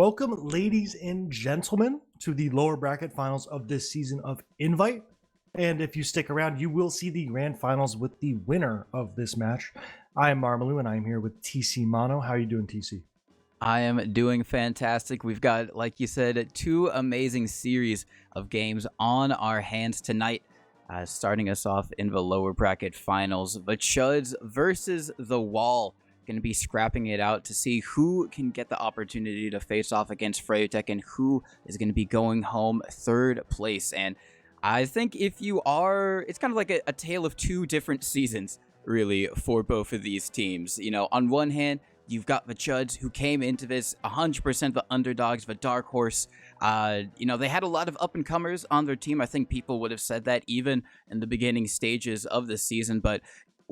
Welcome, ladies and gentlemen, to the lower bracket finals of this season of Invite. And if you stick around, you will see the grand finals with the winner of this match. I am Marmaloo, and I am here with TC Mono. How are you doing, TC? I am doing fantastic. We've got, like you said, two amazing series of games on our hands tonight. Starting us off in the lower bracket finals, the Chuds versus the Wall. Going to be scrapping it out to see who can get the opportunity to face off against Freyotech and who is going to be going home third place. And I think if you are, it's kind of like a tale of two different seasons, really, for both of these teams. You know, on one hand, you've got the Chuds, who came into this 100% the underdogs, the dark horse. You know, they had a lot of up-and-comers on their team. I think people would have said that even in the beginning stages of the season. But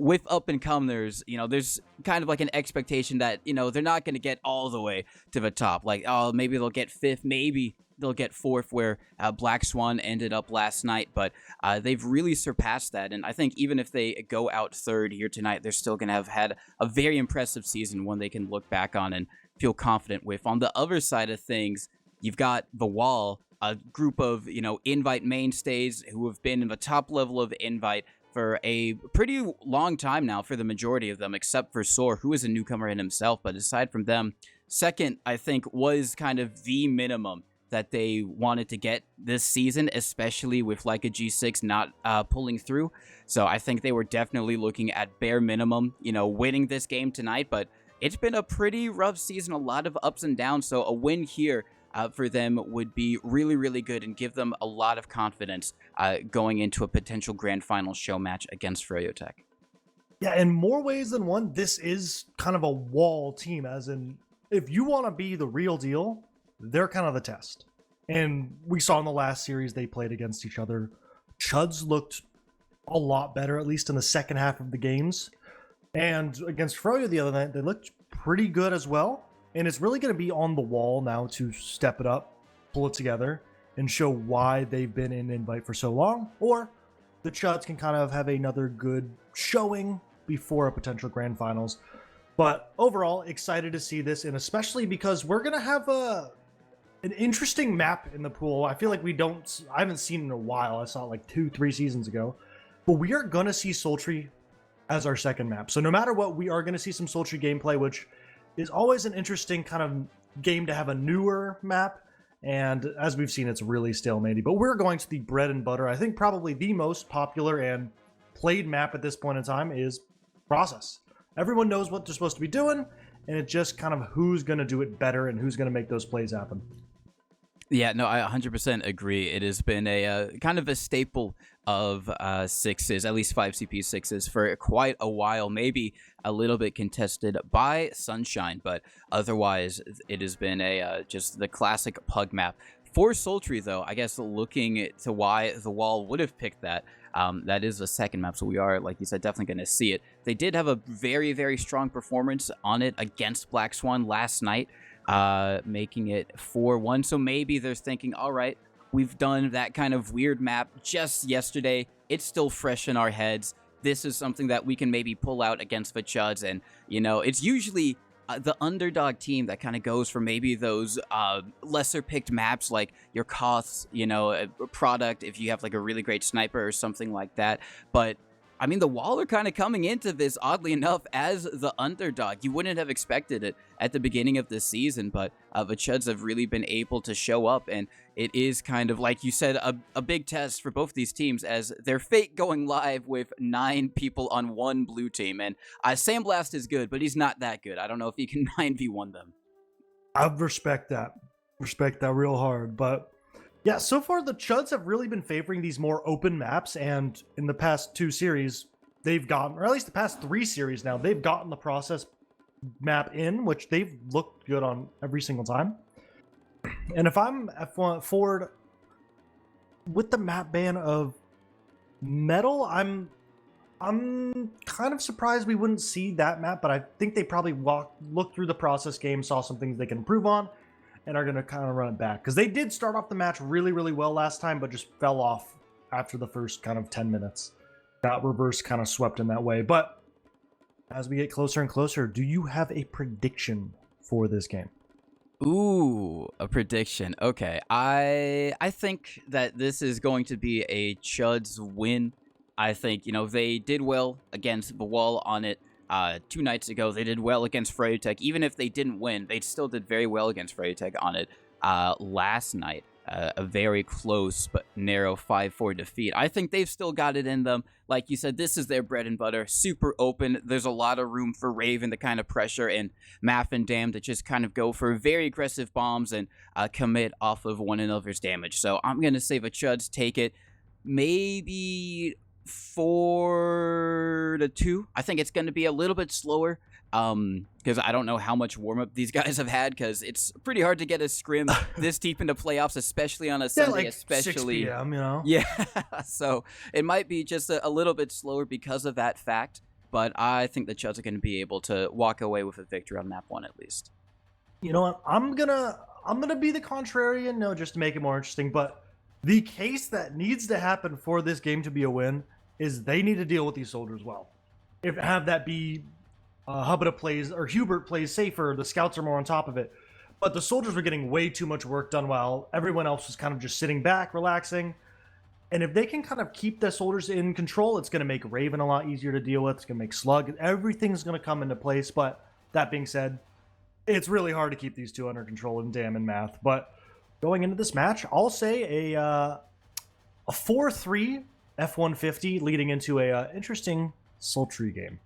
with up-and-comers, you know, there's kind of like an expectation that, you know, they're not going to get all the way to the top. Like, oh, maybe they'll get fifth, maybe they'll get fourth, where Black Swan ended up last night. But they've really surpassed that. And I think even if they go out third here tonight, they're still going to have had a very impressive season, one they can look back on and feel confident with. On the other side of things, you've got the Wall, a group of, you know, Invite mainstays who have been in the top level of Invite for a pretty long time now for the majority of them, except for Soar, who is a newcomer in himself. But aside from them, second, I think, was kind of the minimum that they wanted to get this season, especially with like a G6 not pulling through. So I think they were definitely looking at bare minimum, you know, winning this game tonight. But it's been a pretty rough season, a lot of ups and downs. So a win here for them would be really, really good and give them a lot of confidence going into a potential grand final show match against Freyotech. Yeah, in more ways than one, this is kind of a Wall team, as in, if you want to be the real deal, they're kind of the test. And we saw in the last series they played against each other. Chuds looked a lot better, at least in the second half of the games. And against Froyo the other night, they looked pretty good as well. And it's really going to be on the Wall now to step it up, pull it together, and show why they've been in Invite for so long. Or the Chuds can kind of have another good showing before a potential grand finals. But overall, excited to see this, and especially because we're going to have an interesting map in the pool. I feel like I haven't seen it in a while. I saw it like 2-3 seasons ago. But we are going to see Sultry as our second map. So no matter what, we are going to see some Sultry gameplay, which is always an interesting kind of game to have a newer map. And as we've seen, it's really Stalemate. But we're going to the bread and butter. I think probably the most popular and played map at this point in time is Process. Everyone knows what they're supposed to be doing, and it's just kind of who's going to do it better and who's going to make those plays happen. Yeah, no, I 100% agree. It has been a kind of a staple of sixes, at least 5CP sixes, for quite a while. Maybe a little bit contested by Sunshine, but otherwise it has been a just the classic pug map. For Sultry, though, I guess looking to why the Wall would have picked that, that is the second map, so we are, like you said, definitely going to see it. They did have a very, very strong performance on it against Black Swan last night, making it 4-1. So maybe they're thinking, all right, we've done that kind of weird map just yesterday. It's still fresh in our heads. This is something that we can maybe pull out against the Chuds. And, you know, it's usually the underdog team that kind of goes for maybe those lesser picked maps, like your Koths, you know, a product, if you have like a really great sniper or something like that. But I mean, the Wall are kind of coming into this, oddly enough, as the underdog. You wouldn't have expected it at the beginning of the season, but the Chuds have really been able to show up, and it is kind of, like you said, a big test for both these teams, as their fate going live with 9 people on one blue team. And Sandblast is good, but he's not that good. I don't know if he can 9v1 them. I respect that. Respect that real hard, but yeah, so far the Chuds have really been favoring these more open maps, and in the past 2 series, they've gotten, or at least the past 3 series now, they've gotten the Process map in, which they've looked good on every single time. And if I'm F1 forward with the map ban of Metal, I'm kind of surprised we wouldn't see that map, but I think they probably looked through the Process game, saw some things they can improve on, and are going to kind of run it back. Because they did start off the match really, really well last time, but just fell off after the first kind of 10 minutes. Got reverse kind of swept in that way. But as we get closer and closer, do you have a prediction for this game? Ooh, a prediction. Okay. I think that this is going to be a Chuds win. I think, they did well against the wall on it 2 nights ago. They did well against Freyotech. Even if they didn't win, they still did very well against Freyotech on it last night. A very close but narrow 5-4 defeat. I think they've still got it in them. Like you said, this is their bread and butter. Super open. There's a lot of room for Raven to kind of pressure and Math and Dam to just kind of go for very aggressive bombs and commit off of one another's damage. So I'm going to say the Chuds take it maybe 4-2. I think it's going to be a little bit slower because I don't know how much warm-up these guys have had, because it's pretty hard to get a scrim this deep into playoffs, especially on a Sunday, like especially 6 p.m., Yeah, so it might be just a little bit slower because of that fact, but I think the Chuds are going to be able to walk away with a victory on map 1 at least. You know what? I'm gonna be the contrarian, no, just to make it more interesting. But the case that needs to happen for this game to be a win is they need to deal with these soldiers well. If have that be Hubba plays or Hubert plays safer, the scouts are more on top of it. But the soldiers were getting way too much work done while everyone else was kind of just sitting back, relaxing. And if they can kind of keep the soldiers in control, it's going to make Raven a lot easier to deal with. It's going to make Slug. Everything's going to come into place. But that being said, it's really hard to keep these two under control in Dam and Math. But going into this match, I'll say a 4-3 F-150 leading into a interesting sultry game.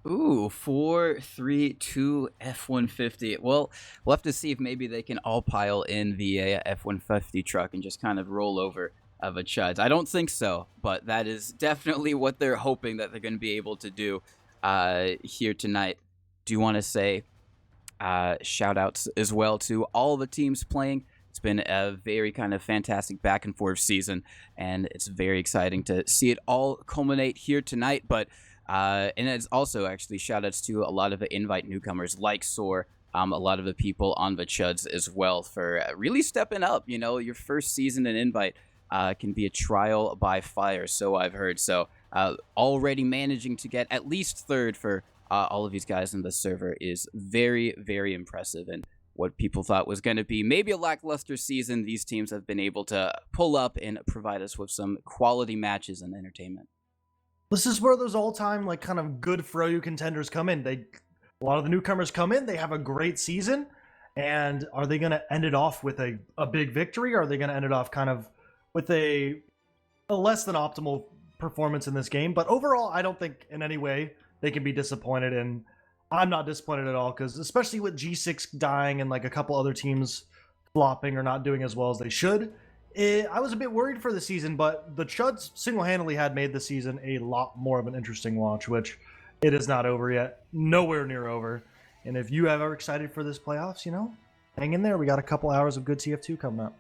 Ooh, 4-3-2 F-150. Well, we'll have to see if maybe they can all pile in the F-150 truck and just kind of roll over of a Chuds. I don't think so, but that is definitely what they're hoping that they're going to be able to do here tonight. Do you want to say shout-outs as well to all the teams playing? It's been a very kind of fantastic back and forth season, and it's very exciting to see it all culminate here tonight. But and it's also actually shout-outs to a lot of the invite newcomers like Soar, a lot of the people on the Chuds as well for really stepping up. Your first season in invite can be a trial by fire, so I've heard. So already managing to get at least third for all of these guys in the server is very, very impressive. And what people thought was going to be maybe a lackluster season, these teams have been able to pull up and provide us with some quality matches and entertainment. This is where those all-time like kind of good Froyo contenders come in. A lot of the newcomers come in, they have a great season, and are they going to end it off with a big victory, or are they going to end it off kind of with a less than optimal performance in this game? But overall, I don't think in any way they can be disappointed, and I'm not disappointed at all, because especially with G6 dying and like a couple other teams flopping or not doing as well as they should, I was a bit worried for the season, but the Chuds single-handedly had made the season a lot more of an interesting watch, which it is not over yet. Nowhere near over. And if you are excited for this playoffs, hang in there. We got a couple hours of good TF2 coming up.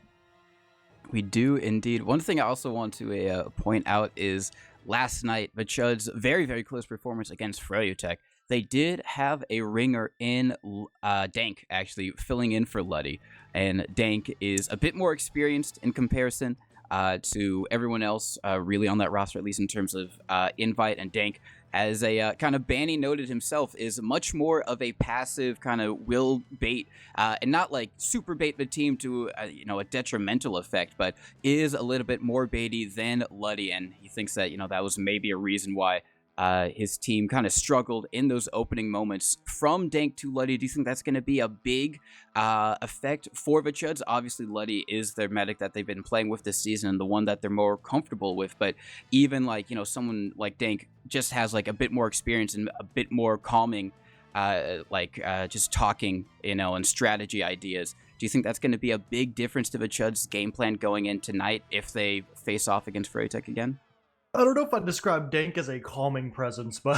We do indeed. One thing I also want to point out is last night, the Chuds' very, very close performance against Freyotech. They did have a ringer in Dank, actually, filling in for Luddy. And Dank is a bit more experienced in comparison to everyone else really on that roster, at least in terms of invite. And Dank, as a kind of Banny noted himself, is much more of a passive kind of will bait and not like super bait the team to a detrimental effect, but is a little bit more baity than Luddy. And he thinks that that was maybe a reason why his team kind of struggled in those opening moments from Dank to Luddy. Do you think that's going to be a big effect for the Chuds? Obviously, Luddy is their medic that they've been playing with this season and the one that they're more comfortable with. But even like, someone like Dank just has like a bit more experience and a bit more calming, just talking, and strategy ideas. Do you think that's going to be a big difference to the Chuds' game plan going in tonight if they face off against Freyotech again? I don't know if I'd describe Dank as a calming presence, but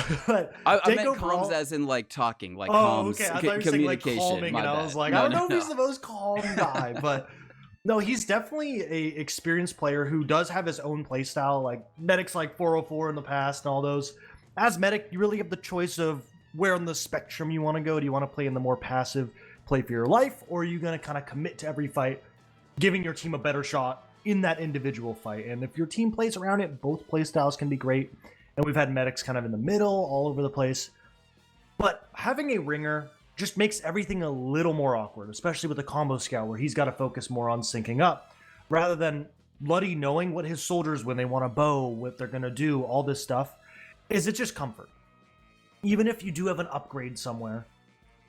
I Dank meant overall... comms as in like talking, like comms, okay. I thought you were saying like calming, and I was like, I don't know if he's the most calm guy, but no, he's definitely a experienced player who does have his own play style, like medics like 404 in the past and all those. As medic, you really have the choice of where on the spectrum you want to go. Do you want to play in the more passive, play for your life, or are you going to kind of commit to every fight, giving your team a better shot in that individual fight? And if your team plays around it, both play styles can be great. And we've had medics kind of in the middle, all over the place. But having a ringer just makes everything a little more awkward, especially with the combo scout where he's got to focus more on syncing up rather than Luddy knowing what his soldiers, when they want to bow, what they're going to do, all this stuff. Is it just comfort? Even if you do have an upgrade somewhere,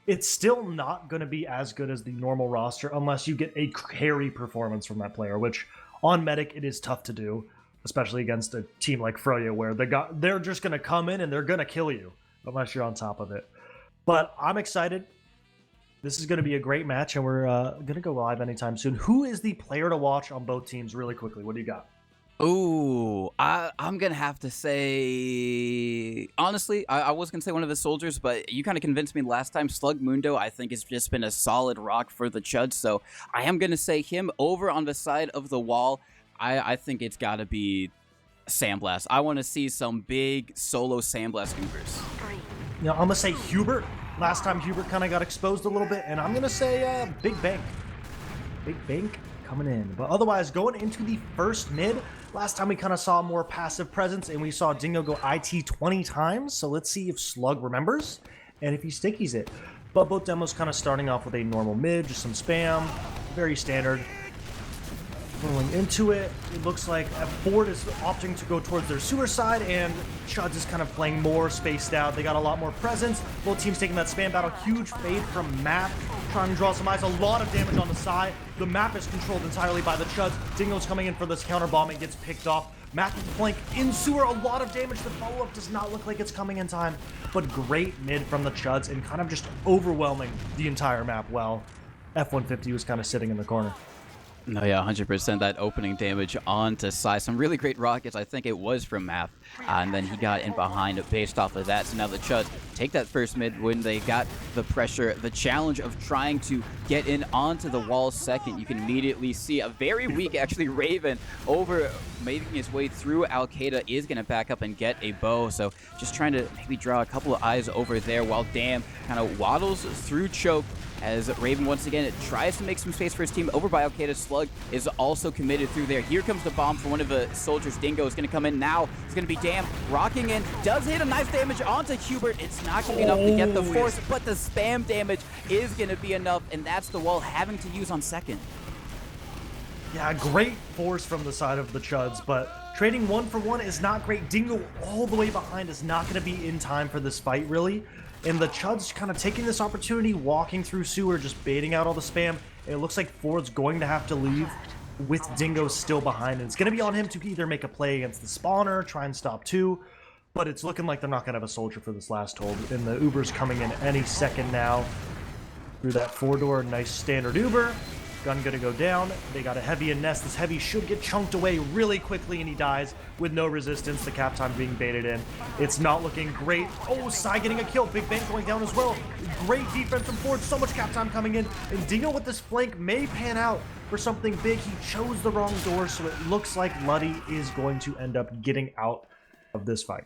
it's still not going to be as good as the normal roster unless you get a carry performance from that player, which on Medic it is tough to do, especially against a team like Froya where they're just going to come in and they're going to kill you unless you're on top of it. But I'm excited. This is going to be a great match, and we're going to go live anytime soon. Who is the player to watch on both teams really quickly? What do you got? Ooh, I'm going to have to say, honestly, I was going to say one of the soldiers, but you kind of convinced me last time. Slug Mundo, I think, has just been a solid rock for the Chuds, so I am going to say him. Over on the side of the wall, I think it's got to be Sandblast. I want to see some big solo Sandblast Ubers. I'm going to say Hubert. Last time Hubert kind of got exposed a little bit, and I'm going to say Big Bank. Big Bank coming in. But otherwise, going into the first mid, last time we kind of saw a more passive presence, and we saw Dingo go IT 20 times. So let's see if Slug remembers, and if he stickies it. But both demos kind of starting off with a normal mid, just some spam, very standard. Rolling into it, it looks like Ford is opting to go towards their sewer side, and Chuds is kind of playing more spaced out. They got a lot more presence. Both teams taking that spam battle. Huge fade from Map, trying to draw some eyes. A lot of damage on the side. The map is controlled entirely by the Chuds. Dingo's coming in for this counter bomb. It gets picked off. Map with the flank in sewer. A lot of damage. The follow-up does not look like it's coming in time, but great mid from the Chuds and kind of just overwhelming the entire map well. F-150 was kind of sitting in the corner. No, yeah, 100% that opening damage onto Sai. Some really great rockets, I think it was from Math. And then he got in behind based off of that. So now the Chuds take that first mid when they got the pressure, the challenge of trying to get in onto the wall second. You can immediately see a very weak, actually, Raven over making his way through Al-Qaeda is going to back up and get a bow. So just trying to maybe draw a couple of eyes over there while Dam kind of waddles through choke. As Raven once again tries to make some space for his team over by Al-Qaeda. Slug is also committed through there. Here comes the bomb from one of the soldiers. Dingo is going to come in now. It's going to be Dam rocking in. Does hit a nice damage onto Hubert. It's not going to be enough to get the force, but the spam damage is going to be enough, and that's the wall having to use on second. Yeah, great force from the side of the Chuds, but trading 1-for-1 is not great. Dingo all the way behind is not going to be in time for this fight, really. And the Chuds kind of taking this opportunity, walking through sewer, just baiting out all the spam. And it looks like Ford's going to have to leave with Dingo still behind. And it's going to be on him to either make a play against the spawner, try and stop two. But it's looking like they're not going to have a soldier for this last hold. And the Uber's coming in any second now. Through that 4-door, nice standard Uber. Gun gonna go down. They got a heavy in nest. This heavy should get chunked away really quickly, and he dies with no resistance. The cap time being baited in. It's not looking great. Oh, Sai getting a kill. Big Bang going down as well. Great defense from Ford. So much cap time coming in. And Dingo with this flank may pan out for something big. He chose the wrong door, so it looks like Luddy is going to end up getting out of this fight.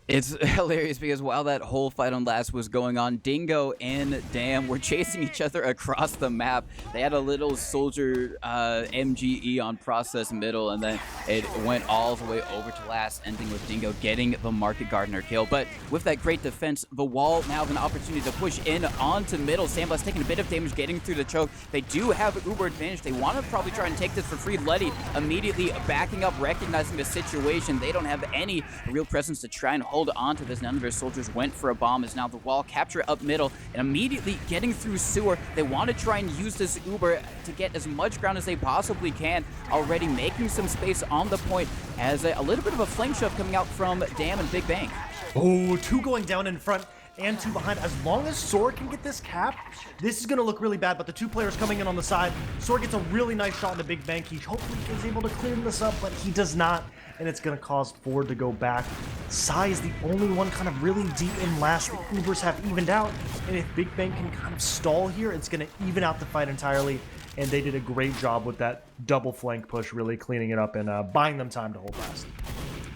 It's hilarious because while that whole fight on last was going on, Dingo and Dam were chasing each other across the map. They had a little soldier MGE on process middle, and then it went all the way over to last, ending with Dingo getting the Market Gardener kill. But with that great defense, the wall now have an opportunity to push in onto middle. Sandblast taking a bit of damage, getting through the choke. They do have Uber advantage. They want to probably try and take this for free. Letty immediately backing up, recognizing the situation. They don't have any real presence to try and hold on to this. None of their soldiers went for a bomb. Is now the wall capture up middle and immediately getting through sewer. They want to try and use this Uber to get as much ground as they possibly can, already making some space on the point as a little bit of a flame shove coming out from Dam and Big Bang. Oh, two going down in front and two behind. As long as Sword can get this cap, this is going to look really bad, but the two players coming in on the side. Sword gets a really nice shot in the Big Bang. He hopefully is able to clear this up, but he does not, and it's going to cause Ford to go back. Sai is the only one kind of really deep in last. The Ubers have evened out, and if Big Bang can kind of stall here, it's going to even out the fight entirely, and they did a great job with that double flank push, really cleaning it up and buying them time to hold last.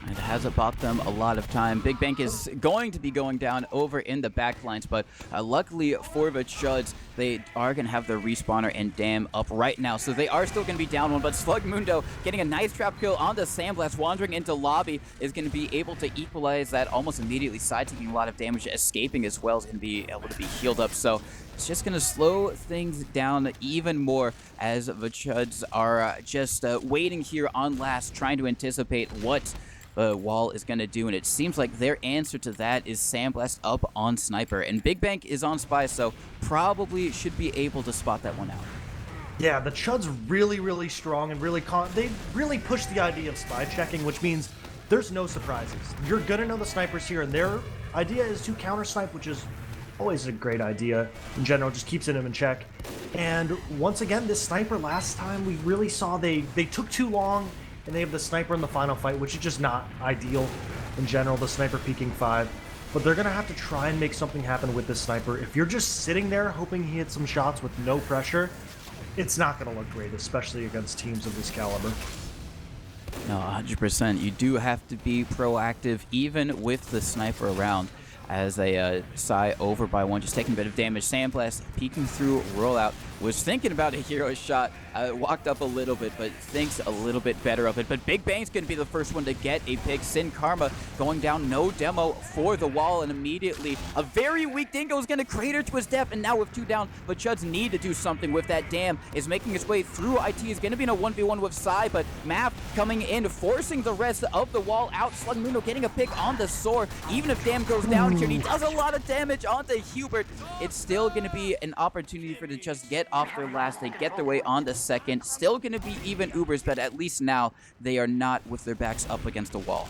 It has bought them a lot of time. Big Bank is going to be going down over in the backlines, but luckily for the Chuds, they are going to have their respawner and dam up right now, so they are still going to be down one, but Slugmundo getting a nice trap kill on the Sandblast, wandering into lobby, is going to be able to equalize that almost immediately, side taking a lot of damage, escaping as well, is going to be able to be healed up, so it's just going to slow things down even more as the Chuds are just waiting here on last, trying to anticipate what Wall is going to do, and it seems like their answer to that is Sandblast up on Sniper, and Big Bank is on Spy, so probably should be able to spot that one out. Yeah, the Chud's really strong and they really push the idea of spy checking, which means there's no surprises. You're gonna know the snipers here, and their idea is to counter snipe, which is always a great idea in general, just keeps them in check. And once again, this sniper last time we really saw they took too long, and they have the sniper in the final fight, which is just not ideal in general, the sniper peeking 5. But they're going to have to try and make something happen with this sniper. If you're just sitting there hoping he hits some shots with no pressure, it's not going to look great, especially against teams of this caliber. No, 100%. You do have to be proactive, even with the sniper around. As a Psy over by one, just taking a bit of damage. Sandblast peeking through rollout. Was thinking about a hero shot, walked up a little bit, but thinks a little bit better of it. But Big Bang's going to be the first one to get a pick. Sin Karma going down, no demo for the wall, and immediately a very weak Dingo is going to crater to his death, and now with 2 down, but Chuds need to do something with that dam, is making his way through IT, is going to be in a 1v1 with Psy, but Mav coming in, forcing the rest of the wall out. Slugmundo getting a pick on the Soar, even if dam goes down here, and he does a lot of damage onto Hubert. It's still going to be an opportunity for the Chuds to get off their last. They get their way on the second. Still going to be even Ubers, but at least now they are not with their backs up against a wall.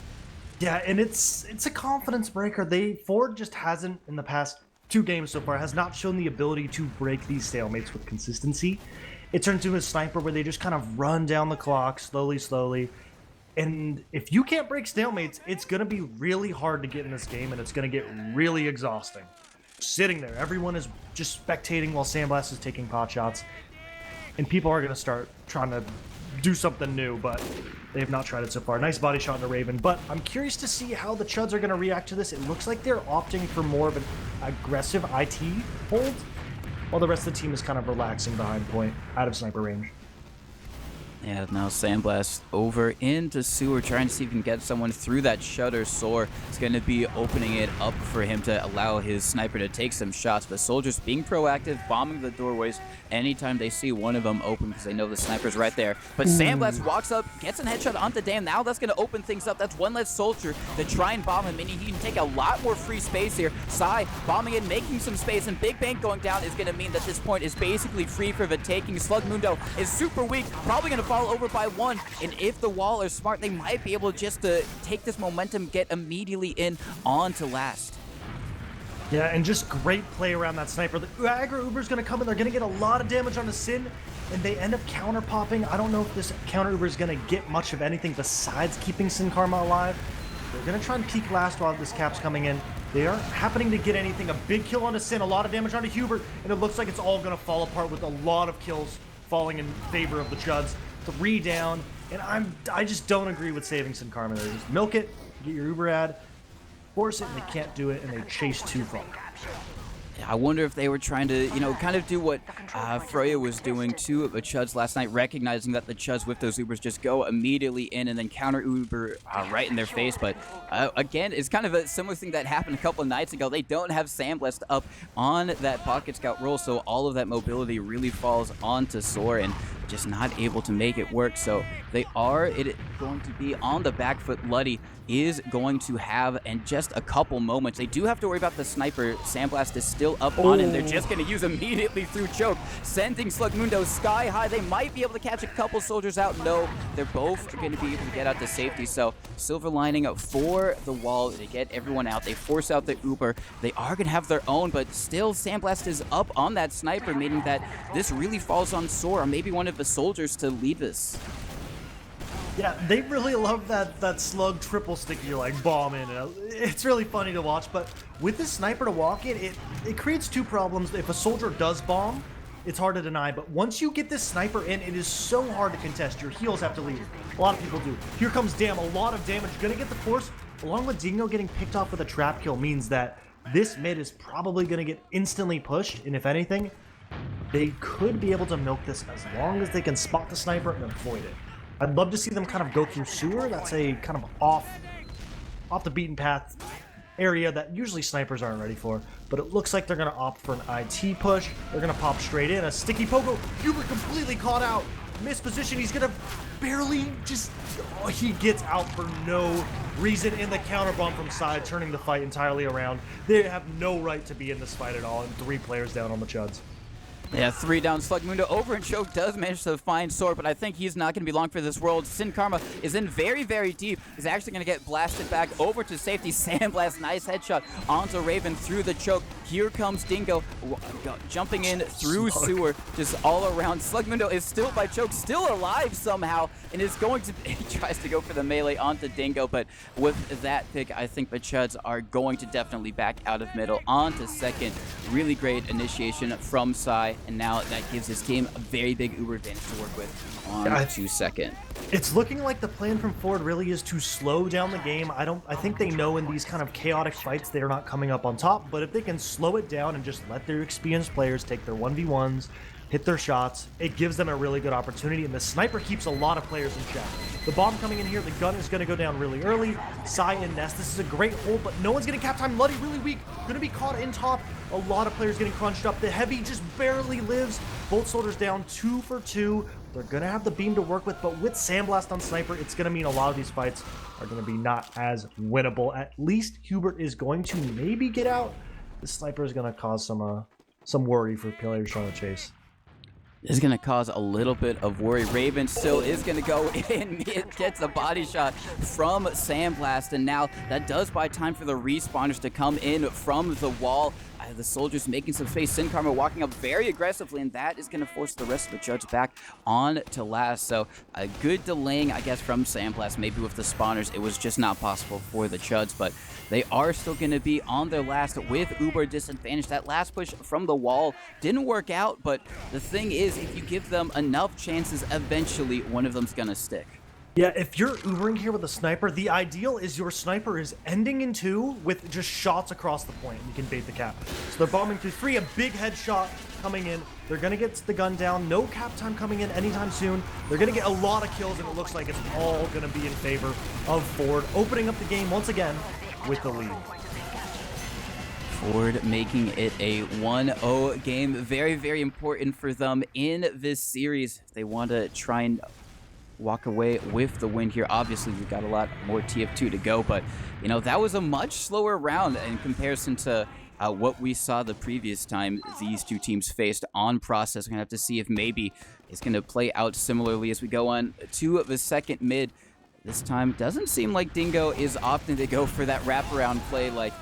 Yeah, and it's a confidence breaker. Ford just hasn't, in the past 2 games so far, has not shown the ability to break these stalemates with consistency. It turns into a sniper where they just kind of run down the clock slowly. And if you can't break stalemates, it's going to be really hard to get in this game, and it's going to get really exhausting. Sitting there, everyone is just spectating while Sandblast is taking pot shots, and people are going to start trying to do something new, but they have not tried it so far. Nice body shot into Raven, but I'm curious to see how the Chuds are going to react to this. It looks like they're opting for more of an aggressive IT hold, while the rest of the team is kind of relaxing behind point, out of sniper range. Yeah, now Sandblast over into Sewer, trying to see if he can get someone through that shutter. Soar is going to be opening it up for him to allow his sniper to take some shots, but soldiers being proactive, bombing the doorways anytime they see one of them open, because they know the sniper's right there. But Sandblast walks up, gets a headshot onto Dam. Now that's going to open things up. That's one less soldier to try and bomb him, and he can take a lot more free space here. Psy bombing in, making some space, and Big Bang going down is going to mean that this point is basically free for the taking. Slugmundo is super weak, probably going to fall over by 1, and if the wall is smart, they might be able just to take this momentum, get immediately in on to last. Yeah, and just great play around that sniper. The aggro Uber's going to come in. They're going to get a lot of damage on the Sin, and they end up counter popping. I don't know if this counter Uber is going to get much of anything besides keeping Sin Karma alive. They're going to try and peek last while this cap's coming in. They aren't happening to get anything. A big kill onto Sin, a lot of damage onto Hubert, and it looks like it's all going to fall apart with a lot of kills falling in favor of the Chuds. 3 down, and I just don't agree with saving Sin Karma there. Just milk it, get your Uber ad, force it, and they can't do it, and they chase too far. I wonder if they were trying to, kind of do what Freya was doing to the Chuds last night, recognizing that the Chuds with those Ubers just go immediately in and then counter Uber right in their face. But again, it's kind of a similar thing that happened a couple of nights ago. They don't have Sandblast up on that Pocket Scout roll, so all of that mobility really falls onto Soar, and just not able to make it work. So they are going to be on the back foot. Luddy is going to have in just a couple moments. They do have to worry about the sniper. Sandblast is still up on him. They're just going to use immediately through choke, sending Slugmundo sky high. They might be able to catch a couple soldiers out. No, they're both going to be able to get out to safety. So silver lining for the wall. They get everyone out. They force out the Uber. They are going to have their own, but still Sandblast is up on that sniper, meaning that this really falls on Soar, or maybe one of the soldiers to lead this. Yeah, they really love that slug triple stick you like bomb in. It's really funny to watch, but with this sniper to walk in, it creates 2 problems. If a soldier does bomb, it's hard to deny, but once you get this sniper in, it is so hard to contest. Your heals have to lead. A lot of people do. Here comes Dam, a lot of damage. Gonna get the force, along with Dingo getting picked off with a trap kill, means that this mid is probably gonna get instantly pushed, and if anything, they could be able to milk this as long as they can spot the sniper and avoid it. I'd love to see them kind of go through sewer. That's a kind of off the beaten path area that usually snipers aren't ready for, but it looks like they're going to opt for an IT push. They're going to pop straight in. A sticky pogo. Hubert completely caught out. Missed position. He's going to barely just... Oh, he gets out for no reason in the counter bomb from side, turning the fight entirely around. They have no right to be in this fight at all, and 3 players down on the Chuds. Yeah, 3 down. Slugmundo over and Choke does manage to find Sword, but I think he's not going to be long for this world. Sin Karma is in very, very deep. He's actually going to get blasted back over to safety. Sandblast, nice headshot onto Raven through the choke. Here comes Dingo jumping in through sewer, just all around. Slugmundo is still by Choke, still alive somehow, and is going to... He tries to go for the melee onto Dingo, but with that pick, I think the Chuds are going to definitely back out of middle onto second. Really great initiation from Sai. And now that gives his team a very big Uber advantage to work with on to second. It's looking like the plan from Ford really is to slow down the game. I think they know in these kind of chaotic fights they're not coming up on top, but if they can slow it down and just let their experienced players take their 1v1s, hit their shots, it gives them a really good opportunity, and the sniper keeps a lot of players in check. The bomb coming in here, the gun is going to go down really early. Sai and Nest, this is a great hold, but no one's getting cap time. Luddy really weak, going to be caught in top. A lot of players getting crunched up. The heavy just barely lives. Bolt Soldiers down 2 for 2. They're going to have the beam to work with, but with Sandblast on Sniper, it's going to mean a lot of these fights are going to be not as winnable. At least Hubert is going to maybe get out. The Sniper is going to cause some worry for players trying to chase. This is going to cause a little bit of worry. Raven still is going to go in. It gets a body shot from Sandblast, and now that does buy time for the respawners to come in from the wall. The soldiers making some space. Sin Karma walking up very aggressively, and that is going to force the rest of the Chuds back on to last. So a good delaying, I guess, from Sandblast. Maybe with the spawners, it was just not possible for the Chuds, but they are still going to be on their last with Uber disadvantage. That last push from the wall didn't work out, but the thing is, if you give them enough chances, eventually one of them's going to stick. Yeah, if you're Ubering here with a sniper, the ideal is your sniper is ending in 2 with just shots across the point, and you can bait the cap. So they're bombing through 3, a big headshot coming in. They're going to get the gun down. No cap time coming in anytime soon. They're going to get a lot of kills, and it looks like it's all going to be in favor of Ford, opening up the game once again with the lead. Ford making it a 1-0 game. Very, very important for them in this series. If they want to try and walk away with the win here. Obviously, we've got a lot more TF2 to go, but, you know, that was a much slower round in comparison to what we saw the previous time these two teams faced on Process. We're going to have to see if maybe it's going to play out similarly as we go on to the second mid. This time, doesn't seem like Dingo is opting to go for that wraparound play like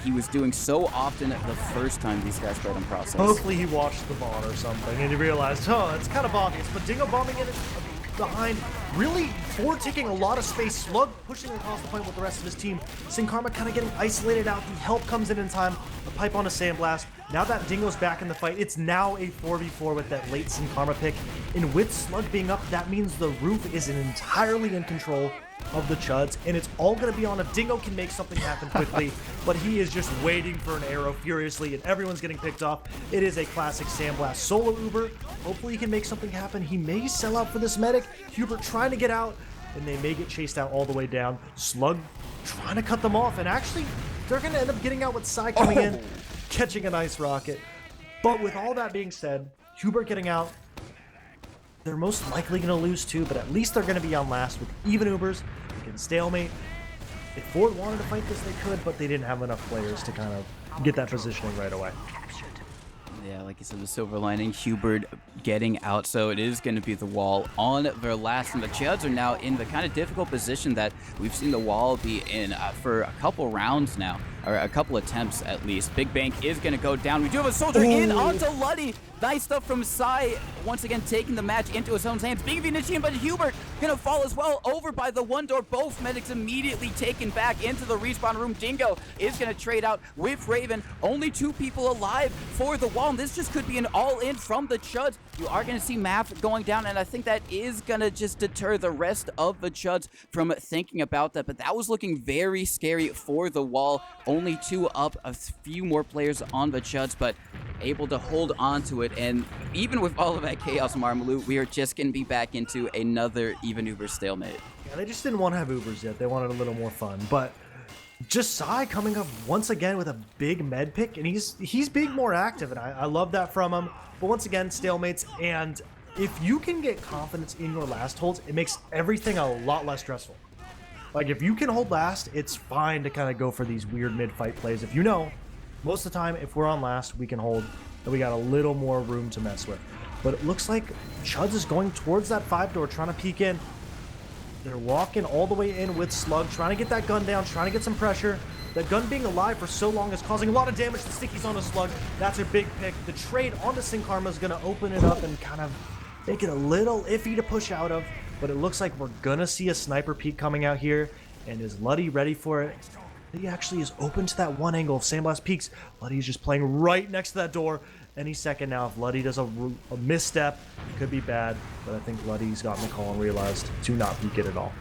he was doing so often the first time these guys played on Process. Hopefully he watched the VOD or something and he realized, oh, it's kind of obvious, but Dingo bombing it behind, really Ford taking a lot of space, Slug pushing across the point with the rest of his team, Sin Karma kind of getting isolated out, the help comes in time, a pipe on a Sandblast. Now that Dingo's back in the fight, it's now a 4v4 with that late Sin Karma pick, and with Slug being up, that means the roof is entirely in control of the Chuds, and it's all going to be on if Dingo can make something happen quickly, but he is just waiting for an arrow furiously, and everyone's getting picked off. It is a classic Sandblast solo Uber. Hopefully he can make something happen. He may sell out for this medic. Hubert trying to get out, and they may get chased out all the way down. Slug trying to cut them off, and actually, they're going to end up getting out with Sai coming in, catching a nice rocket. But with all that being said, Hubert getting out, they're most likely going to lose too, but at least they're going to be on last with even Ubers. They can stalemate. If Ford wanted to fight this, they could, but they didn't have enough players to kind of get that positioning right away. Yeah, like you said, the silver lining, Hubert getting out, so it is going to be the wall on their last, and the Chuds are now in the kind of difficult position that we've seen the wall be in for a couple rounds now, or a couple attempts at least. Big Bank is going to go down. We do have a soldier in onto Luddy. Nice stuff from Sai, once again taking the match into his own hands. Big Venetian, but Hubert gonna fall as well, over by the one door. Both medics immediately taken back into the respawn room. Dingo is gonna trade out with Raven. Only 2 people alive for the wall, and this just could be an all-in from the Chuds. You are gonna see Math going down, and I think that is gonna just deter the rest of the Chuds from thinking about that, but that was looking very scary for the wall. Only 2 up, a few more players on the Chuds, but able to hold on to it. And even with all of that chaos, Marmalou, we are just gonna be back into another even Uber stalemate. Yeah, they just didn't want to have Ubers yet. They wanted a little more fun, but just Sai coming up once again with a big med pick, and he's being more active, and I love that from him. But once again, stalemates, and if you can get confidence in your last holds, it makes everything a lot less stressful. Like, if you can hold last, it's fine to kind of go for these weird mid-fight plays. If you know, most of the time, if we're on last, we can hold, and we got a little more room to mess with. But it looks like Chuds is going towards that 5 door, trying to peek in. They're walking all the way in with Slug, trying to get that gun down, trying to get some pressure. That gun being alive for so long is causing a lot of damage to Stickies on the Slug. That's a big pick. The trade onto Sin Karma is going to open it up and kind of make it a little iffy to push out of. But it looks like we're going to see a sniper peek coming out here. And is Luddy ready for it? He actually is open to that one angle. If Sandblast peeks, Luddy's just playing right next to that door. Any second now, if Luddy does a misstep, it could be bad. But I think Luddy's gotten the call and realized to not peek it at all.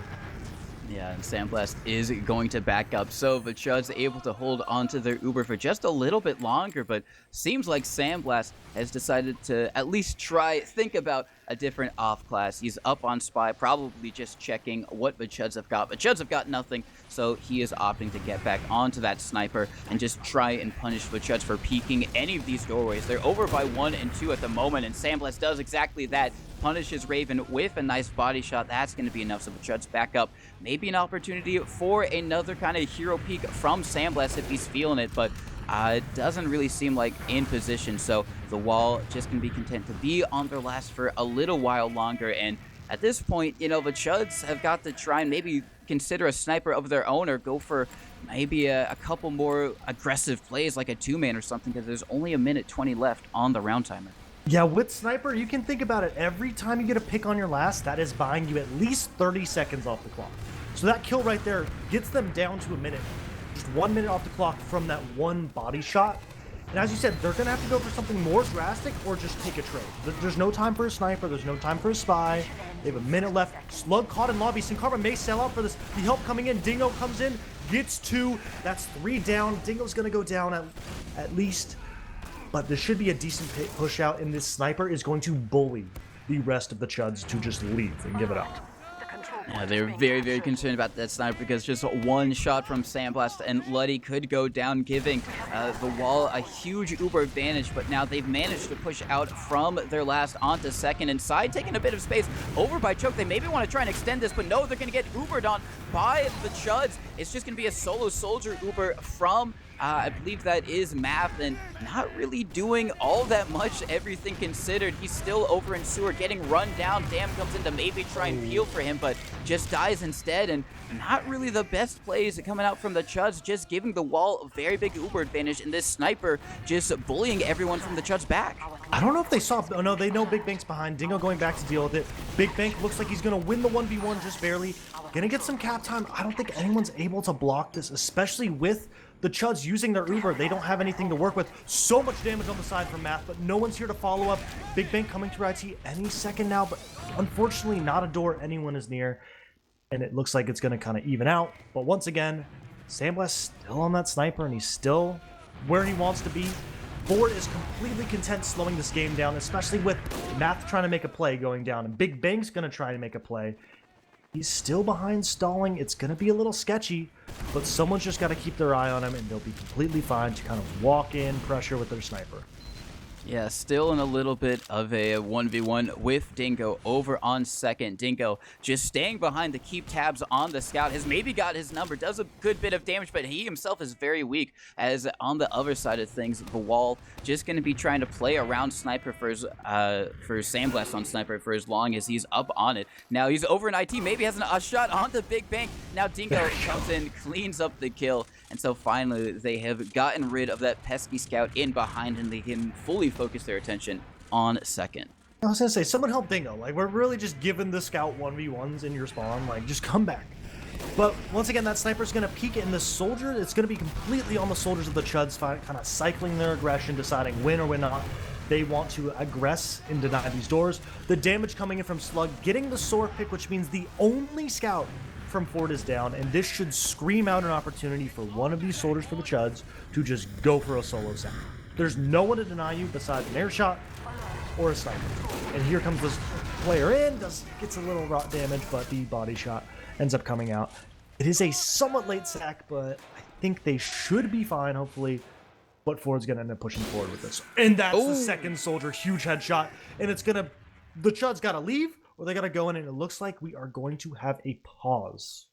Yeah, and Sandblast is going to back up. So the Chuds able to hold onto their Uber for just a little bit longer, but seems like Sandblast has decided to at least think about a different off class. He's up on Spy, probably just checking what the Chuds have got. The Chuds have got nothing, so he is opting to get back onto that sniper and just try and punish the Chuds for peeking any of these doorways. They're over by 1 and 2 at the moment, and Sandblast does exactly that. Punishes Raven with a nice body shot. That's going to be enough, so the Chuds back up. Maybe an opportunity for another kind of hero peek from Sandblast if he's feeling it, but it doesn't really seem like in position, so the wall just going to be content to be on their last for a little while longer. And at this point, you know, the Chuds have got to try and maybe consider a sniper of their own, or go for maybe a couple more aggressive plays like a 2-man or something, because there's only 1:20 left on the round timer. Yeah, with Sniper, you can think about it. Every time you get a pick on your last, that is buying you at least 30 seconds off the clock. So that kill right there gets them down to a minute. Just 1 minute off the clock from that one body shot. And as you said, they're going to have to go for something more drastic or just take a trade. There's no time for a sniper. There's no time for a spy. They have a minute left. Slug caught in lobby. Sin Karma may sell out for this. The help coming in. Dingo comes in, gets 2. That's 3 down. Dingo's going to go down at least. But there should be a decent push out, and this sniper is going to bully the rest of the Chuds to just leave and give it up. Yeah, they're very, very concerned about that sniper, because just one shot from Sandblast and Luddy could go down, giving the wall a huge Uber advantage. But now they've managed to push out from their last onto second, and Side taking a bit of space over by Choke. They maybe want to try and extend this, but no, they're going to get Ubered on by the Chuds. It's just going to be a solo soldier Uber from I believe that is Math, and not really doing all that much, everything considered. He's still over in sewer, getting run down. Dam comes in to maybe try and peel for him, but just dies instead. And not really the best plays coming out from the Chuds, just giving the wall a very big Uber advantage, and this sniper just bullying everyone from the Chuds back. I don't know if they saw, oh no, they know Big Bank's behind. Dingo going back to deal with it. Big Bank looks like he's going to win the 1v1 just barely. Gonna get some cap time. I don't think anyone's able to block this, especially with the Chuds using their Uber. They don't have anything to work with. So much damage on the side from Matt, but no one's here to follow up. Big Bank coming through IT any second now, but unfortunately not a door anyone is near. And it looks like it's going to kind of even out. But once again, Sandblast still on that sniper, and he's still where he wants to be. Board is completely content slowing this game down, especially with Math trying to make a play going down, and Big Bank's going to try to make a play. He's still behind stalling. It's going to be a little sketchy, but someone's just got to keep their eye on him, and they'll be completely fine to kind of walk in pressure with their sniper. Yeah, still in a little bit of a 1v1 with Dingo over on second. Dingo just staying behind to keep tabs on the scout. Has maybe got his number, does a good bit of damage, but he himself is very weak, as on the other side of things, the wall just going to be trying to play around Sniper for Sandblast on Sniper for as long as he's up on it. Now he's over in IT, maybe has a shot onto Big Bank. Now Dingo comes in, cleans up the kill, and so finally they have gotten rid of that pesky scout in behind, and they can fully focus their attention on second. I was gonna say, someone help Dingo. Like, we're really just giving the scout 1v1s in your spawn. Like, just come back. But once again, that sniper's gonna peek it, and the soldier, it's gonna be completely on the soldiers of the Chuds, kind of cycling their aggression, deciding when or when not they want to aggress and deny these doors. The damage coming in from Slug, getting the sword pick, which means the only scout from Ford is down, and this should scream out an opportunity for one of these soldiers for the Chuds to just go for a solo sack. There's no one to deny you besides an air shot or a sniper. And here comes this player in, gets a little rot damage, but the body shot ends up coming out. It is a somewhat late sack, but I think they should be fine, hopefully. But Ford's going to end up pushing forward with this. And that's the second soldier, huge headshot. And it's going to, the Chuds got to leave, or they got to go in, and it looks like we are going to have a pause.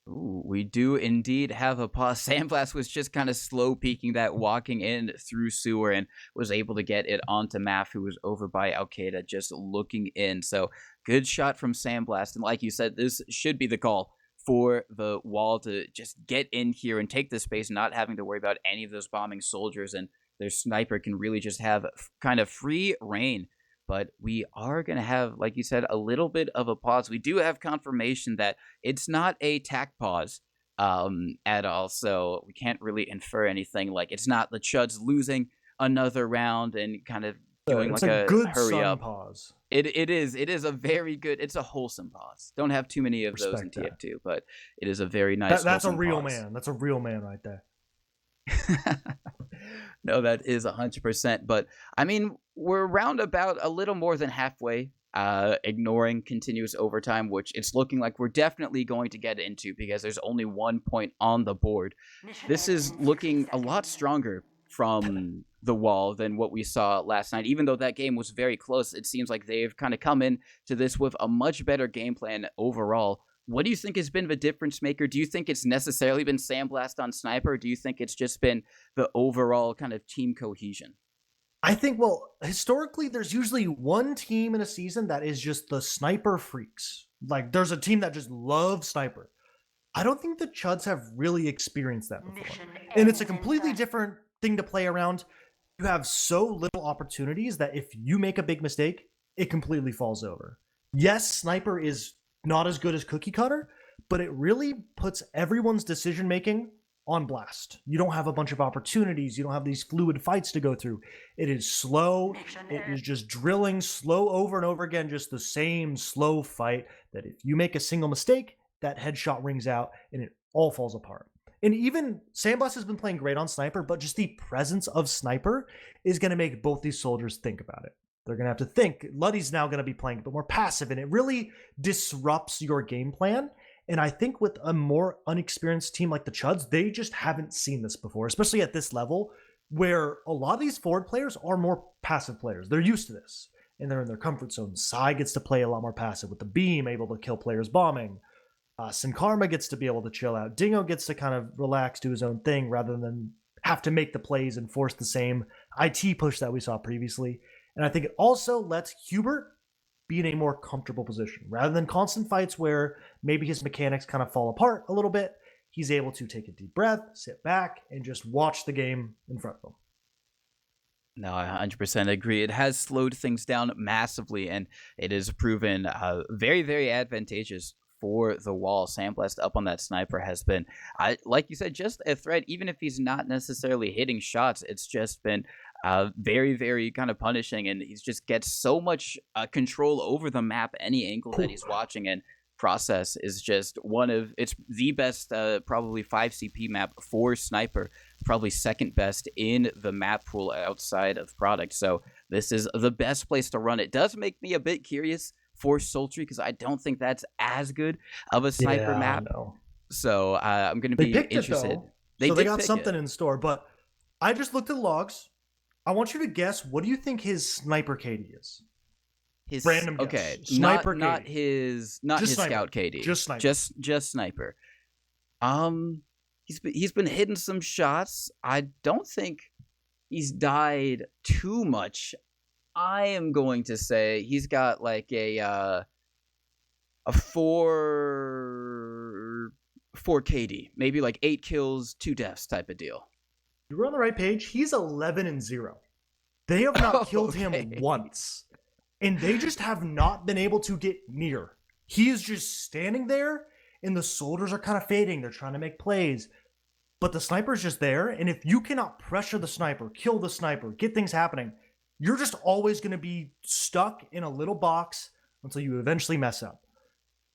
Ooh, we do indeed have a pause. Sandblast was just kind of slow peeking that, walking in through sewer, and was able to get it onto Math, who was over by Al-Qaeda, just looking in. So good shot from Sandblast. And like you said, this should be the call for the wall to just get in here and take the space, not having to worry about any of those bombing soldiers, and their sniper can really just have kind of free reign. But we are going to have, like you said, a little bit of a pause. We do have confirmation that it's not a tack pause at all, so we can't really infer anything. Like, it's not the Chuds losing another round and kind of doing it's like a a good hurry up pause. It is a very good, it's a wholesome pause. Don't have too many of those in TF2, but it is a very nice that's a real pause. man. That's a real man right there. No, that is 100%. But I mean, we're round about a little more than halfway, ignoring continuous overtime, which it's looking like we're definitely going to get into because there's only 1 point on the board. This is looking a lot stronger from the wall than what we saw last night. Even though that game was very close, it seems like they've kind of come in to this with a much better game plan overall. What do you think has been the difference maker? Do you think it's necessarily been Sandblast on Sniper? Or do you think it's just been the overall kind of team cohesion? I think, well, historically, there's usually one team in a season that is just the sniper freaks. Like, there's a team that just loves sniper. I don't think the Chuds have really experienced that before. And it's a completely different thing to play around. You have so little opportunities that if you make a big mistake, it completely falls over. Yes, sniper is not as good as cookie cutter, but it really puts everyone's decision making on blast. You don't have a bunch of opportunities. You don't have these fluid fights to go through. It is slow. It is just drilling slow over and over again, just the same slow fight that if you make a single mistake, that headshot rings out and it all falls apart. And even Sandblast has been playing great on Sniper, but just the presence of Sniper is going to make both these soldiers think about it. They're going to have to think. Luddy's now going to be playing a bit more passive, and it really disrupts your game plan. And I think with a more unexperienced team like the Chuds, they just haven't seen this before, especially at this level, where a lot of these forward players are more passive players. They're used to this, and they're in their comfort zone. Sai gets to play a lot more passive with the beam, able to kill players bombing. Sin Karma gets to be able to chill out. Dingo gets to kind of relax, do his own thing, rather than have to make the plays and force the same IT push that we saw previously. And I think it also lets Hubert be in a more comfortable position. Rather than constant fights where maybe his mechanics kind of fall apart a little bit, he's able to take a deep breath, sit back, and just watch the game in front of him. No, I 100% agree. It has slowed things down massively, and it has proven very, very advantageous for the wall. Sandblast up on that sniper has been, like you said, just a threat. Even if he's not necessarily hitting shots, it's just been very, very kind of punishing, and he just gets so much control over the map, any angle that he's watching, and Process is just it's the best probably 5 CP map for Sniper, probably second best in the map pool outside of Product, so this is the best place to run. It does make me a bit curious for Sultry, because I don't think that's as good of a sniper map, so I'm going to be interested. They got something in store, but I just looked at the logs. I want you to guess, what do you think his sniper KD is? His random guess. Okay, sniper not his scout KD. Just sniper. Just sniper. He's been hitting some shots. I don't think he's died too much. I am going to say he's got like a 4 KD, maybe like 8 kills, 2 deaths type of deal. You were on the right page. He's 11-0. They have not killed him once. And they just have not been able to get near. He is just standing there, and the soldiers are kind of fading. They're trying to make plays. But the sniper's just there, and if you cannot pressure the sniper, kill the sniper, get things happening, you're just always going to be stuck in a little box until you eventually mess up.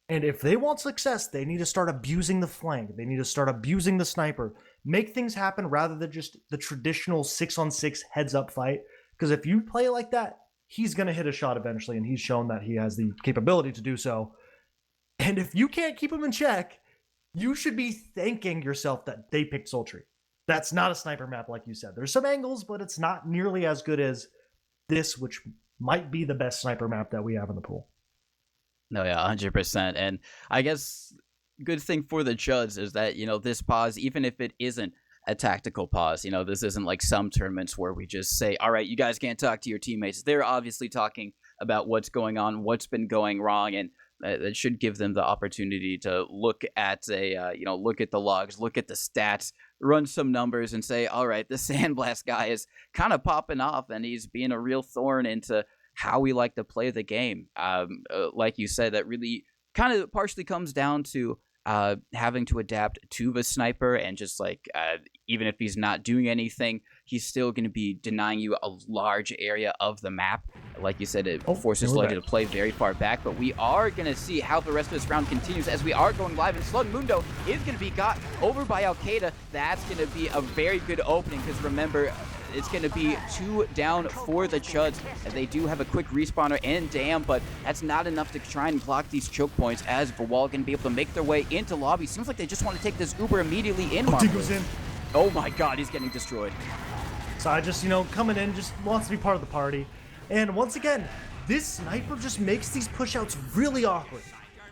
And if they want success, they need to start abusing the flank. They need to start abusing the sniper. Make things happen rather than just the traditional 6-on-6 heads-up fight. Because if you play like that, he's going to hit a shot eventually, and he's shown that he has the capability to do so. And if you can't keep him in check, you should be thanking yourself that they picked Sultry. That's not a sniper map, like you said. There's some angles, but it's not nearly as good as this, which might be the best sniper map that we have in the pool. No, yeah, 100%. And I guess good thing for the Chuds is that, this pause, even if it isn't a tactical pause, this isn't like some tournaments where we just say, all right, you guys can't talk to your teammates. They're obviously talking about what's going on, what's been going wrong, and it should give them the opportunity to look at look at the logs, look at the stats, run some numbers, and say, all right, the Sandblast guy is kind of popping off, and he's being a real thorn into how we like to play the game. Like you said, that really kind of partially comes down to having to adapt to the sniper, and just even if he's not doing anything, he's still going to be denying you a large area of the map. Like you said, it forces Sluggy to play very far back, but we are going to see how the rest of this round continues as we are going live, and Slug Mundo is going to be got over by Al-Qaeda. That's going to be a very good opening, because remember, it's going to be 2 down for the Chuds, as they do have a quick respawner and Dam, but that's not enough to try and block these choke points, as Vawal can be able to make their way into lobby. Seems like they just want to take this Uber immediately in. Goes in. Oh my god, he's getting destroyed. So I just, coming in, just wants to be part of the party. And once again, this sniper just makes these pushouts really awkward.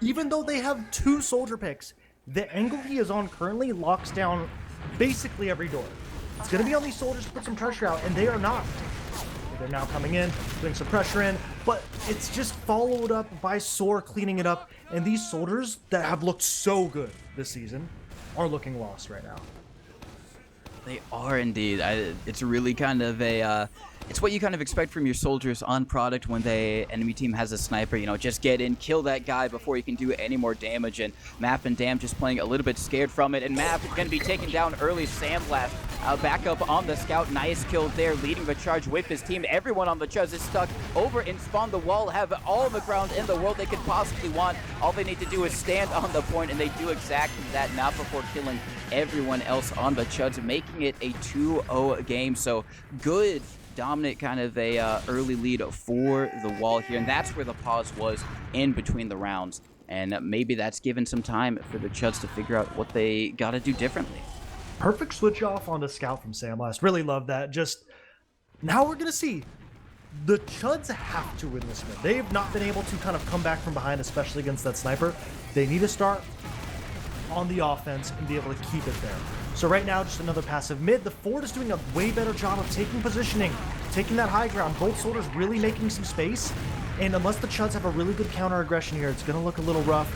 Even though they have 2 soldier picks, the angle he is on currently locks down basically every door. It's going to be on these soldiers to put some pressure out, and they are not. They're now coming in, putting some pressure in, but it's just followed up by Soar cleaning it up, and these soldiers that have looked so good this season are looking lost right now. They are indeed. It's really kind of a... it's what you kind of expect from your soldiers on product when the enemy team has a sniper. Just get in, kill that guy before you can do any more damage. And Map and Dam just playing a little bit scared from it. And Map is going to be taken down early. Sandblast back up on the scout. Nice kill there, leading the charge with his team. Everyone on the Chuds is stuck over in Spawn the Wall, have all the ground in the world they could possibly want. All they need to do is stand on the point, and they do exactly that, not before killing everyone else on the Chuds, making it a 2-0 game. So good, dominant kind of a early lead for the Wall here, and that's where the pause was in between the rounds. And maybe that's given some time for the Chuds to figure out what they got to do differently. Perfect switch off on the scout from Sandblast. Really love that. Just now we're going to see the Chuds have to win this mid. They have not been able to kind of come back from behind, especially against that sniper. They need to start on the offense and be able to keep it there. So right now, just another passive mid. The Ford is doing a way better job of taking positioning, taking that high ground. Both soldiers really making some space. And unless the Chuds have a really good counter aggression here, it's going to look a little rough.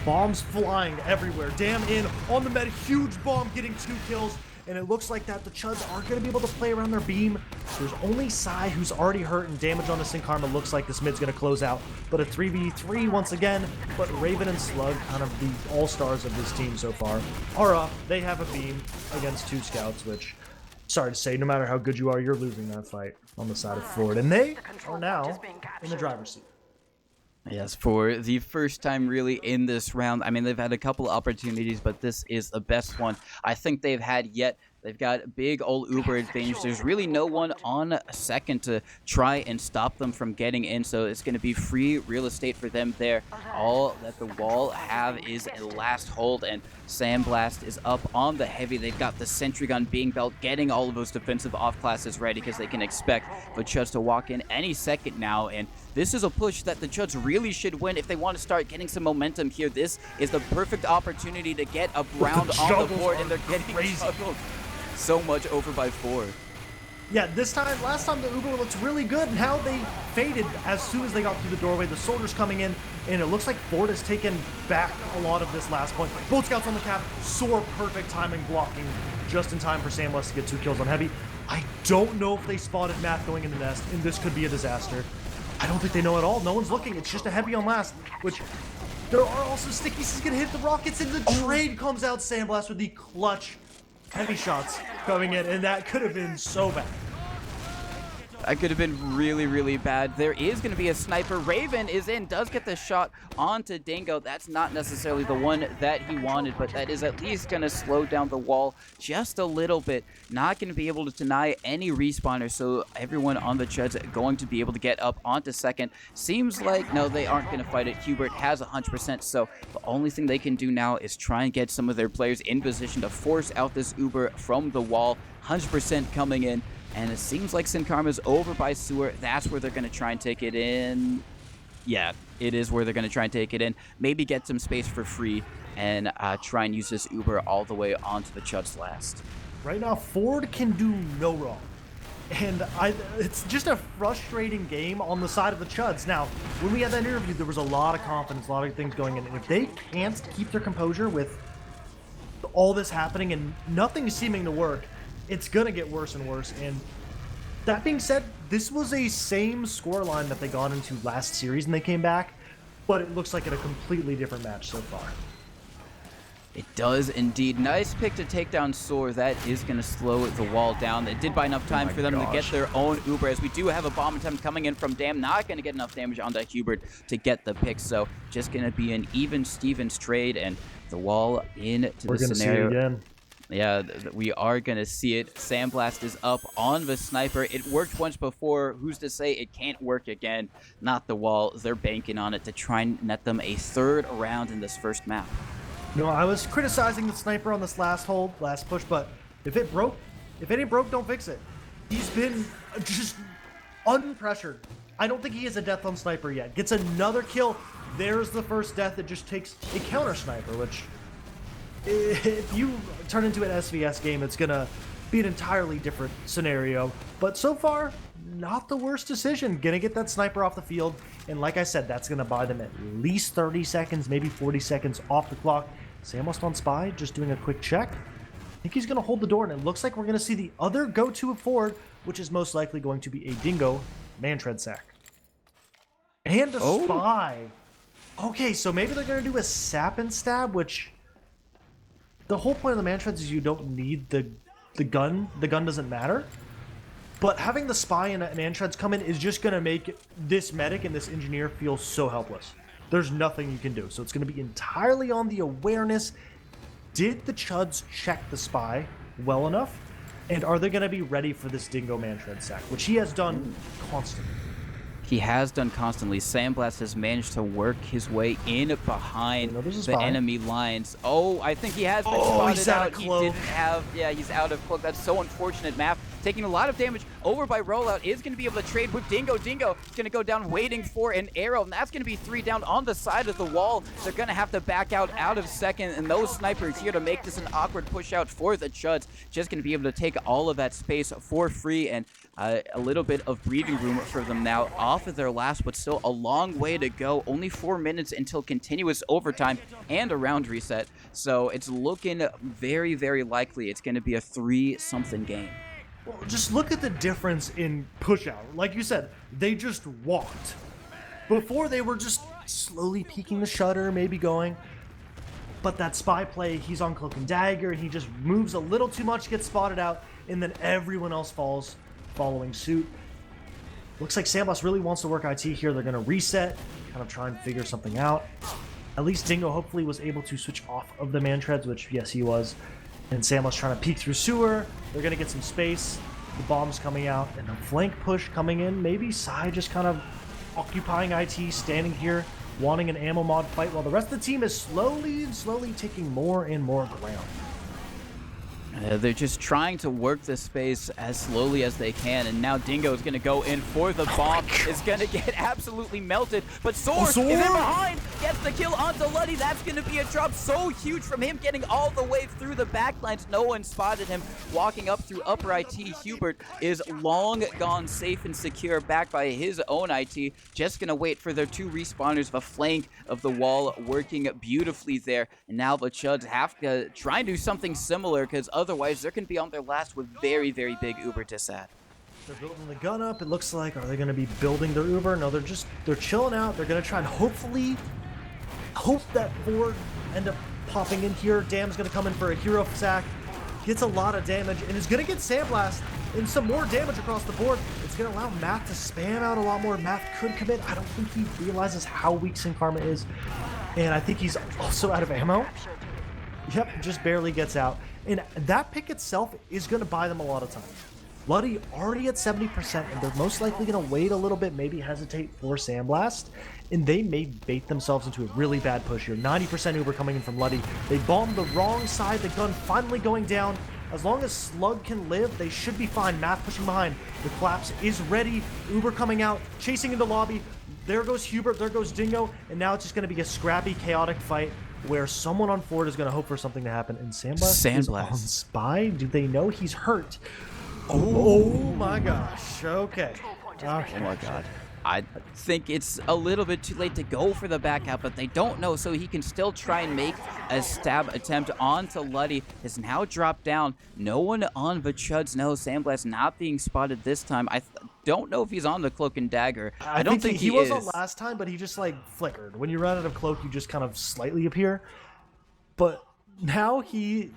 Bombs flying everywhere. Dam in on the med. Huge bomb getting 2 kills. And it looks like that the Chuds aren't going to be able to play around their beam. There's only Sai, who's already hurt, and damage on the Sin Karma. Looks like this mid's going to close out. But a 3v3 once again. But Raven and Slug, kind of the all-stars of this team so far, are up. They have a beam against 2 scouts, which, sorry to say, no matter how good you are, you're losing that fight on the side of Ford. And they are now in the driver's seat. Yes, for the first time really in this round. I mean, they've had a couple opportunities, but this is the best one I think they've had yet. They've got big old Uber advantage. There's really no one on second to try and stop them from getting in, so it's going to be free real estate for them there. All that the Wall have is a last hold, and Sandblast is up on the heavy. They've got the sentry gun being built, getting all of those defensive off classes ready, because they can expect the Chuds to walk in any second now, and this is a push that the Chuds really should win if they want to start getting some momentum here. This is the perfect opportunity to get a round on the board, and they're getting juggled so much over by 4. Yeah, last time the Uber looked really good. Now they faded as soon as they got through the doorway. The soldiers coming in, and it looks like Ford has taken back a lot of this last point. Both scouts on the cap. Soar, perfect timing, blocking just in time for Sandblast to get 2 kills on heavy. I don't know if they spotted Matt going in the nest, and this could be a disaster. I don't think they know at all. No one's looking. It's just a heavy on last, which there are also stickies. He's going to hit the rockets, and the trade comes out. Sandblast with the clutch heavy shots coming in, and that could have been so bad. That could have been really, really bad. There is going to be a sniper. Raven is in, does get the shot onto Dingo. That's not necessarily the one that he wanted, but that is at least going to slow down the wall just a little bit. Not going to be able to deny any respawners, so everyone on the Chuds going to be able to get up onto second. Seems like, no, they aren't going to fight it. Hubert has 100%, so the only thing they can do now is try and get some of their players in position to force out this Uber from the wall. 100% coming in. And it seems like Sin Karma's over by Sewer. That's where they're going to try and take it in. Yeah, it is where they're going to try and take it in. Maybe get some space for free and try and use this Uber all the way onto the Chuds last. Right now, Ford can do no wrong. And it's just a frustrating game on the side of the Chuds. Now, when we had that interview, there was a lot of confidence, a lot of things going in. And if they can't keep their composure with all this happening and nothing seeming to work, it's going to get worse and worse. And that being said, this was a same scoreline that they got into last series and they came back, but it looks like a completely different match so far. It does indeed. Nice pick to take down Soar. That is going to slow the wall down. It did buy enough time for them to get their own Uber, as we do have a bomb attempt coming in from Dam. Not going to get enough damage onto Hubert to get the pick, so just going to be an even Stevens trade, and the wall into the scenario. We're going to see it again. Yeah, we are going to see it. Sandblast is up on the sniper. It worked once before. Who's to say it can't work again? Not the wall. They're banking on it to try and net them a third round in this first map. No, I was criticizing the sniper on this last push, but if it ain't broke, don't fix it. He's been just unpressured. I don't think he is a death on sniper yet. Gets another kill. There's the first death. It just takes a counter sniper, which if you turn into an SVS game, it's going to be an entirely different scenario. But so far, not the worst decision. Going to get that sniper off the field. And like I said, that's going to buy them at least 30 seconds, maybe 40 seconds off the clock. Samos on Spy, just doing a quick check. I think he's going to hold the door, and it looks like we're going to see the other go-to forward, which is most likely going to be a Dingo man-tread sack. And a Spy. Okay, so maybe they're going to do a sap and stab, which the whole point of the man-treads is you don't need the gun. The gun doesn't matter. But having the Spy and man-treads come in is just going to make this medic and this engineer feel so helpless. There's nothing you can do. So it's going to be entirely on the awareness. Did the Chuds check the Spy well enough? And are they going to be ready for this Dingo man-tread sack, which he has done constantly? He has done constantly. Sandblast has managed to work his way in behind the enemy lines. Oh, I think he has been spotted out. He didn't have, yeah, he's out of cloak. That's so unfortunate. Math taking a lot of damage over by Rollout, is going to be able to trade with Dingo. Dingo is going to go down waiting for an arrow, and that's going to be 3 down on the side of the wall. They're going to have to back out of second, and those snipers here to make this an awkward push out for the Chuds. Just going to be able to take all of that space for free, and a little bit of breathing room for them now off of their last, but still a long way to go. Only 4 minutes until continuous overtime and a round reset. So it's looking very, very likely it's going to be a 3-something game. Well, just look at the difference in push out. Like you said, they just walked. Before they were just slowly peeking the shutter, maybe going. But that Spy play, he's on Cloak and Dagger, and he just moves a little too much, gets spotted out, and then everyone else falls following suit. Looks like Sandblast really wants to work IT here. They're going to reset, kind of try and figure something out. At least Dingo hopefully was able to switch off of the man-treads, which, yes, he was. And Sandblast trying to peek through sewer. They're going to get some space. The bomb's coming out, and a flank push coming in. Maybe Sai just kind of occupying IT, standing here, wanting an ammo mod fight, while the rest of the team is slowly taking more and more ground. They're just trying to work the space as slowly as they can, and now Dingo is going to go in for the bomb. Is going to get absolutely melted, but Soar is in behind, gets the kill onto Luddy. That's going to be a drop so huge from him, getting all the way through the backlines. No one spotted him walking up through upper IT. Hubert is long gone safe and secure, back by his own IT. Just going to wait for their 2 respawners, the flank of the wall working beautifully there. And now the Chuds have to try and do something similar, because otherwise they're going to be on their last with very, very big Uber Dissat. They're building the gun up. It looks like, are they going to be building their Uber? No, they're chilling out. They're going to try and hopefully hope that Ford end up popping in here. Dam's going to come in for a hero sack. Gets a lot of damage and is going to get Sandblast and some more damage across the board. It's going to allow Math to spam out a lot more. Math could commit. I don't think he realizes how weak Sin Karma is. And I think he's also out of ammo. Yep, just barely gets out. And that pick itself is going to buy them a lot of time. Luddy already at 70%, and they're most likely going to wait a little bit, maybe hesitate for Sandblast, and they may bait themselves into a really bad push here. 90% Uber coming in from Luddy. They bombed the wrong side, the gun finally going down. As long as Slug can live, they should be fine. Math pushing behind. The collapse is ready. Uber coming out, chasing into lobby. There goes Hubert, there goes Dingo, and now it's just going to be a scrappy, chaotic fight where someone on Ford is going to hope for something to happen, and Sandblast is on Spy. Do they know he's hurt? Oh my gosh. Okay. Oh my god. I think it's a little bit too late to go for the back out, but they don't know, so he can still try and make a stab attempt onto Luddy. Has now dropped down. No one on the Chuds. No, Sandblast not being spotted this time. I don't know if he's on the Cloak and Dagger. I don't think he was on last time, but he just like flickered. When you run out of Cloak, you just kind of slightly appear. But now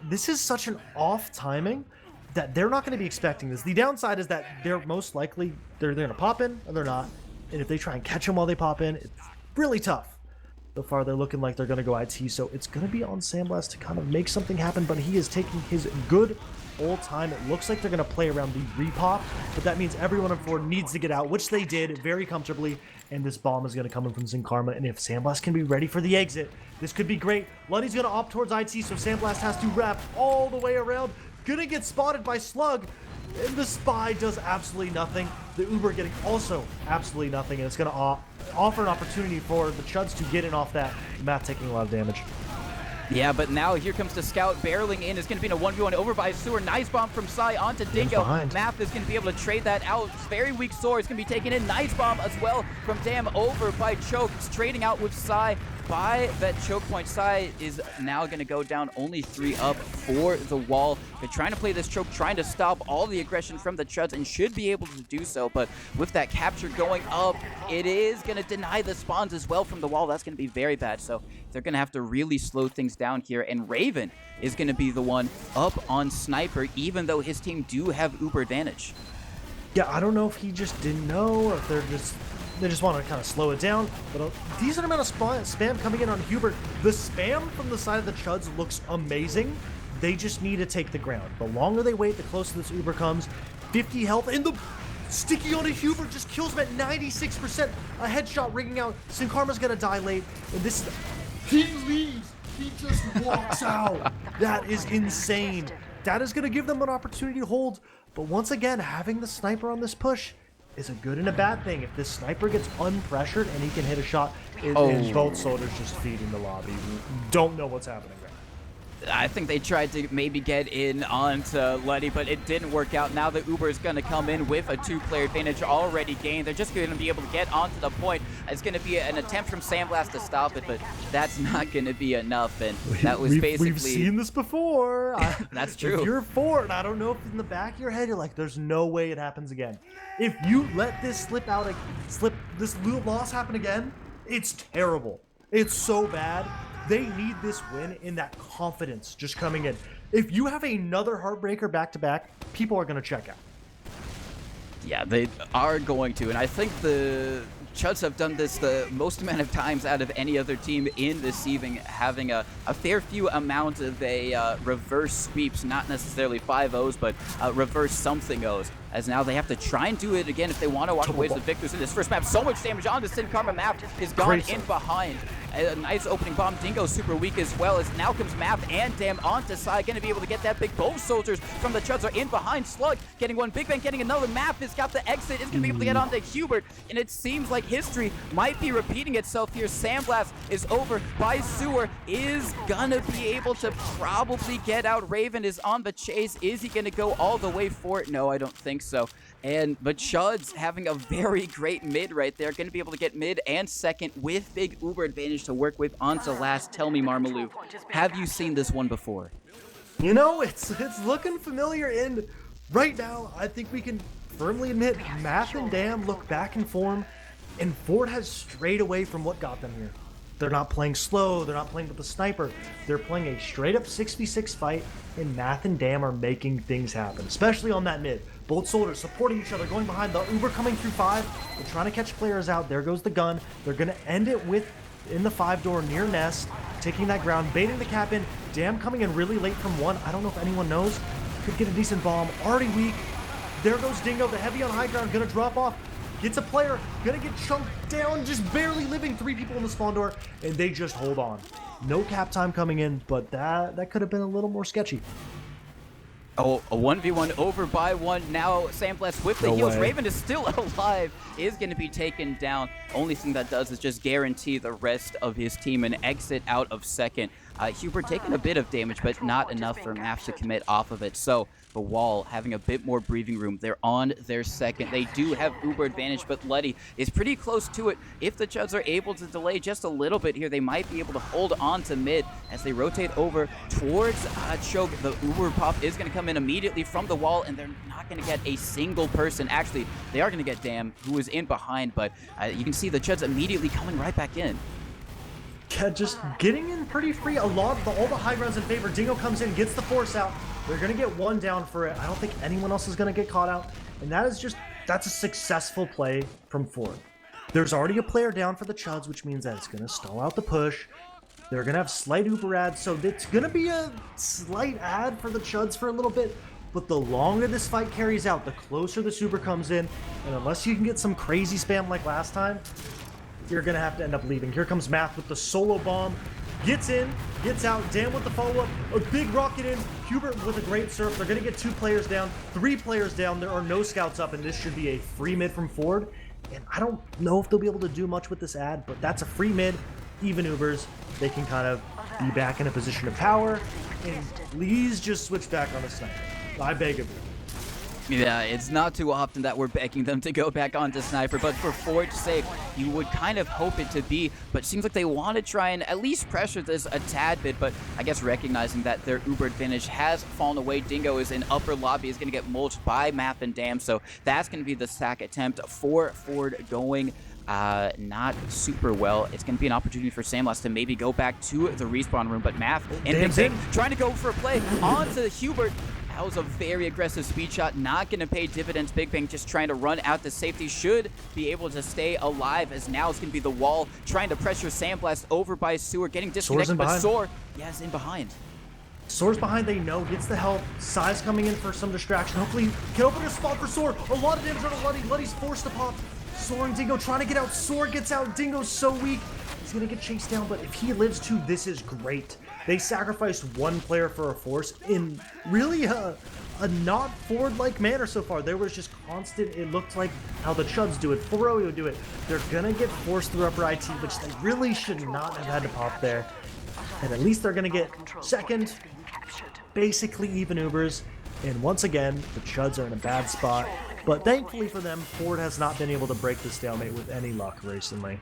this is such an off timing that they're not going to be expecting this. The downside is that they're most likely they're going to pop in or they're not. And if they try and catch them while they pop in, it's really tough. So far, they're looking like they're going to go IT, so it's going to be on Sandblast to kind of make something happen, but he is taking his good old time. It looks like they're going to play around the repop, but that means everyone on Ford needs to get out, which they did very comfortably, and this bomb is going to come in from Sin Karma, and if Sandblast can be ready for the exit, this could be great. Luddy's going to opt towards IT, so Sandblast has to wrap all the way around. Gonna get spotted by Slug, and the Spy does absolutely nothing. The Uber getting also absolutely nothing, and it's gonna offer an opportunity for the Chuds to get in off that. Math taking a lot of damage. Yeah, but now here comes the Scout barreling in. It's going to be in a 1v1 over by Sewer. Nice bomb from Sai onto Dingo. Math is going to be able to trade that out. Very weak Sword is going to be taken in. Nice bomb as well from Dam over by Choke. It's trading out with Sai by that choke point. Sai is now going to go down only 3 up for the wall. They're trying to play this choke, trying to stop all the aggression from the Chuds, and should be able to do so. But with that capture going up, it is going to deny the spawns as well from the wall. That's going to be very bad. So they're going to have to really slow things down here. And Raven is going to be the one up on Sniper, even though his team do have Uber advantage. Yeah, I don't know if he just didn't know, or if they just want to kind of slow it down. But a decent amount of spam coming in on Hubert. The spam from the side of the Chuds looks amazing. They just need to take the ground. The longer they wait, the closer this Uber comes. 50 health, and the sticky on a Hubert just kills him at 96%. A headshot ringing out. Sin Karma's going to die late. And this is... He leaves. He just walks out. That is insane. That is going to give them an opportunity to hold. But once again, having the sniper on this push is a good and a bad thing. If this sniper gets unpressured and he can hit a shot, and both soldiers just feeding the lobby. Don't know what's happening there. I think they tried to maybe get in onto Luddy, but it didn't work out. Now the Uber is going to come in with a 2-player advantage already gained. They're just going to be able to get onto the point. It's going to be an attempt from Sandblast to stop it, but that's not going to be enough. And that was basically... We've seen this before. That's true. If you're Ford, I don't know if in the back of your head you're like, there's no way it happens again. If you let this this loss happen again, it's terrible. It's so bad. They need this win in that confidence just coming in. If you have another heartbreaker back-to-back, people are going to check out. Yeah, they are going to, and I think the Chuds have done this the most amount of times out of any other team in this evening, having a fair few amount of reverse sweeps, not necessarily 5-0s, but reverse something-0s. As now they have to try and do it again if they want to walk away as the victors in this first map. So much damage on the Sin Karma map is gone in behind. A nice opening bomb. Dingo super weak as well, as now comes Math and Dam onto Sai. Going to be able to get that big. Both soldiers from the Chuds are in behind. Slug getting one. Big Bang getting another. Math has got the exit. Is going to be able to get onto Hubert. And it seems like history might be repeating itself here. Sandblast is over by Sewer. Is going to be able to probably get out. Raven is on the chase. Is he going to go all the way for it? No, I don't think so. But Chuds having a very great mid right there. Going to be able to get mid and second with big Uber advantage to work with onto last. Tell me, Marmalou, have you seen this one before? You know, it's looking familiar, and right now I think we can firmly admit, Math and Dam look back in form, and Ford has strayed away from what got them here. They're not playing slow, they're not playing with the sniper, they're playing a straight up 6v6 fight, and Math and Dam are making things happen, especially on that mid. Both soldiers supporting each other, going behind the Uber coming through 5, they're trying to catch players out, there goes the gun, they're gonna end it with in the 5 door near Nest, taking that ground, baiting the cap in, Dam coming in really late from 1, I don't know if anyone knows, could get a decent bomb, already weak, there goes Dingo, the heavy on high ground, gonna drop off, gets a player, gonna get chunked down, just barely living, 3 people in the spawn door, and they just hold on. No cap time coming in, but that could have been a little more sketchy. Oh, a 1v1 over by 1. Now Sandblast with the heals. Raven is still alive, is going to be taken down. Only thing that does is just guarantee the rest of his team an exit out of second. Hubert taking a bit of damage, but not enough for Math to commit off of it. So the Wall having a bit more breathing room. They're on their second. They do have Uber advantage, but Letty is pretty close to it. If the Chuds are able to delay just a little bit here, they might be able to hold on to mid as they rotate over towards Choke. The Uber pop is going to come in immediately from the Wall, and they're not going to get a single person. Actually, they are going to get Dam, who is in behind, but you can see the Chuds immediately coming right back in. Yeah, just getting in pretty free. All the high grounds in favor. Dingo comes in, gets the force out. They're going to get 1 down for it. I don't think anyone else is going to get caught out. And that's a successful play from Ford. There's already a player down for the Chuds, which means that it's going to stall out the push. They're going to have slight Uber ads, so it's going to be a slight ad for the Chuds for a little bit. But the longer this fight carries out, the closer the Uber comes in. And unless you can get some crazy spam like last time, you're going to have to end up leaving. Here comes Math with the solo bomb. Gets in, gets out, Dam with the follow-up, a big rocket in, Hubert with a great surf. They're going to get 2 players down, 3 players down. There are no scouts up, and this should be a free mid from Ford. And I don't know if they'll be able to do much with this ad, but that's a free mid, even Ubers. They can kind of be back in a position of power, and please just switch back on the sniper. I beg of you. Yeah, it's not too often that we're begging them to go back onto Sniper, but for Ford's sake, you would kind of hope it to be, but it seems like they want to try and at least pressure this a tad bit, but I guess recognizing that their Uber advantage has fallen away. Dingo is in upper lobby, is going to get mulched by Math and Dam, so that's going to be the sack attempt for Ford going not super well. It's going to be an opportunity for Sandblast to maybe go back to the respawn room, but Math and Big Bang trying to go for a play onto Hubert. That was a very aggressive speed shot, not going to pay dividends. Big Bang just trying to run out to safety, should be able to stay alive, as now it's going to be the Wall trying to pressure Sandblast over by Sewer, getting disconnected, but Soar, is in behind. Soar's behind, they know, gets the help. Sai's coming in for some distraction. Hopefully can open a spot for Soar. A lot of damage on Letty. Letty's forced to pop. Soar and Dingo trying to get out. Soar gets out. Dingo's so weak. He's going to get chased down, but if he lives too, this is great. They sacrificed 1 player for a force in really a not Ford-like manner so far. There was just constant, it looked like how the Chuds do it, Foro would do it. They're going to get forced through upper IT, which they really should not have had to pop there. And at least they're going to get second, basically even Ubers. And once again, the Chuds are in a bad spot. But thankfully for them, Ford has not been able to break the stalemate with any luck recently.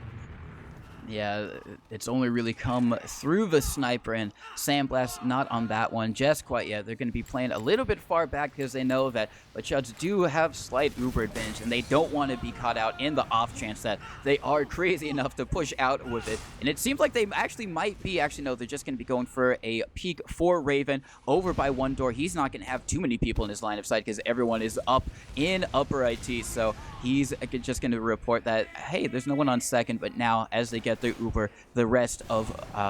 Yeah, it's only really come through the sniper, and Sandblast not on that one just quite yet. They're going to be playing a little bit far back because they know that the Chuds do have slight Uber advantage, and they don't want to be caught out in the off chance that they are crazy enough to push out with it. And it seems like they actually might be, no, they're just going to be going for a peek for Raven over by 1 door. He's not going to have too many people in his line of sight because everyone is up in upper IT, so he's just going to report that, hey, there's no one on second, but now as they get their Uber, the rest of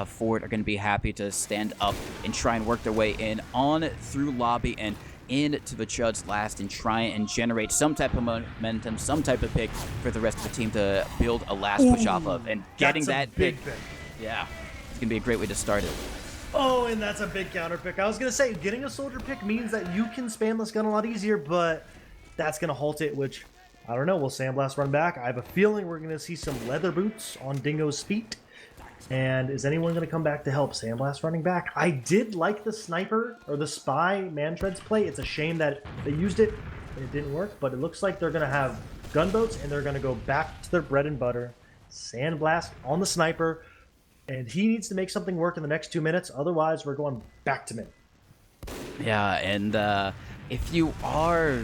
Ford are going to be happy to stand up and try and work their way in on through lobby and into the Chuds last and try and generate some type of momentum, some type of pick for the rest of the team to build a last push off of. And getting that pick, yeah, it's going to be a great way to start it. Oh, and that's a big counter pick. I was going to say, getting a soldier pick means that you can spam this gun a lot easier, but that's going to halt it, which, I don't know, will Sandblast run back? I have a feeling we're going to see some leather boots on Dingo's feet. And is anyone going to come back to help? Sandblast running back. I did like the sniper, or the spy man-treads play. It's a shame that they used it and it didn't work, but it looks like they're going to have gunboats and they're going to go back to their bread and butter. Sandblast on the sniper, and he needs to make something work in the next 2 minutes. Otherwise, we're going back to mid. Yeah, and if you are,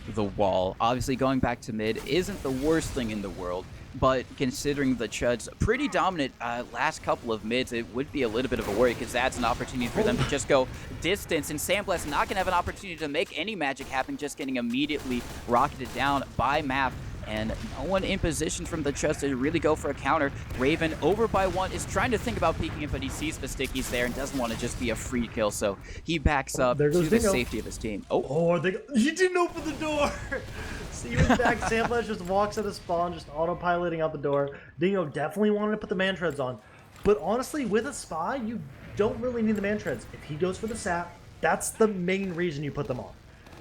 the wall. Obviously, going back to mid isn't the worst thing in the world, but considering the Chuds pretty dominant last couple of mids, it would be a little bit of a worry because that's an opportunity for them to just go distance, and Sandblast not going to have an opportunity to make any magic happen, just getting immediately rocketed down by Map. And no one in position from the Chuds to really go for a counter. Raven over by 1 is trying to think about peeking it, but he sees the stickies there and doesn't want to just be a free kill, so he backs up to the safety of his team. He didn't open the door. See, he was back. Sandblast just walks out of spawn, just autopiloting out the door. Dingo definitely wanted to put the man treads on, but honestly, with a spy, you don't really need the man treads. If he goes for the sap, that's the main reason you put them on.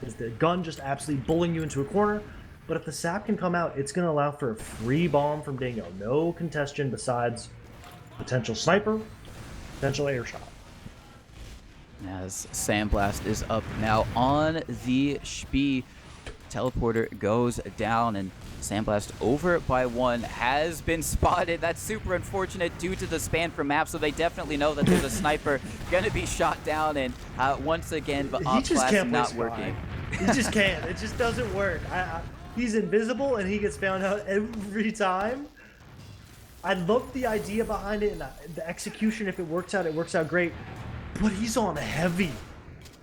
Is the gun just absolutely bullying you into a corner? But if the sap can come out, it's going to allow for a free bomb from Dingo. No congestion besides potential sniper, potential air shot. As Sandblast is up now on the Spee, teleporter goes down, and Sandblast over by 1 has been spotted. That's super unfortunate due to the span from Map, so they definitely know that there's a sniper going to be shot down, and once again, the op class not working. He just can't. It just doesn't work. He's invisible, and he gets found out every time. I love the idea behind it, and the execution. If it works out great. But he's on heavy.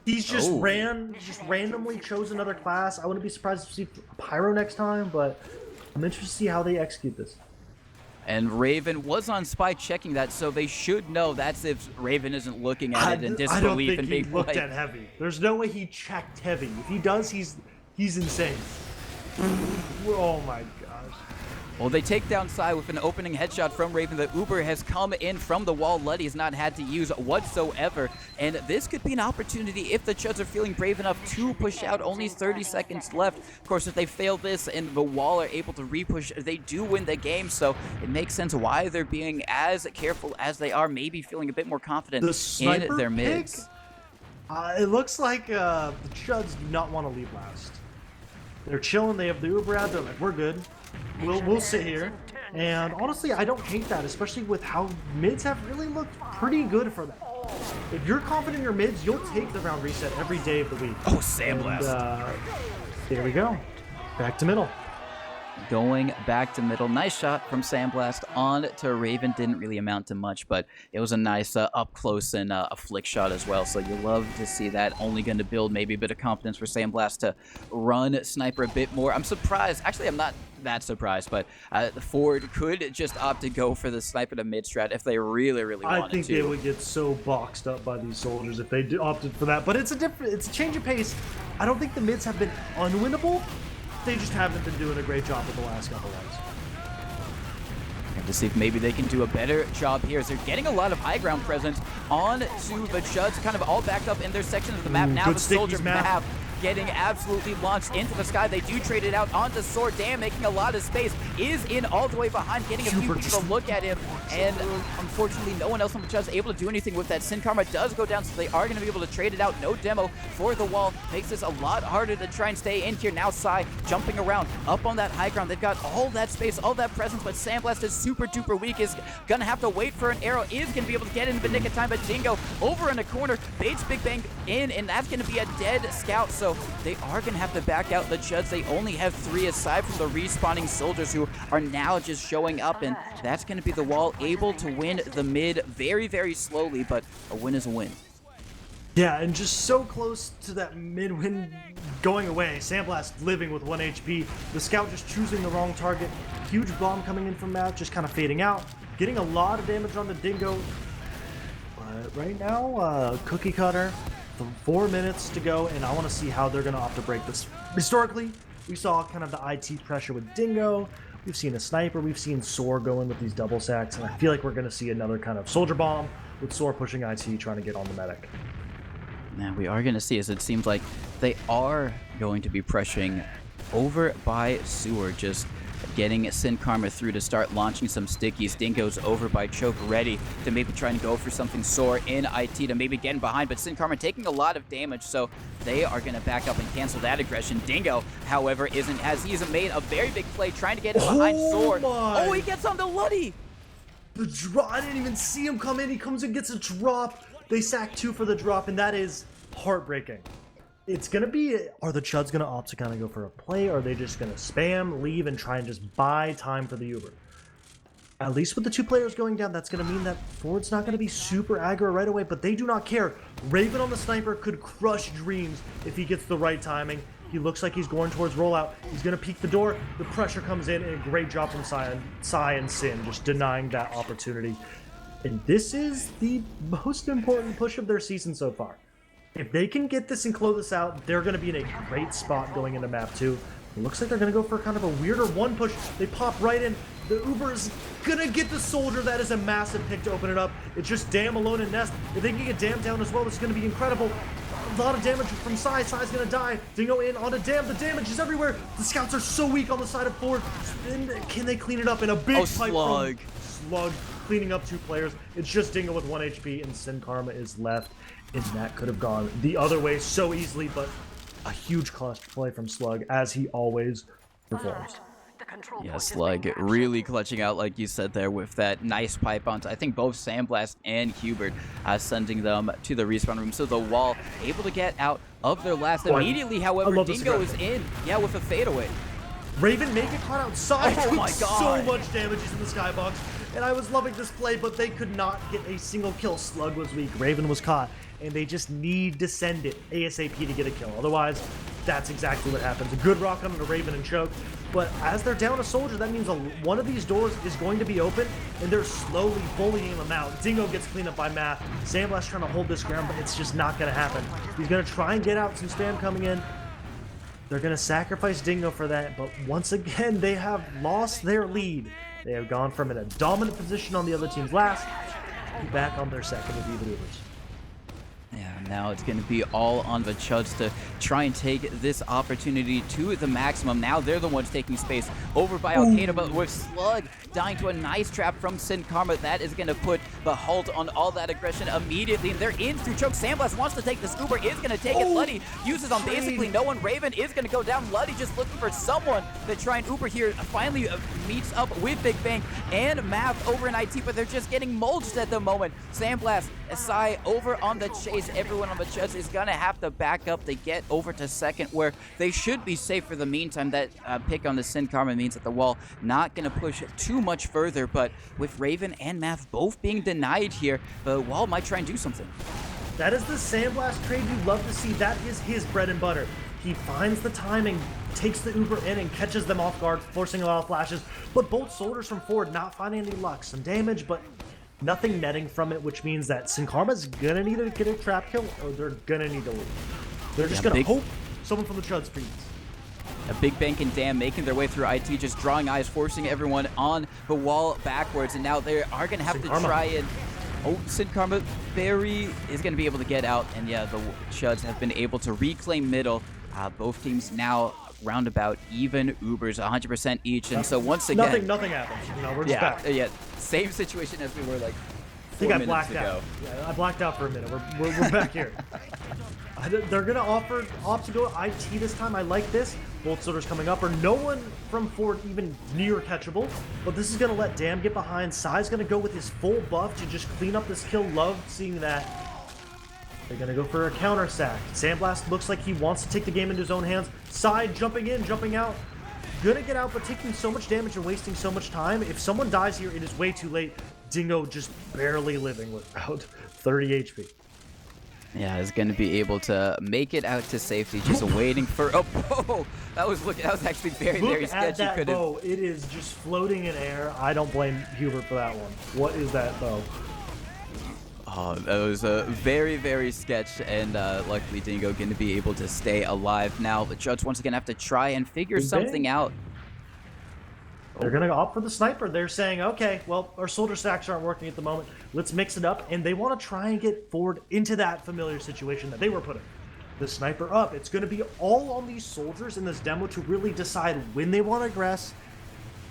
He's just randomly chose another class. I wouldn't be surprised to see Pyro next time, but I'm interested to see how they execute this. And Raven was on Spy checking that, so they should know that's if Raven isn't looking at it in disbelief and being he looked at heavy. There's no way he checked heavy. If he does, he's insane. Oh my gosh. Well, they take down Psy with an opening headshot from Raven. The Uber has come in from the wall. Luddy has not had to use whatsoever. And this could be an opportunity if the Chuds are feeling brave enough to push out. Only 30 seconds left. Of course, if they fail this and the wall are able to repush, they do win the game. So it makes sense why they're being as careful as they are, maybe feeling a bit more confident in their mids. It looks like the Chuds do not want to leave last. They're chilling. They have the Uber out. They're like, we're good. We'll sit here. And honestly, I don't hate that, especially with how mids have really looked pretty good for them. If you're confident in your mids, you'll take the round reset every day of the week. Oh, Sandblast. There we go. Back to middle. Going back to middle. Nice shot from Sandblast on to Raven. Didn't really amount to much, but it was a nice up close and a flick shot as well. So you love to see that. Only going to build maybe a bit of confidence for Sandblast to run Sniper a bit more. I'm surprised. Actually, I'm not that surprised, but Ford could just opt to go for the Sniper to mid strat if they really wanted to. I think they would get so boxed up by these soldiers if they opted for that. But it's a change of pace. I don't think the mids have been unwinnable. They just haven't been doing a great job with the last couple ones. And to see if maybe they can do a better job here as they're getting a lot of high ground presence on to the Chuds, kind of all backed up in their section of the map. Now the soldier map getting absolutely launched into the sky. They do trade it out onto Sword. Damn, making a lot of space. Is in all the way behind, getting a few people to look at him. And unfortunately, no one else on the Chuds able to do anything with that. Sin Karma does go down, so they are going to be able to trade it out. No demo for the wall. Makes this a lot harder to try and stay in here. Now Psy jumping around up on that high ground. They've got all that space, all that presence, but Sandblast is super duper weak. Is going to have to wait for an arrow. Is going to be able to get in the nick of time, but Dingo over in a corner. Baits Big Bang in, and that's going to be a dead scout. So they are going to have to back out the Chuds. They only have 3 aside from the respawning soldiers who are now just showing up, and that's going to be the wall able to win the mid very slowly, but a win is a win. Yeah, and just so close to that mid win going away. Sandblast living with 1 HP. The scout just choosing the wrong target. Huge bomb coming in from Matt, just kind of fading out. Getting a lot of damage on the Dingo. But right now, Cookie Cutter. 4 minutes to go, and I want to see how they're going to opt to break this. Historically, we saw kind of the IT pressure with Dingo. We've seen a sniper. We've seen Soar go in with these double sacks, and I feel like we're going to see another kind of soldier bomb with Soar pushing IT, trying to get on the medic. Now we are going to see, as it seems like they are going to be pressuring over by Sewer, just getting Sin Karma through to start launching some stickies. Dingo's over by Choke, ready to maybe try and go for something Soar in IT to maybe get in behind, but Sin Karma taking a lot of damage, so they are going to back up and cancel that aggression. Dingo, however, isn't, as he's made a very big play trying to get in behind Soar. Oh, he gets on the Luddy! The drop, I didn't even see him come in. He comes and gets a drop. They sack 2 for the drop, and that is heartbreaking. It's going to be, are the Chuds going to opt to kind of go for a play, or are they just going to spam, leave, and try and just buy time for the Uber? At least with the 2 players going down, that's going to mean that Ford's not going to be super aggro right away, but they do not care. Raven on the sniper could crush Dreams if he gets the right timing. He looks like he's going towards rollout. He's going to peek the door. The pressure comes in, and a great job from Sai and Sin, just denying that opportunity. And this is the most important push of their season so far. If they can get this and close this out, they're going to be in a great spot going into map 2. It looks like they're going to go for kind of a weirder 1 push. They pop right in. The Uber is going to get the soldier. That is a massive pick to open it up. It's just Dam alone and Nest. If they can get Dam down as well, this is going to be incredible. A lot of damage from Sai. Sai's going to die. Dingo in onto Dam. The damage is everywhere. The scouts are so weak on the side of Ford. And can they clean it up in a big pipe Slug. from Slug cleaning up 2 players? It's just Dingo with 1 HP and Sin Karma is left. And that could have gone the other way so easily, but a huge clutch play from Slug, as he always performs. Yeah, Slug really clutching out, like you said there, with that nice pipe onto, I think, both Sandblast and Hubert, sending them to the respawn room. So the wall able to get out of their last immediately. However, Dingo is in, yeah, with a fadeaway. Raven make it caught outside. Oh my God. So much damage. He's in the skybox. And I was loving this play, but they could not get a single kill. Slug was weak. Raven was caught. And they just need to send it ASAP to get a kill. Otherwise, that's exactly what happens. A good rock on the Raven and choke. But as they're down a soldier, that means one of these doors is going to be open, and they're slowly bullying them out. Dingo gets cleaned up by Math. Sandblast trying to hold this ground, but it's just not going to happen. He's going to try and get out. Some spam coming in. They're going to sacrifice Dingo for that, but once again, they have lost their lead. They have gone from in a dominant position on the other team's last to back on their second with even Ubers. Yeah, now it's going to be all on the Chuds to try and take this opportunity to the maximum. Now they're the ones taking space over by Al-Qaeda, but with Slug dying to a nice trap from Sin Karma, that is going to put the halt on all that aggression immediately. And they're in through choke. Sandblast wants to take this. Uber is going to take it. Luddy uses on basically no one. Raven is going to go down. Luddy just looking for someone to try and Uber here. Finally meets up with Big Bang and Math over in IT, but they're just getting mulched at the moment. Sandblast, Sai over on the chase. Everyone on the Chuds is going to have to back up. They get over to second, where they should be safe for the meantime. That pick on the Sin Karma means that the wall not going to push too much further, but with Raven and Math both being denied here, the wall might try and do something. That is the Sandblast trade you love to see. That is his bread and butter. He finds the timing, takes the Uber in, and catches them off guard, forcing a lot of flashes. But both soldiers from Ford not finding any luck. Some damage, but nothing netting from it, which means that Sin Karma's gonna need to get a trap kill, or they're gonna need to leave. They're just gonna hope someone from the Chuds feeds. A Big Bank and Dam making their way through IT, just drawing eyes, forcing everyone on the wall backwards, and now they are gonna have to try and... Oh, Sin Karma, Barry is gonna be able to get out, and yeah, the Chuds have been able to reclaim middle. Both teams now roundabout even Ubers, 100% each, and so once again... Nothing happens. You know, we're just back. Yeah, same situation as we were like 4 I minutes blacked ago. out. Yeah, I blacked out for a minute. We're back here. They're going to opt to go IT this time. I like this. Both soldiers coming up, or no one from Ford even near catchable, but this is going to let Dam get behind. Sai's going to go with his full buff to just clean up this kill. Love seeing that. They're going to go for a counter sack. Sandblast looks like he wants to take the game into his own hands. Sai jumping in, jumping out. Gonna get out, but taking so much damage and wasting so much time. If someone dies here, it is way too late. Dingo just barely living with about 30 HP. Yeah, is going to be able to make it out to safety, just waiting for... Oh, whoa! That was actually very sketchy. Look at that bow. It is just floating in air. I don't blame Hubert for that one. What is that bow? Oh, that was a very sketch, and luckily Dingo going to be able to stay alive. Now the Chuds once again have to try and figure something out. They're going to opt for the sniper. They're saying, okay, well, our soldier stacks aren't working at the moment. Let's mix it up, and they want to try and get Ford into that familiar situation that they were put in. The sniper up. It's going to be all on these soldiers in this demo to really decide when they want to aggress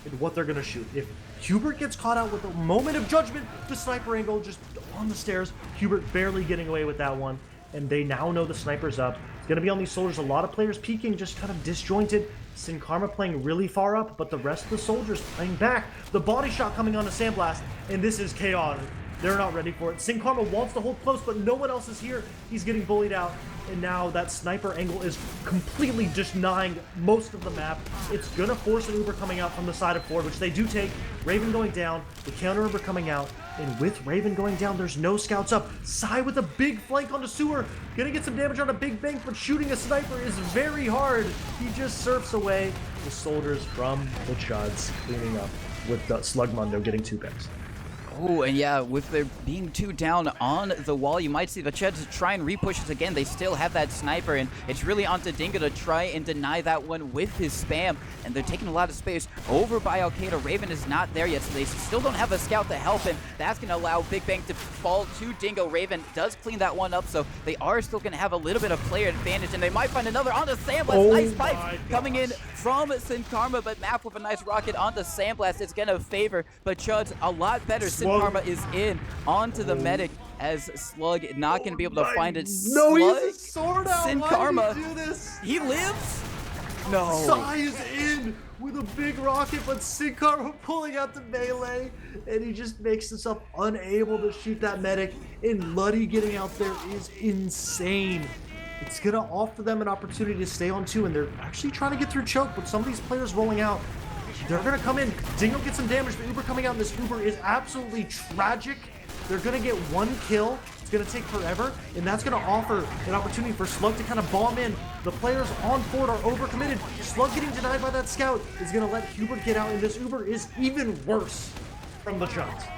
and what they're going to shoot. If Hubert gets caught out with a moment of judgment, the sniper angle just on the stairs. Hubert barely getting away with that one, and they now know the sniper's up. It's going to be on these soldiers. A lot of players peeking, just kind of disjointed. Sin Karma playing really far up, but the rest of the soldiers playing back. The body shot coming on to Sandblast, and this is chaos. They're not ready for it. Sin Karma wants to hold close, but no one else is here. He's getting bullied out. And now that sniper angle is completely denying most of the map. It's going to force an Uber coming out from the side of Ford, which they do take. Raven going down, the counter Uber coming out. And with Raven going down, there's no scouts up. Sai with a big flank onto Sewer. Gonna get some damage on a big bank, but shooting a sniper is very hard. He just surfs away. The soldiers from the Chuds cleaning up with the Slugmundo getting 2 picks. Oh, and yeah, with there being 2 down on the wall, you might see the Chuds try and repush this again. They still have that sniper, and it's really onto Dingo to try and deny that one with his spam. And they're taking a lot of space over by Al-Qaeda. Raven is not there yet, so they still don't have a scout to help him. That's going to allow Big Bang to fall to Dingo. Raven does clean that one up, so they are still going to have a little bit of player advantage, and they might find another onto Sandblast. Oh, nice spikes coming in from Sin Karma, but Map with a nice rocket onto Sandblast. It's going to favor, but Chuds a lot better. Sin Karma is in onto the medic as Slug not going to be able to find it. No, Slug, he's a sword out. Sin Why Karma, did he do this? He lives? No. Sai is in with a big rocket, but Sin Karma pulling out the melee, and he just makes himself unable to shoot that medic. And Luddy getting out there is insane. It's going to offer them an opportunity to stay on 2, and they're actually trying to get through choke, but some of these players rolling out. They're going to come in. Dingo gets some damage. The Uber coming out, and this Uber is absolutely tragic. They're going to get 1 kill. It's going to take forever, and that's going to offer an opportunity for Slug to kind of bomb in. The players on Ford are overcommitted. Slug getting denied by that scout is going to let Hubert get out, and this Uber is even worse from the Chuds.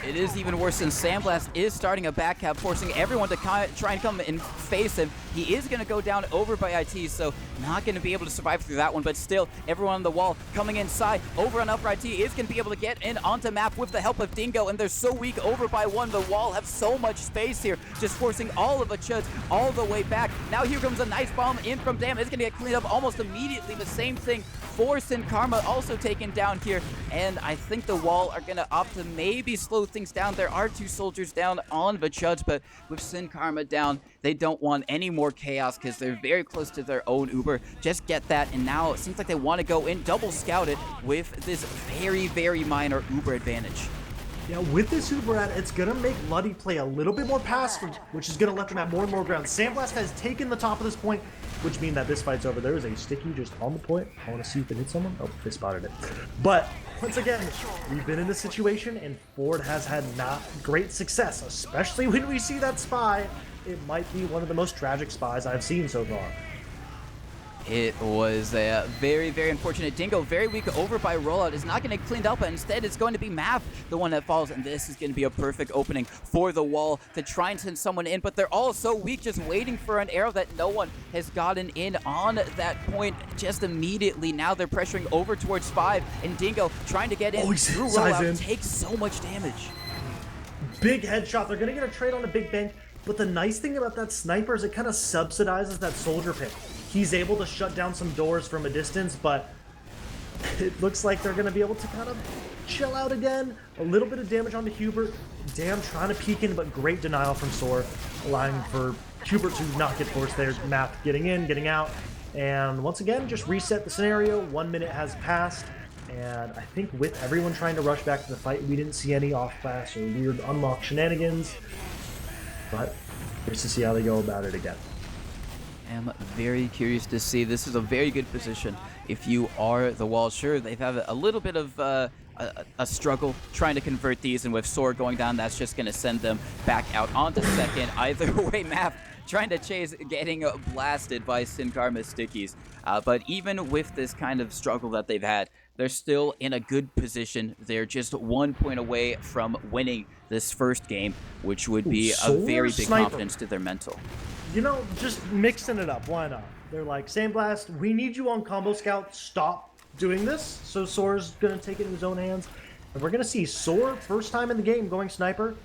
It is even worse since Sandblast is starting a back cap, forcing everyone to try and come and face him. He is going to go down over by IT, so not going to be able to survive through that one, but still, everyone on the wall coming inside. Over on upper IT is going to be able to get in onto map with the help of Dingo, and they're so weak over by 1. The wall have so much space here, just forcing all of the Chuds all the way back. Now here comes a nice bomb in from Dam. It's going to get cleaned up almost immediately. The same thing for Sin Karma, also taken down here, and I think the wall are going to opt to maybe slow things down. There are 2 soldiers down on the Chuds, but with Sin Karma down, they don't want any more chaos because they're very close to their own Uber. Just get that, and now it seems like they want to go in, double scout it with this very, very minor Uber advantage. Yeah, with this Uber ad, it's going to make Luddy play a little bit more passive, which is going to let them have more and more ground. Sandblast has taken the top of this point, which means that this fight's over. There is a sticky just on the point. I want to see if it hits someone. Oh, they spotted it. But once again, we've been in this situation, and Ford has had not great success, especially when we see that spy. It might be one of the most tragic spies I've seen so far. It was a very, very unfortunate. Dingo, very weak over by rollout, is not going to get cleaned up, but instead it's going to be Math, the one that falls, and this is going to be a perfect opening for the wall to try and send someone in, but they're all so weak, just waiting for an arrow that no one has gotten in on that point just immediately. Now they're pressuring over towards 5, and Dingo trying to get in through rollout, takes so much damage. Big headshot. They're going to get a trade on a big bank, but the nice thing about that sniper is it kind of subsidizes that soldier pick. He's able to shut down some doors from a distance, but it looks like they're going to be able to kind of chill out again. A little bit of damage onto Hubert. Damn, trying to peek in, but great denial from Soar, allowing for Hubert to not get forced there. Math getting in, getting out. And once again, just reset the scenario. 1 minute has passed. And I think with everyone trying to rush back to the fight, we didn't see any off-class or weird unlock shenanigans. But here's to see how they go about it again. I'm very curious to see. This is a very good position if you are the wall. Sure, they've had a little bit of a struggle trying to convert these, and with Sword going down, that's just going to send them back out onto second. Either way, Math trying to chase, getting blasted by Sin Karma stickies. But even with this kind of struggle that they've had, they're still in a good position. They're just 1 point away from winning this first game, which would be a very big confidence to their mental. You know, just mixing it up. Why not? They're like, Sandblast, we need you on Combo Scout. Stop doing this. So Soar's going to take it in his own hands. And we're going to see Soar, first time in the game, going sniper.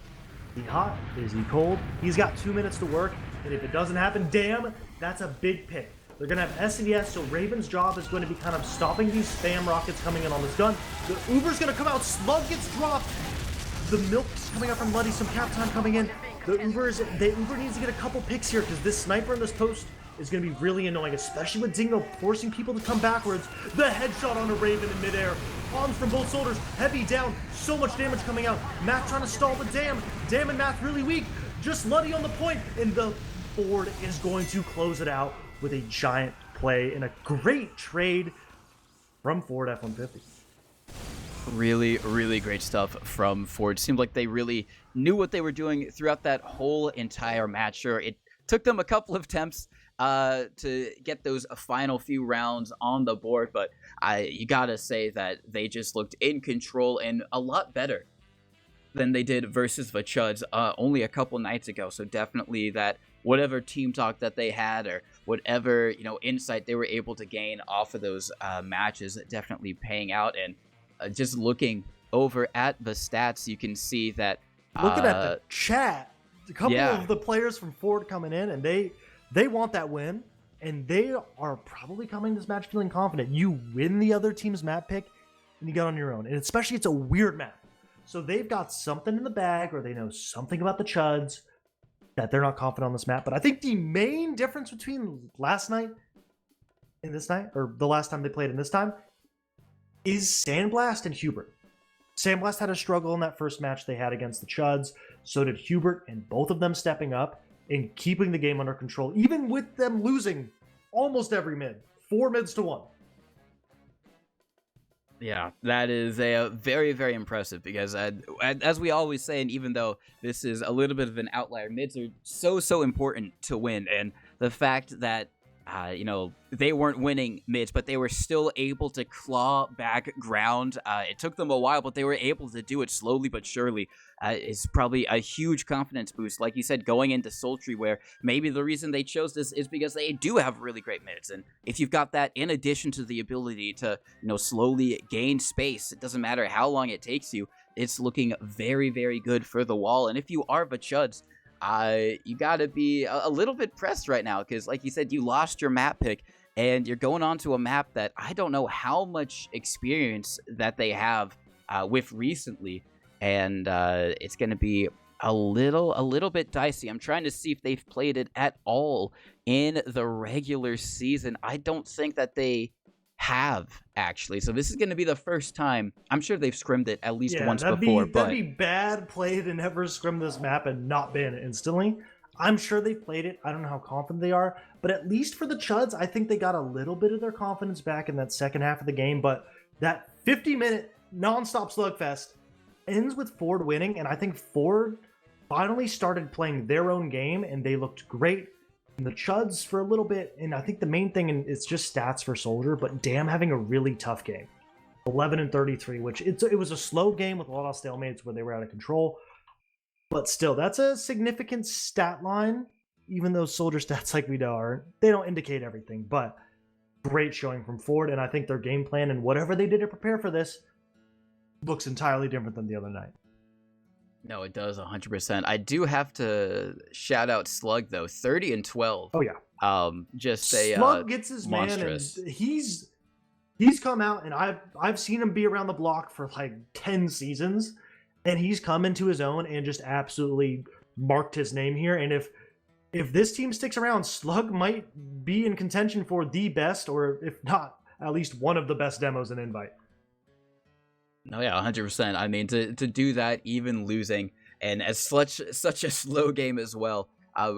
Is he hot? Is he cold? He's got 2 minutes to work. And if it doesn't happen, damn, that's a big pick. They're going to have SES, so Raven's job is going to be kind of stopping these spam rockets coming in on this gun. The Uber's going to come out. Slug gets dropped. The milk's coming out from Luddy. Some cap time coming in. The Uber needs to get a couple picks here because this sniper in this post is going to be really annoying, especially with Dingo forcing people to come backwards. The headshot on a Raven in midair. Bombs from both soldiers. Heavy down. So much damage coming out. Matt trying to stall the Dam. Dam and Matt really weak. Just Luddy on the point. And the Ford is going to close it out with a giant play and a great trade from Ford F-150. Really, really great stuff from Ford. Seemed like they really knew what they were doing throughout that whole entire match. Sure, it took them a couple of attempts to get those final few rounds on the board, but you gotta say that they just looked in control and a lot better than they did versus the Chuds only a couple nights ago. So definitely that whatever team talk that they had or whatever insight they were able to gain off of those matches definitely paying out. And just looking over at the stats, you can see that looking at the chat, a couple of the players from Ford coming in, and they want that win, and they are probably coming this match feeling confident. You win the other team's map pick, and you get on your own, and especially it's a weird map, so they've got something in the bag, or they know something about the Chuds that they're not confident on this map. But I think the main difference between last night and this night, or the last time they played and this time, is Sandblast and Hubert. Sandblast had a struggle in that first match they had against the Chuds. So did Hubert, and both of them stepping up and keeping the game under control, even with them losing almost every mid. 4 mids to 1. Yeah, that is a very, very impressive because as we always say, and even though this is a little bit of an outlier, mids are so important to win. And the fact that they weren't winning mids, but they were still able to claw back ground. It took them a while, but they were able to do it slowly but surely. Is probably a huge confidence boost. Like you said, going into Sultry, where maybe the reason they chose this is because they do have really great mids. And if you've got that in addition to the ability to, slowly gain space, it doesn't matter how long it takes you, it's looking very, very good for the wall. And if you are the Chuds, you gotta be a little bit pressed right now because, like you said, you lost your map pick and you're going on to a map that I don't know how much experience that they have with recently, and it's gonna be a little bit dicey. I'm trying to see if they've played it at all in the regular season. I don't think that they have, actually. So this is going to be the first time. I'm sure they've scrimmed it at least once before. That'd be bad play to never scrim this map and not ban it instantly. I'm sure they've played it. I don't know how confident they are, but at least for the Chuds, I think they got a little bit of their confidence back in that second half of the game. But that 50-minute non-stop slugfest ends with Ford winning, and I think Ford finally started playing their own game, and they looked great. And the Chuds for a little bit, and I think the main thing, and it's just stats for Soldier, but Dam having a really tough game. 11-33, which it was a slow game with a lot of stalemates where they were out of control. But still, that's a significant stat line, even though Soldier stats, like we know, they don't indicate everything. But great showing from Ford, and I think their game plan and whatever they did to prepare for this looks entirely different than the other night. No, it does 100%. I do have to shout out Slug though, 30-12. Oh yeah. Just a Slug gets his monstrous. man, and he's come out, and I've seen him be around the block for like 10 seasons, and he's come into his own and just absolutely marked his name here. And if this team sticks around, Slug might be in contention for the best, or if not, at least one of the best demos in Invite. No, yeah, 100%. I mean, to do that, even losing, and as such a slow game as well,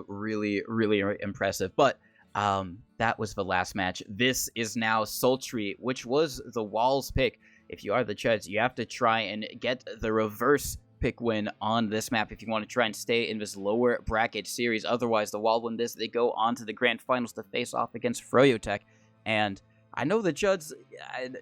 really, really impressive. But that was the last match. This is now Sultry, which was the Wall's pick. If you are the Chuds, you have to try and get the reverse pick win on this map if you want to try and stay in this lower bracket series. Otherwise, the Wall win this, they go on to the grand finals to face off against Froyotech. And I know the Chuds,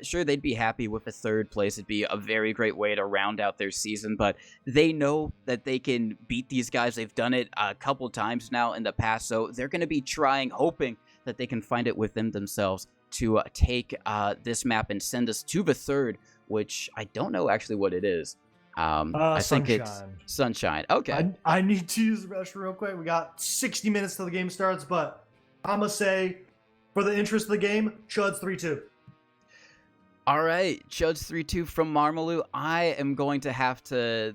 sure, they'd be happy with a third place. It'd be a very great way to round out their season, but they know that they can beat these guys. They've done it a couple times now in the past, so they're going to be trying, hoping that they can find it within themselves to take this map and send us to the third, which I don't know actually what it is. I think it's Sunshine. Okay. I need to use the restroom real quick. We got 60 minutes till the game starts, but I'm going to say, for the interest of the game, Chuds 3-2. All right, Chuds 3-2 from Marmaloo. I am going to have to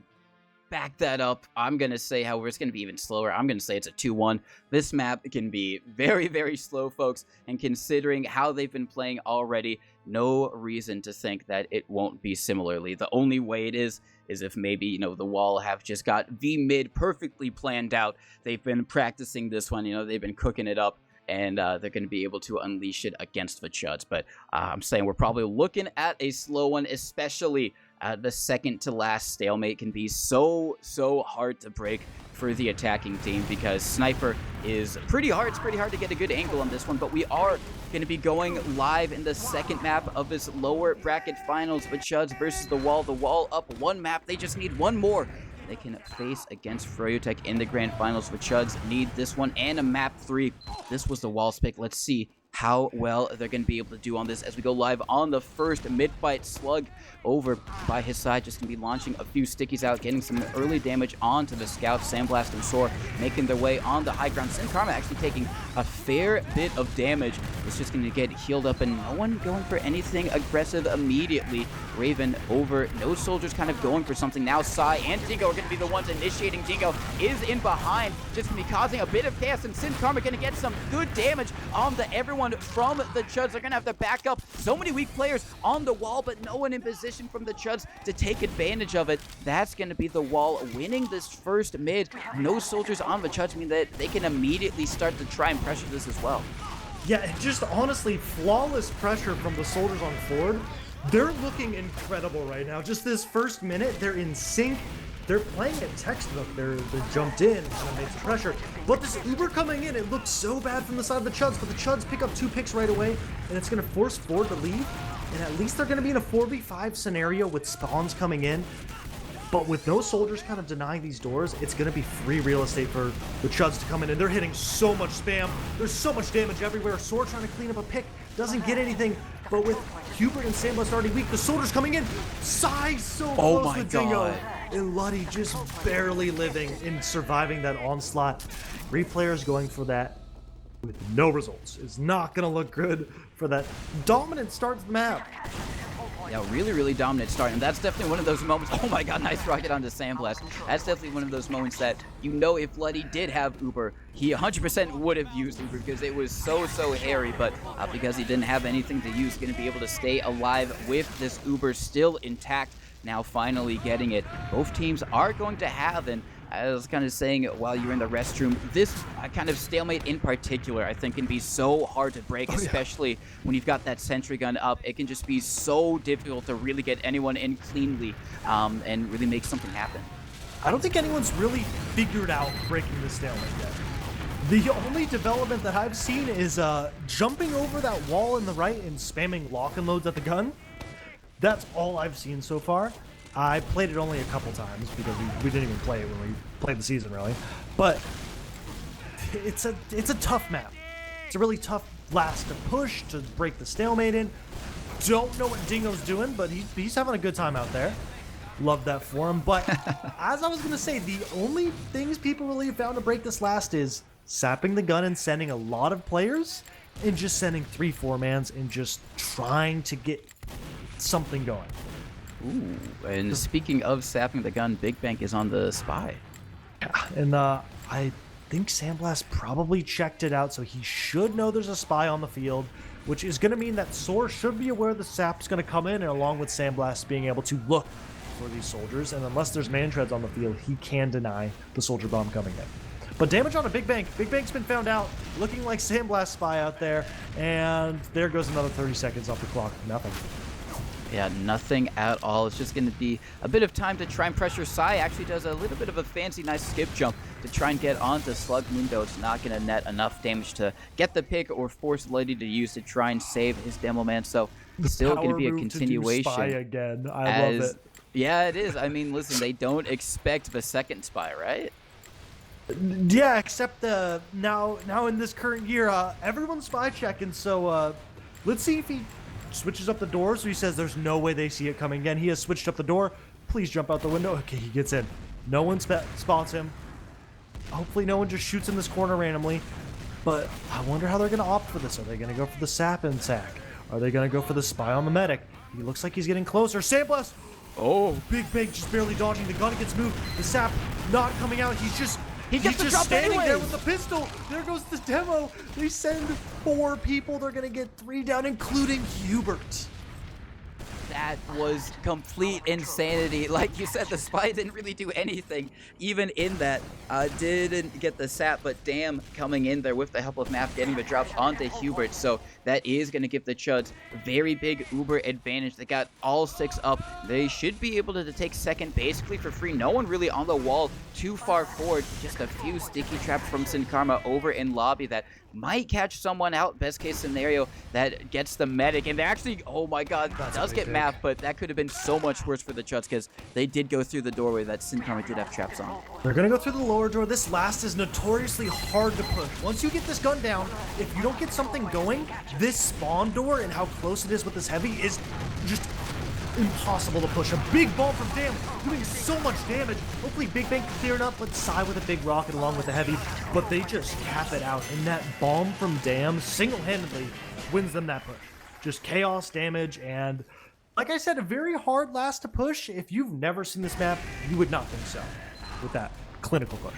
back that up. I'm going to say, however, it's going to be even slower. I'm going to say it's a 2-1. This map can be very, very slow, folks. And considering how they've been playing already, no reason to think that it won't be similarly. The only way it is if maybe, you know, the wall have just got V-mid perfectly planned out. They've been practicing this one, you know, they've been cooking it up. And they're going to be able to unleash it against the Chuds. But I'm saying we're probably looking at a slow one, especially the second to last stalemate can be so hard to break for the attacking team because Sniper is pretty hard. It's pretty hard to get a good angle on this one, but we are going to be going live in the second map of this lower bracket finals with Chuds versus the Wall. The Wall up one map. They just need one more. They can face against Froyotech in the grand finals. The Chuds need this one and a map 3. This was the Wall's pick. Let's see how well they're going to be able to do on this as we go live on the first mid-fight. Slug over by his side, just going to be launching a few stickies out, getting some early damage onto the scouts. Sandblast and Soar making their way on the high ground. Sin Karma actually taking a fair bit of damage. It's just going to get healed up and no one going for anything aggressive immediately. Raven over, no soldiers kind of going for something now. Sai and Dingo are going to be the ones initiating. Dingo is in behind, just going to be causing a bit of chaos, and Sin Karma going to get some good damage on the everyone from the Chuds. They're going to have to back up. So many weak players on the Wall, but no one in position from the Chuds to take advantage of it. That's going to be the Wall winning this first mid. No soldiers on the Chuds mean that they can immediately start to try and pressure this as well. Yeah, and just honestly, flawless pressure from the soldiers on forward. They're looking incredible right now. Just this first minute, they're in sync. They're playing a textbook. They're jumped in, kind of made some pressure. But this Uber coming in, it looks so bad from the side of the Chuds, but the Chuds pick up 2 picks right away, and it's going to force Ford to leave. And at least they're going to be in a 4v5 scenario with spawns coming in. But with no soldiers kind of denying these doors, it's going to be free real estate for the Chuds to come in. And they're hitting so much spam. There's so much damage everywhere. Sword trying to clean up a pick. Doesn't get anything. But with Hubert and Sandblast already weak, the soldiers coming in. Sai so close with Dingo. And Luddy just barely living and surviving that onslaught. 3 players going for that with no results. Is not going to look good for that dominant start to the map. Yeah, really dominant start, and that's definitely one of those moments. Oh my god, nice rocket onto Sandblast. That's definitely one of those moments that, you know, if Luddy did have Uber, he 100% would have used Uber because it was so hairy, but because he didn't have anything to use, going to be able to stay alive with this Uber still intact. Now finally getting it. Both teams are going to have, and I was kind of saying while you're in the restroom, this kind of stalemate in particular, I think can be so hard to break, especially when you've got that sentry gun up. It can just be so difficult to really get anyone in cleanly and really make something happen. I don't think anyone's really figured out breaking this stalemate yet. The only development that I've seen is jumping over that wall in the right and spamming lock and loads at the gun. That's all I've seen so far. I played it only a couple times because we didn't even play it when we played the season, really. But it's a tough map. It's a really tough last to push, to break the stalemate in. Don't know what Dingo's doing, but he's having a good time out there. Love that for him. But as I was going to say, the only things people really have found to break this last is sapping the gun and sending a lot of players and just sending 3-4-mans and just trying to get something going. Ooh, and speaking of sapping the gun, Big Bank is on the spy. Yeah, and I think Sandblast probably checked it out, so he should know there's a spy on the field, which is going to mean that Soar should be aware the sap's going to come in, and along with Sandblast being able to look for these soldiers, and unless there's man treads on the field, he can deny the soldier bomb coming in. But damage on a Big Bank. Big Bank's been found out, looking like Sandblast spy out there, and there goes another 30 seconds off the clock. Nothing. Yeah, nothing at all. It's just going to be a bit of time to try and pressure. Sai actually does a little bit of a fancy, nice skip jump to try and get onto Slug Mundo. It's not going to net enough damage to get the pick or force Luddy to use to try and save his demo man. So still going to be a continuation. Spy again. I love it. Yeah, it is. I mean, listen, they don't expect the second spy, right? Yeah, except now in this current year, everyone's spy checking. So let's see if he switches up the door, so he says there's no way they see it coming again. He has switched up the door. Please jump out the window. Okay, he gets in. No one spots him. Hopefully no one just shoots in this corner randomly. But I wonder how they're going to opt for this. Are they going to go for the sap and sack? Are they going to go for the spy on the medic? He looks like he's getting closer. Sandblast! Oh. Big Bang just barely dodging. The gun gets moved. The sap not coming out. He's just standing there with the pistol. There goes the demo. They send 4 people. They're going to get 3 down, including Hubert. That was complete insanity. Like you said, the spy didn't really do anything, even in that. Didn't get the sap, but Damn coming in there with the help of Math, getting the drop onto Hubert. So that is going to give the Chuds very big Uber advantage. They got all 6 up. They should be able to take second basically for free. No one really on the wall too far forward. Just a few sticky traps from Sin Karma over in lobby that might catch someone out. Best case scenario, that gets the medic. And they actually, oh my god, does get Math, but that could have been so much worse for the Chuds because they did go through the doorway that Sin Karma did have traps on. They're going to go through the lower door. This last is notoriously hard to push. Once you get this gun down, if you don't get something going, this spawn door and how close it is with this heavy is just impossible to push. A big ball from Damn doing so much damage. Hopefully Big Bang can clear it up, but Psy with a big rocket along with the heavy, but they just cap it out. And that bomb from Damn single-handedly wins them that push. Just chaos damage, and like I said, a very hard last to push. If you've never seen this map, you would not think so with that clinical push.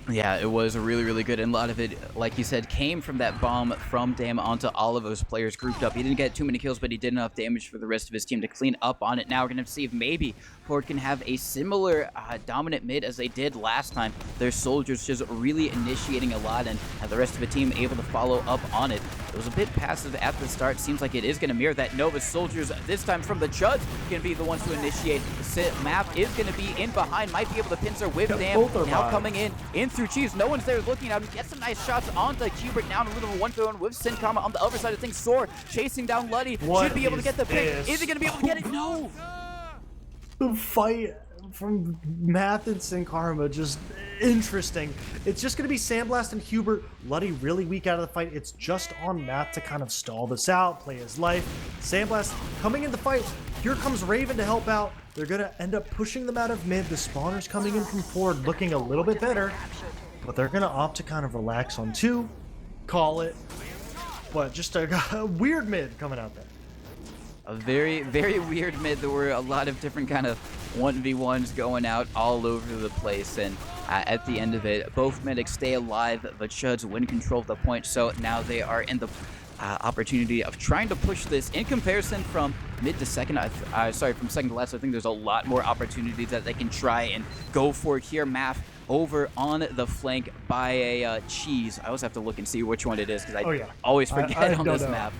Yeah, it was really, really good, and a lot of it, like you said, came from that bomb from Damn onto all of those players grouped up. He didn't get too many kills, but he did enough damage for the rest of his team to clean up on it. Now we're going to see if maybe Ford can have a similar dominant mid as they did last time. Their soldiers just really initiating a lot, and the rest of the team able to follow up on it. It was a bit passive at the start. Seems like it is going to mirror that. Nova soldiers, this time from the Chuds, going to be the ones to initiate. Map is going to be in behind, might be able to pincer with Damn. Now coming in through Cheese. No one's there looking at him. Gets some nice shots onto Hubert. Now in a little 1v1 with Sin Karma on the other side of things. Soar chasing down Luddy. Should be able to get the pick. Is he going to be able to get it? No! The fight from Math and Sin Karma, just interesting. It's just going to be Sandblast and Hubert. Luddy really weak out of the fight. It's just on Math to kind of stall this out, play his life. Sandblast coming in the fight. Here comes Raven to help out. They're going to end up pushing them out of mid. The spawners coming in from forward looking a little bit better, but they're going to opt to kind of relax on 2, call it. But just a weird mid coming out there. A very, very weird mid. There were a lot of different kind of 1v1s going out all over the place, and at the end of it, both medics stay alive, but Chuds win control of the point, so now they are in the opportunity of trying to push this. In comparison from mid to second, sorry, from second to last, I think there's a lot more opportunities that they can try and go for here. Math over on the flank by a Cheese. I always have to look and see which one it is because I always forget on this map.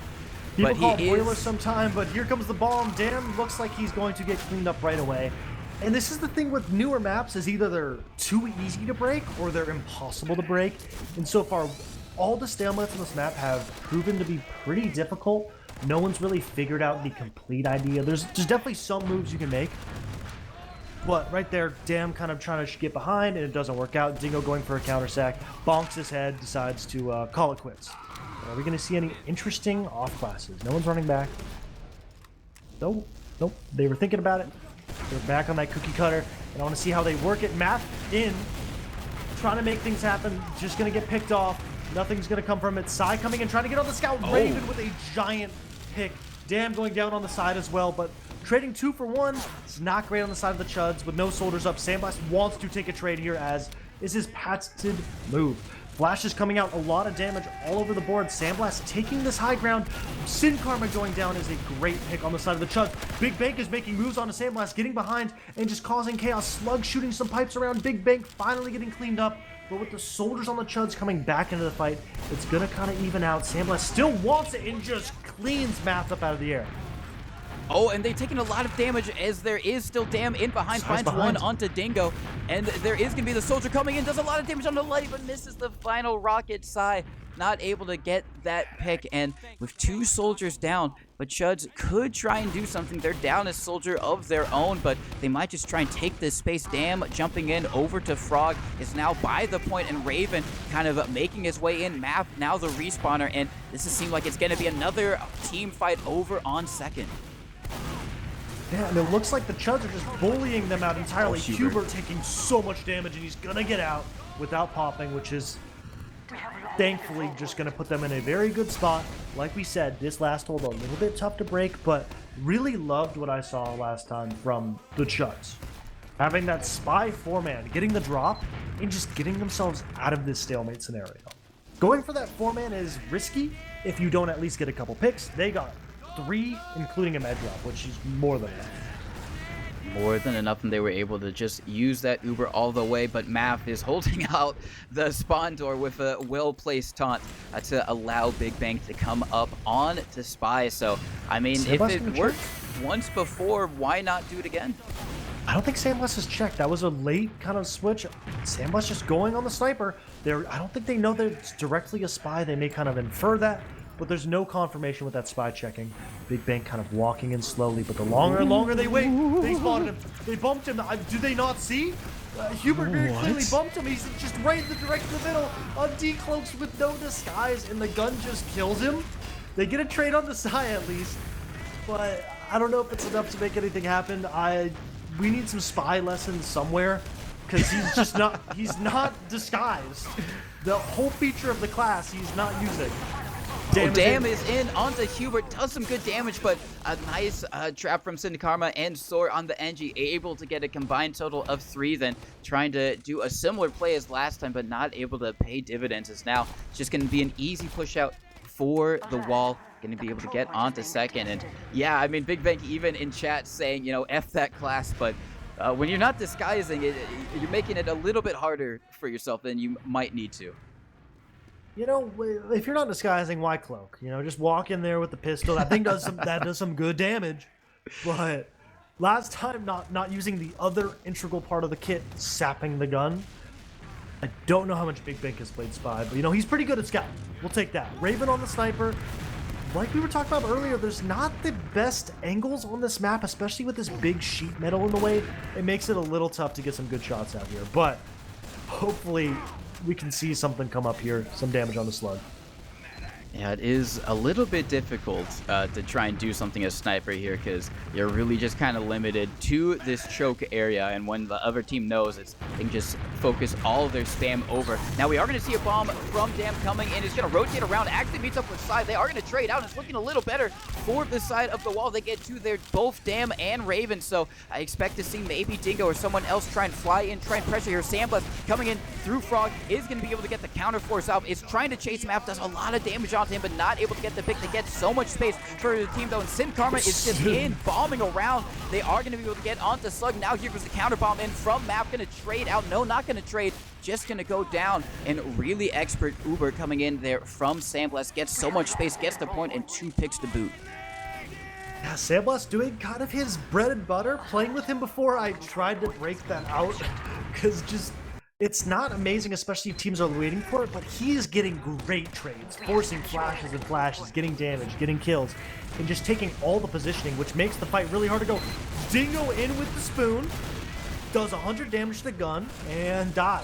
People call it Boiler sometime, but here comes the bomb. Damn, looks like he's going to get cleaned up right away. And this is the thing with newer maps, is either they're too easy to break or they're impossible to break. And so far, all the stalemates on this map have proven to be pretty difficult. No one's really figured out the complete idea. There's definitely some moves you can make. But right there, Damn kind of trying to get behind, and it doesn't work out. Dingo going for a counter sack, bonks his head, decides to call it quits. Are we going to see any interesting off classes? No one's running back. Nope. Nope. They were thinking about it. They're back on that cookie cutter, and I want to see how they work it. Math in, trying to make things happen. Just going to get picked off. Nothing's going to come from it. Psy coming in, trying to get on the scout. Raven with a giant pick. Damn going down on the side as well, but trading 2 for 1. It's not great on the side of the Chuds with no soldiers up. Sandblast wants to take a trade here, as is his patented move. Flash is coming out, a lot of damage all over the board. Sandblast taking this high ground. Sin Karma going down is a great pick on the side of the Chuds. Big Bank is making moves onto Sandblast, getting behind and just causing chaos. Slug shooting some pipes around. Big Bank finally getting cleaned up. But with the soldiers on the Chuds coming back into the fight, it's going to kind of even out. Sandblast still wants it and just cleans Math up out of the air. Oh, and they've taken a lot of damage as there is still Damn in behind. Finds one onto Dingo. And there is going to be the soldier coming in. Does a lot of damage on the Luddy, but misses the final rocket. Psy not able to get that pick. And with 2 soldiers down, but Chuds could try and do something. They're down a soldier of their own, but they might just try and take this space. Damn jumping in over to Frog is now by the point, and Raven kind of making his way in. Math now the respawner, and this has seemed like it's going to be another team fight over on second. Yeah, and it looks like the Chuds are just bullying them out entirely. Hubert taking so much damage, and he's gonna get out without popping, which is thankfully just going to put them in a very good spot. Like we said, this last hold a little bit tough to break, but really loved what I saw last time from the Chuds. Having that spy 4-man, getting the drop, and just getting themselves out of this stalemate scenario. Going for that 4-man is risky if you don't at least get a couple picks. They got 3, including a med drop, which is more than enough. More than enough, and they were able to just use that Uber all the way, but Math is holding out the spawn door with a well-placed taunt to allow Big Bang to come up on to Spy. So, I mean, if it worked once before, why not do it again? I don't think Sandblast is checked. That was a late kind of switch. Sandblast just going on the sniper. I don't think they know that it's directly a spy. They may kind of infer that, but there's no confirmation with that spy checking. Big Bang kind of walking in slowly, but the longer and longer they wait, they spotted him. They bumped him. Do they not see? Hubert very clearly bumped him. He's just right in the direct in the middle. Decloaks with no disguise, and the gun just kills him. They get a trade on the side at least, but I don't know if it's enough to make anything happen. We need some spy lessons somewhere, because he's just not. He's not disguised. The whole feature of the class he's not using. Damn is in onto Hubert, does some good damage, but a nice trap from Karma and Soar on the NG, able to get a combined total of 3, then trying to do a similar play as last time, but not able to pay dividends. It's now just going to be an easy push out for the wall, going to be able to get onto second. And yeah, I mean, Big Bang even in chat saying, you know, F that class, but when you're not disguising it, you're making it a little bit harder for yourself than you might need to. You know, if you're not disguising, why cloak? You know, just walk in there with the pistol. That thing does some good damage. But last time, not using the other integral part of the kit, sapping the gun. I don't know how much Big Bang has played Spy, but you know, he's pretty good at scout. We'll take that. Raven on the sniper. Like we were talking about earlier, there's not the best angles on this map, especially with this big sheet metal in the way. It makes it a little tough to get some good shots out here, but hopefully we can see something come up here, some damage on the slug. Yeah, it is a little bit difficult to try and do something as sniper here, because you're really just kind of limited to this choke area, and when the other team knows, they can just focus all of their spam over. Now we are going to see a bomb from Dam coming in. It's going to rotate around, actually meets up with Side. They are going to trade out. It's looking a little better for the side of the wall. They get to their both Dam and Raven, so I expect to see maybe Dingo or someone else try and fly in, try and pressure here. Sandblast coming in through Frog is going to be able to get the counter force out. It's trying to chase him out, does a lot of damage onto him, but not able to get the pick. They get so much space for the team though, and Karma is just in, bombing around. They are going to be able to get onto Slug. Now here goes the counter bomb in from Map, going to trade out. No, not going to trade, just going to go down. And really expert Uber coming in there from Sandblast, gets so much space, gets the point, and 2 picks to boot. Yeah, Sandblast doing kind of his bread and butter. Playing with him before, I tried to break that out, because just it's not amazing, especially if teams are waiting for it, but he is getting great trades, forcing flashes and flashes, getting damage, getting kills, and just taking all the positioning, which makes the fight really hard to go. Dingo in with the spoon, does 100 damage to the gun, and dies.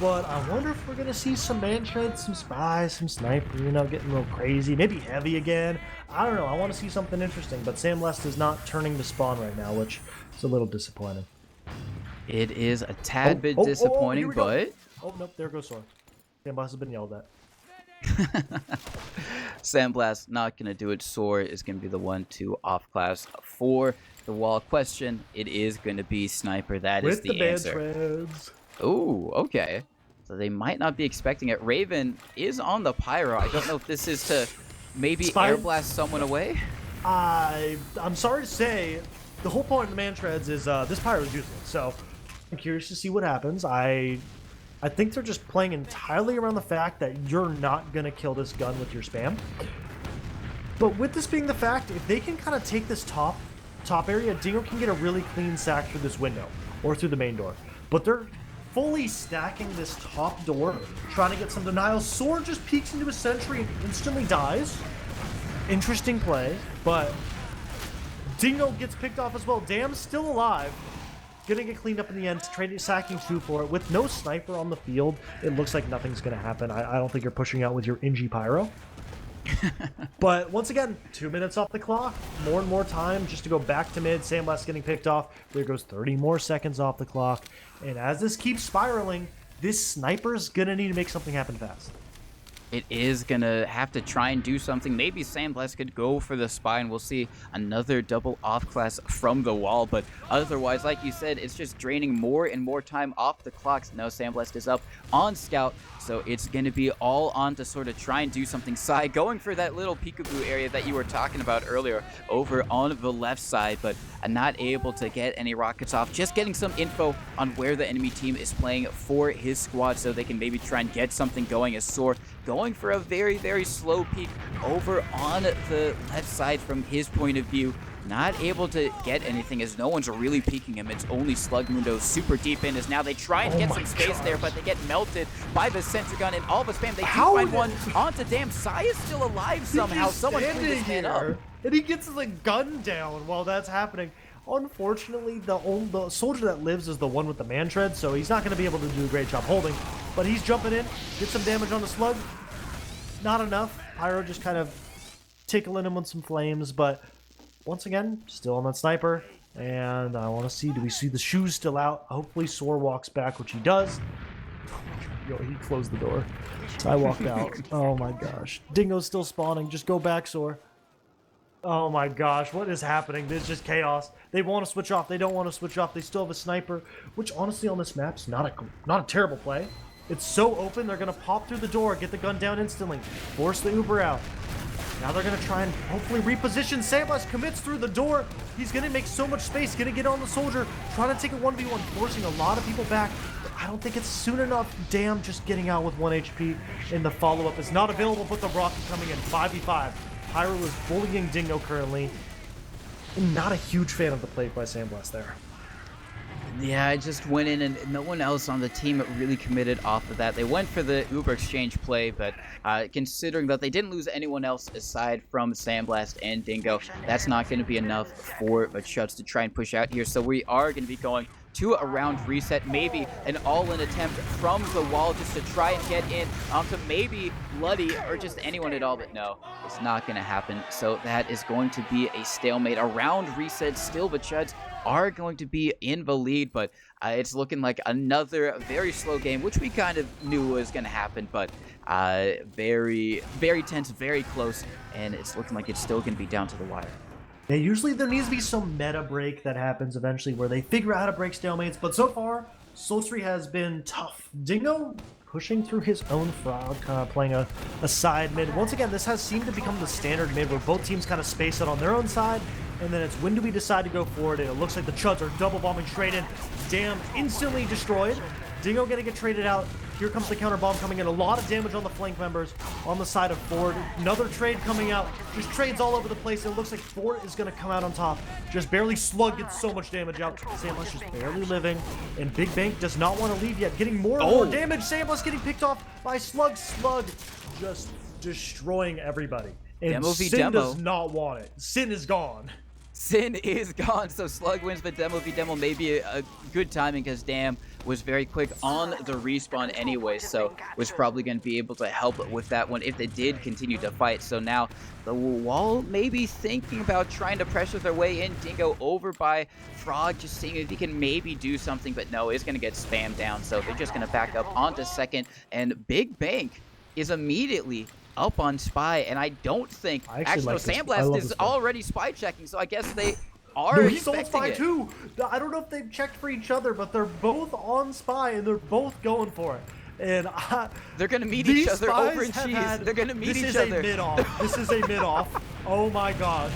But I wonder if we're going to see some man treads, some spies, some sniper, you know, getting a little crazy, maybe heavy again. I don't know, I want to see something interesting, but Sandblast is not turning to spawn right now, which is a little disappointing. It is a tad bit disappointing, but... Oh, nope, there goes Soar. Sandblast has been yelled at. Sandblast not going to do it. Soar is going to be the one to off class for the wall. Question, it is going to be Sniper. That is the answer. Oh, okay. So they might not be expecting it. Raven is on the Pyro. I don't know if this is to maybe air blast someone away. I'm sorry to say, the whole point of the man treads is this Pyro is useless. So I'm curious to see what happens. I think they're just playing entirely around the fact that you're not going to kill this gun with your spam. But with this being the fact, if they can kind of take this top area, Dingo can get a really clean sack through this window or through the main door. But they're fully stacking this top door, trying to get some denials. Sword just peeks into a sentry and instantly dies. Interesting play, but Dingo gets picked off as well. Dam's still alive. Gonna get cleaned up in the end, sacking 2 for it. With no sniper on the field, it looks like nothing's gonna happen. I don't think you're pushing out with your NG Pyro. But once again, 2 minutes off the clock, more and more time just to go back to mid. Sandblast getting picked off. There goes 30 more seconds off the clock. And as this keeps spiraling, this sniper's gonna need to make something happen fast. it is gonna have to try and do something. Maybe Sandblast could go for the spine. We'll see another double off class from the wall, but otherwise, like you said, it's just draining more and more time off the clocks. No, Sandblast is up on Scout, so it's gonna be all on to sort of try and do something. Sai going for that little peekaboo area that you were talking about earlier over on the left side, but not able to get any rockets off. Just getting some info on where the enemy team is playing for his squad so they can maybe try and get something going. As Soar going for a very, very slow peek over on the left side from his point of view. Not able to get anything as no one's really peeking him. It's only Slugmundo super deep in as now they try and get some space there, but they get melted by the sentry gun and all the spam. They do find one onto Damn. Sai is still alive somehow. Someone cleaned his man up. And he gets the gun down while that's happening. Unfortunately, the soldier that lives is the one with the man tread, so he's not going to be able to do a great job holding. But he's jumping in, gets some damage on the slug. Not enough. Pyro just kind of tickling him with some flames, but once again, still on that sniper. And I want to see, do we see the shoes still out? Hopefully Soar walks back, which he does. Yo, he closed the door. I walked out. Oh my gosh. Dingo's still spawning. Just go back, Soar. Oh my gosh, what is happening? This is just chaos. They want to switch off. They don't want to switch off. They still have a sniper, which honestly on this map's not a terrible play. It's so open, they're going to pop through the door, get the gun down instantly, force the Uber out. Now they're going to try and hopefully reposition. Sandblast commits through the door. He's going to make so much space, going to get on the soldier, trying to take a 1v1, forcing a lot of people back. But I don't think it's soon enough. Damn, just getting out with 1 HP. And the follow-up is not available, but the rocket coming in 5v5. Pyro is bullying Dingo currently. I'm not a huge fan of the play by Sandblast there. Yeah, I just went in and no one else on the team really committed off of that. They went for the Uber exchange play, but considering that they didn't lose anyone else aside from Sandblast and Dingo, that's not going to be enough for the Chuds to try and push out here. So we are going to be going to a round reset, maybe an all-in attempt from the wall just to try and get in onto maybe Luddy or just anyone at all, but no, it's not going to happen. So that is going to be a stalemate. A round reset. Still the Chuds are going to be in the lead, but it's looking like another very slow game, which we kind of knew was going to happen, but very, very tense, very close, and it's looking like it's still going to be down to the wire. Yeah, usually there needs to be some meta break that happens eventually where they figure out how to break stalemates, but so far, Sultry has been tough. Dingo pushing through his own frog, kind of playing a side mid. Once again, this has seemed to become the standard mid where both teams kind of space out on their own side, and then it's when do we decide to go forward, and it looks like the Chuds are double bombing straight in. Damn, instantly destroyed. Dingo gonna get traded out. Here comes the counter bomb coming in. A lot of damage on the flank members on the side of Ford. Another trade coming out. Just trades all over the place. It looks like Ford is going to come out on top. Just barely. Slug gets so much damage out. Sandblast just barely living. And Big Bank does not want to leave yet. Getting more and more damage. Sandblast getting picked off by Slug. Slug just destroying everybody. And Demo v Sin Demo does not want it. Sin is gone. Sin is gone, so Slug wins, but Demo v Demo may be a good timing because Damn was very quick on the respawn anyway, so was probably going to be able to help with that one if they did continue to fight. So now the wall may be thinking about trying to pressure their way in. Dingo over by Frog, just seeing if he can maybe do something, but no, it's going to get spammed down, so they're just going to back up onto second, and Big Bank is immediately up on Spy, and I don't think actually no, Sandblast is already spy checking, so I guess they are he's on Spy too. I don't know if they've checked for each other, but they're both on Spy and they're both going for it. And they're gonna meet each other over in cheese. They're gonna meet each other. This is a mid-off. This is a mid-off. Oh my god.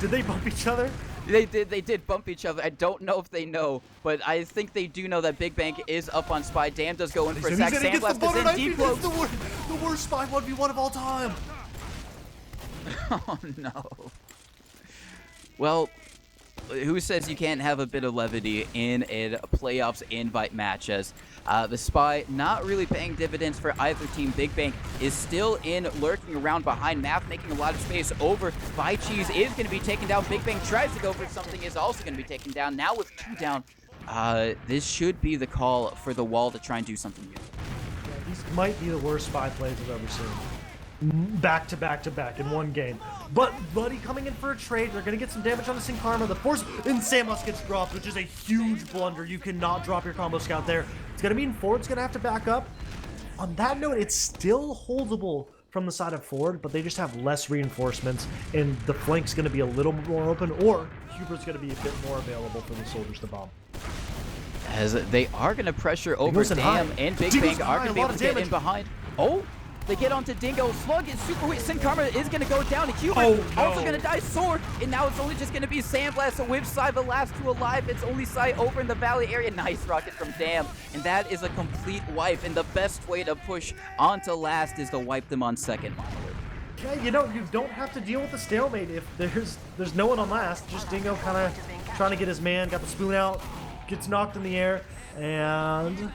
Did they bump each other? They did bump each other. I don't know if they know, but I think they do know that Big Bank is up on Spy. Damn does go in for a sack. Sandblast is in deep close. The worst Spy 1v1 of all time. Oh no. Well, who says you can't have a bit of levity in a playoffs invite match, as the Spy not really paying dividends for either team. Big Bank is still in, lurking around behind Math, making a lot of space over by Cheese, is going to be taken down. Big Bank tries to go for something, is also going to be taken down. Now with 2 down, this should be the call for the wall to try and do something here. Yeah, these might be the worst Spy plays I've ever seen. Back to back to back in one game. But Buddy coming in for a trade. They're going to get some damage on the Sin Karma. The force in Sandblast gets dropped, which is a huge blunder. You cannot drop your combo scout there. It's going to mean Ford's going to have to back up. on that note, it's still holdable from the side of Ford, but they just have less reinforcements, and the flank's going to be a little more open, or Hubert's going to be a bit more available for the soldiers to bomb. As they are going to pressure over Dam, and Big Bang are going to be able to get in behind. Oh, they get onto Dingo. Slug is super weak. Sin Karma is going to go down. Hubert also going to die. Sword. And now it's only just going to be Sandblast with Sai, the last two alive. It's only Sai over in the valley area. Nice rocket from Dam. And that is a complete wipe. And the best way to push onto last is to wipe them on second. Yeah, you know, you don't have to deal with the stalemate if there's no one on last. Just Dingo kind of trying to get his man. Got the spoon out. Gets knocked in the air. And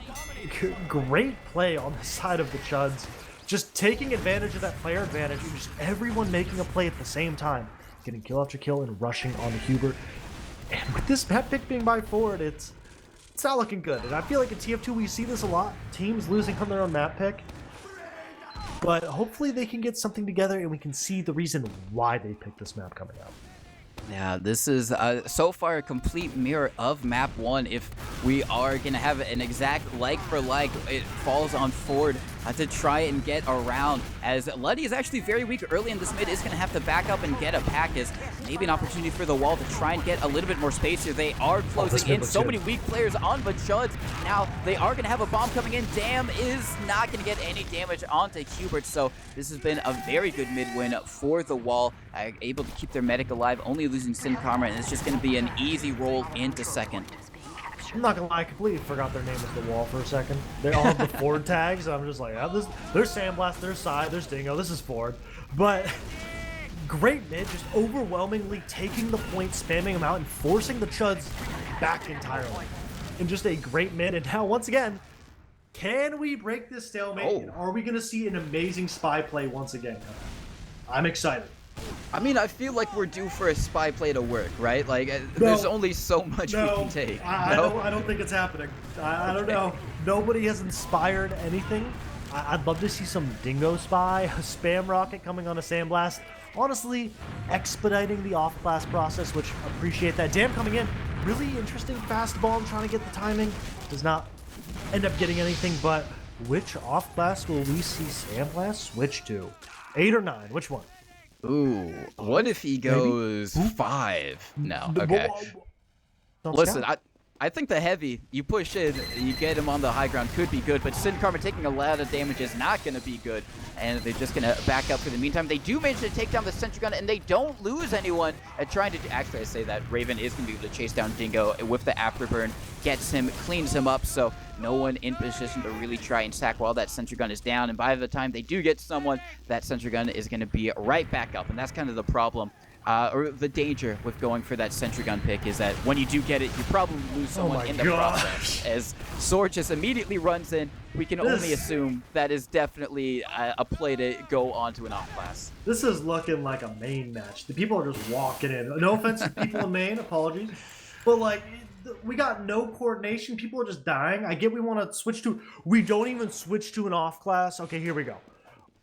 great play on the side of the Chuds. Just taking advantage of that player advantage, and just everyone making a play at the same time. Getting kill after kill and rushing onto Hubert. And with this map pick being by Ford, it's not looking good. And I feel like in TF2 we see this a lot. Teams losing on their own map pick. But hopefully they can get something together and we can see the reason why they picked this map coming up. Yeah, this is so far a complete mirror of map 1. If we are going to have an exact like for like, it falls on Ford to try and get around, as Luddy is actually very weak early in this mid, is going to have to back up and get a pack, as maybe an opportunity for the wall to try and get a little bit more space here. They are closing in. So many weak players on the Chuds. Now they are going to have a bomb coming in. Dam is not going to get any damage onto Hubert, so this has been a very good mid win for the wall, able to keep their medic alive, only losing Sin Karma, and it's just going to be an easy roll into second. I'm not gonna lie, I completely forgot their name was the wall for a second. They all have the Ford tags, and I'm just like, there's Sandblast, there's Sai, there's Dingo, this is Ford. But great mid, just overwhelmingly taking the point, spamming them out, and forcing the Chuds back entirely. And just a great mid, and now once again, can we break this stalemate? And are we gonna see an amazing spy play once again? I'm excited. I mean, I feel like we're due for a spy play to work, right? Like, there's only so much we can take. I don't think it's happening. I don't know. Nobody has inspired anything. I'd love to see some Dingo spy, a spam rocket coming on a Sandblast. Honestly, expediting the off-class process, which appreciate that. Dam coming in. Really interesting fast bomb, trying to get the timing. Does not end up getting anything, but which off-class will we see Sandblast switch to? 8 or 9? Which one? Ooh, what if he goes 5? No, okay. Listen, I think the heavy, you push in, you get him on the high ground, could be good, but Sin Karma taking a lot of damage is not going to be good, and they're just going to back up for the meantime. They do manage to take down the sentry gun, and they don't lose anyone at trying to actually, I say that Raven is going to be able to chase down Dingo with the afterburn, gets him, cleans him up, so no one in position to really try and sack while that sentry gun is down, and by the time they do get someone, that sentry gun is going to be right back up, and that's kind of the problem. Or the danger with going for that sentry gun pick is that when you do get it, you probably lose someone in the process. As Sword just immediately runs in, we can only assume that is definitely a play to go on to an off-class. This is looking like a main match. The people are just walking in. No offense to people in main, apologies. But like, we got no coordination. People are just dying. I get we want to switch to... We don't even switch to an off-class. Okay, here we go.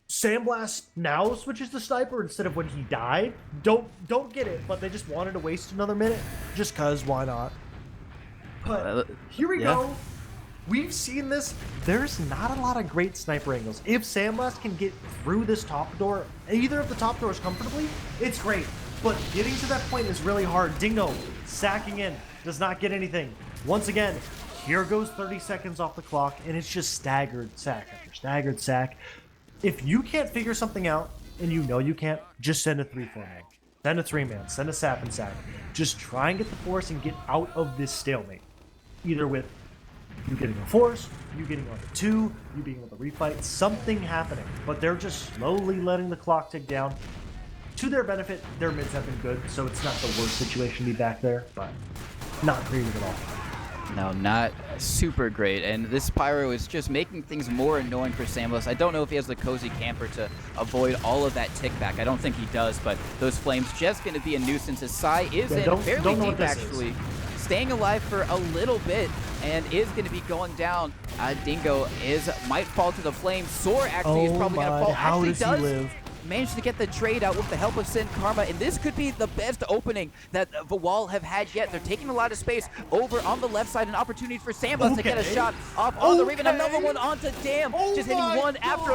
Sandblast now switches to Sniper instead of when he died. Don't get it, but they just wanted to waste another minute. Just cause, why not? But here we go. We've seen this. There's not a lot of great sniper angles. If Sandblast can get through this top door, either of the top doors comfortably, it's great. But getting to that point is really hard. Dingo sacking in, does not get anything. Once again, here goes 30 seconds off the clock, and it's just staggered sack after staggered sack. If you can't figure something out, and you know you can't, just send a 3-4 man. Send a 3-man. Send a sap and sack. Just try and get the force and get out of this stalemate. Either with you getting a force, you getting on the 2, you being able to refight, something happening. But they're just slowly letting the clock tick down. To their benefit, their mids have been good, so it's not the worst situation to be back there, but not creative at all. No, not super great, and this Pyro is just making things more annoying for Sandblast. I don't know if he has the cozy camper to avoid all of that tick back. I don't think he does, but those flames just going to be a nuisance. As Sai is in fairly deep, actually, staying alive for a little bit, and is going to be going down. Dingo might fall to the flames. Soar actually is probably going to fall. How does he live? managed to get the trade out with the help of Sin Karma, and this could be the best opening that the Wall have had yet. They're taking a lot of space over on the left side, an opportunity for Sandblast to get a shot off on the Raven. Another one onto Dam, just hitting one after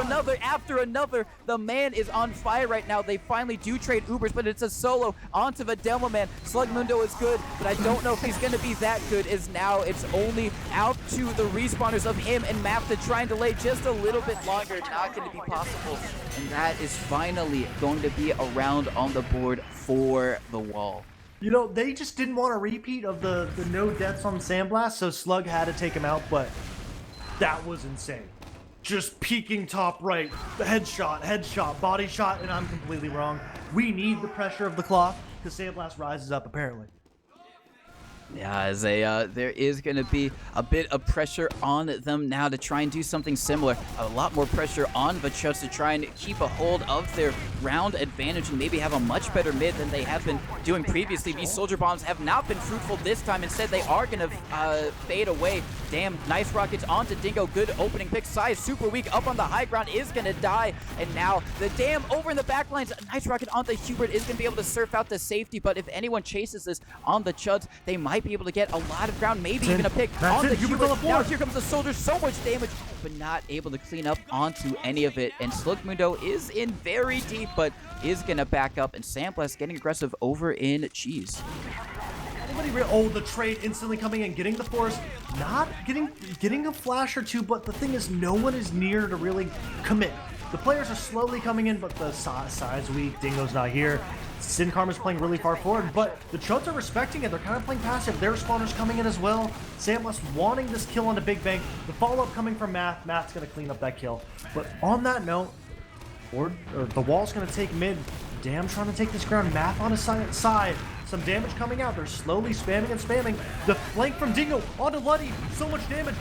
another. The man is on fire right now. They finally do trade Ubers, but it's a solo onto Videlma, man. Slugmundo is good, but I don't know if he's going to be that good, as now it's only out to the respawners of him and Map to try and delay just a little bit longer. Not going to be possible, and that is finally going to be a round on the board for the Wall. You know, they just didn't want a repeat of the no deaths on Sandblast, so Slug had to take him out, but that was insane. Just peeking top right, the headshot, body shot, and I'm completely wrong. We need the pressure of the clock because Sandblast rises up, apparently. Yeah, as there is going to be a bit of pressure on them now to try and do something similar. A lot more pressure on the Chuds to try and keep a hold of their round advantage and maybe have a much better mid than they have been doing previously. These soldier bombs have not been fruitful this time. Instead, they are going to fade away. Damn, nice rockets onto Dingo. Good opening pick. Sai is super weak. Up on the high ground, is going to die. And now the Dam over in the back lines. A nice rocket onto Hubert is going to be able to surf out the safety. But if anyone chases this on the Chuds, they might be able to get a lot of ground, maybe even a pick on the Hubert. Now here comes the soldier, so much damage, but not able to clean up onto any of it. And Slugmundo is in very deep, but is going to back up. And Sandblast getting aggressive over in Cheese. Oh, the trade instantly coming in, getting the force, not getting a flash or two, but the thing is, no one is near to really commit. The players are slowly coming in, but the side's weak. Dingo's not here. Sin Karma's playing really far forward, but the Chuds are respecting it. They're kind of playing passive. Their spawners coming in as well. Sandblast wanting this kill on the Big Bang. The follow-up coming from Math. Math's going to clean up that kill. But on that note, the Wall's going to take mid. Dam trying to take this ground. Math on his side. Some damage coming out. They're slowly spamming and spamming. The flank from Dingo onto Luddy. So much damage.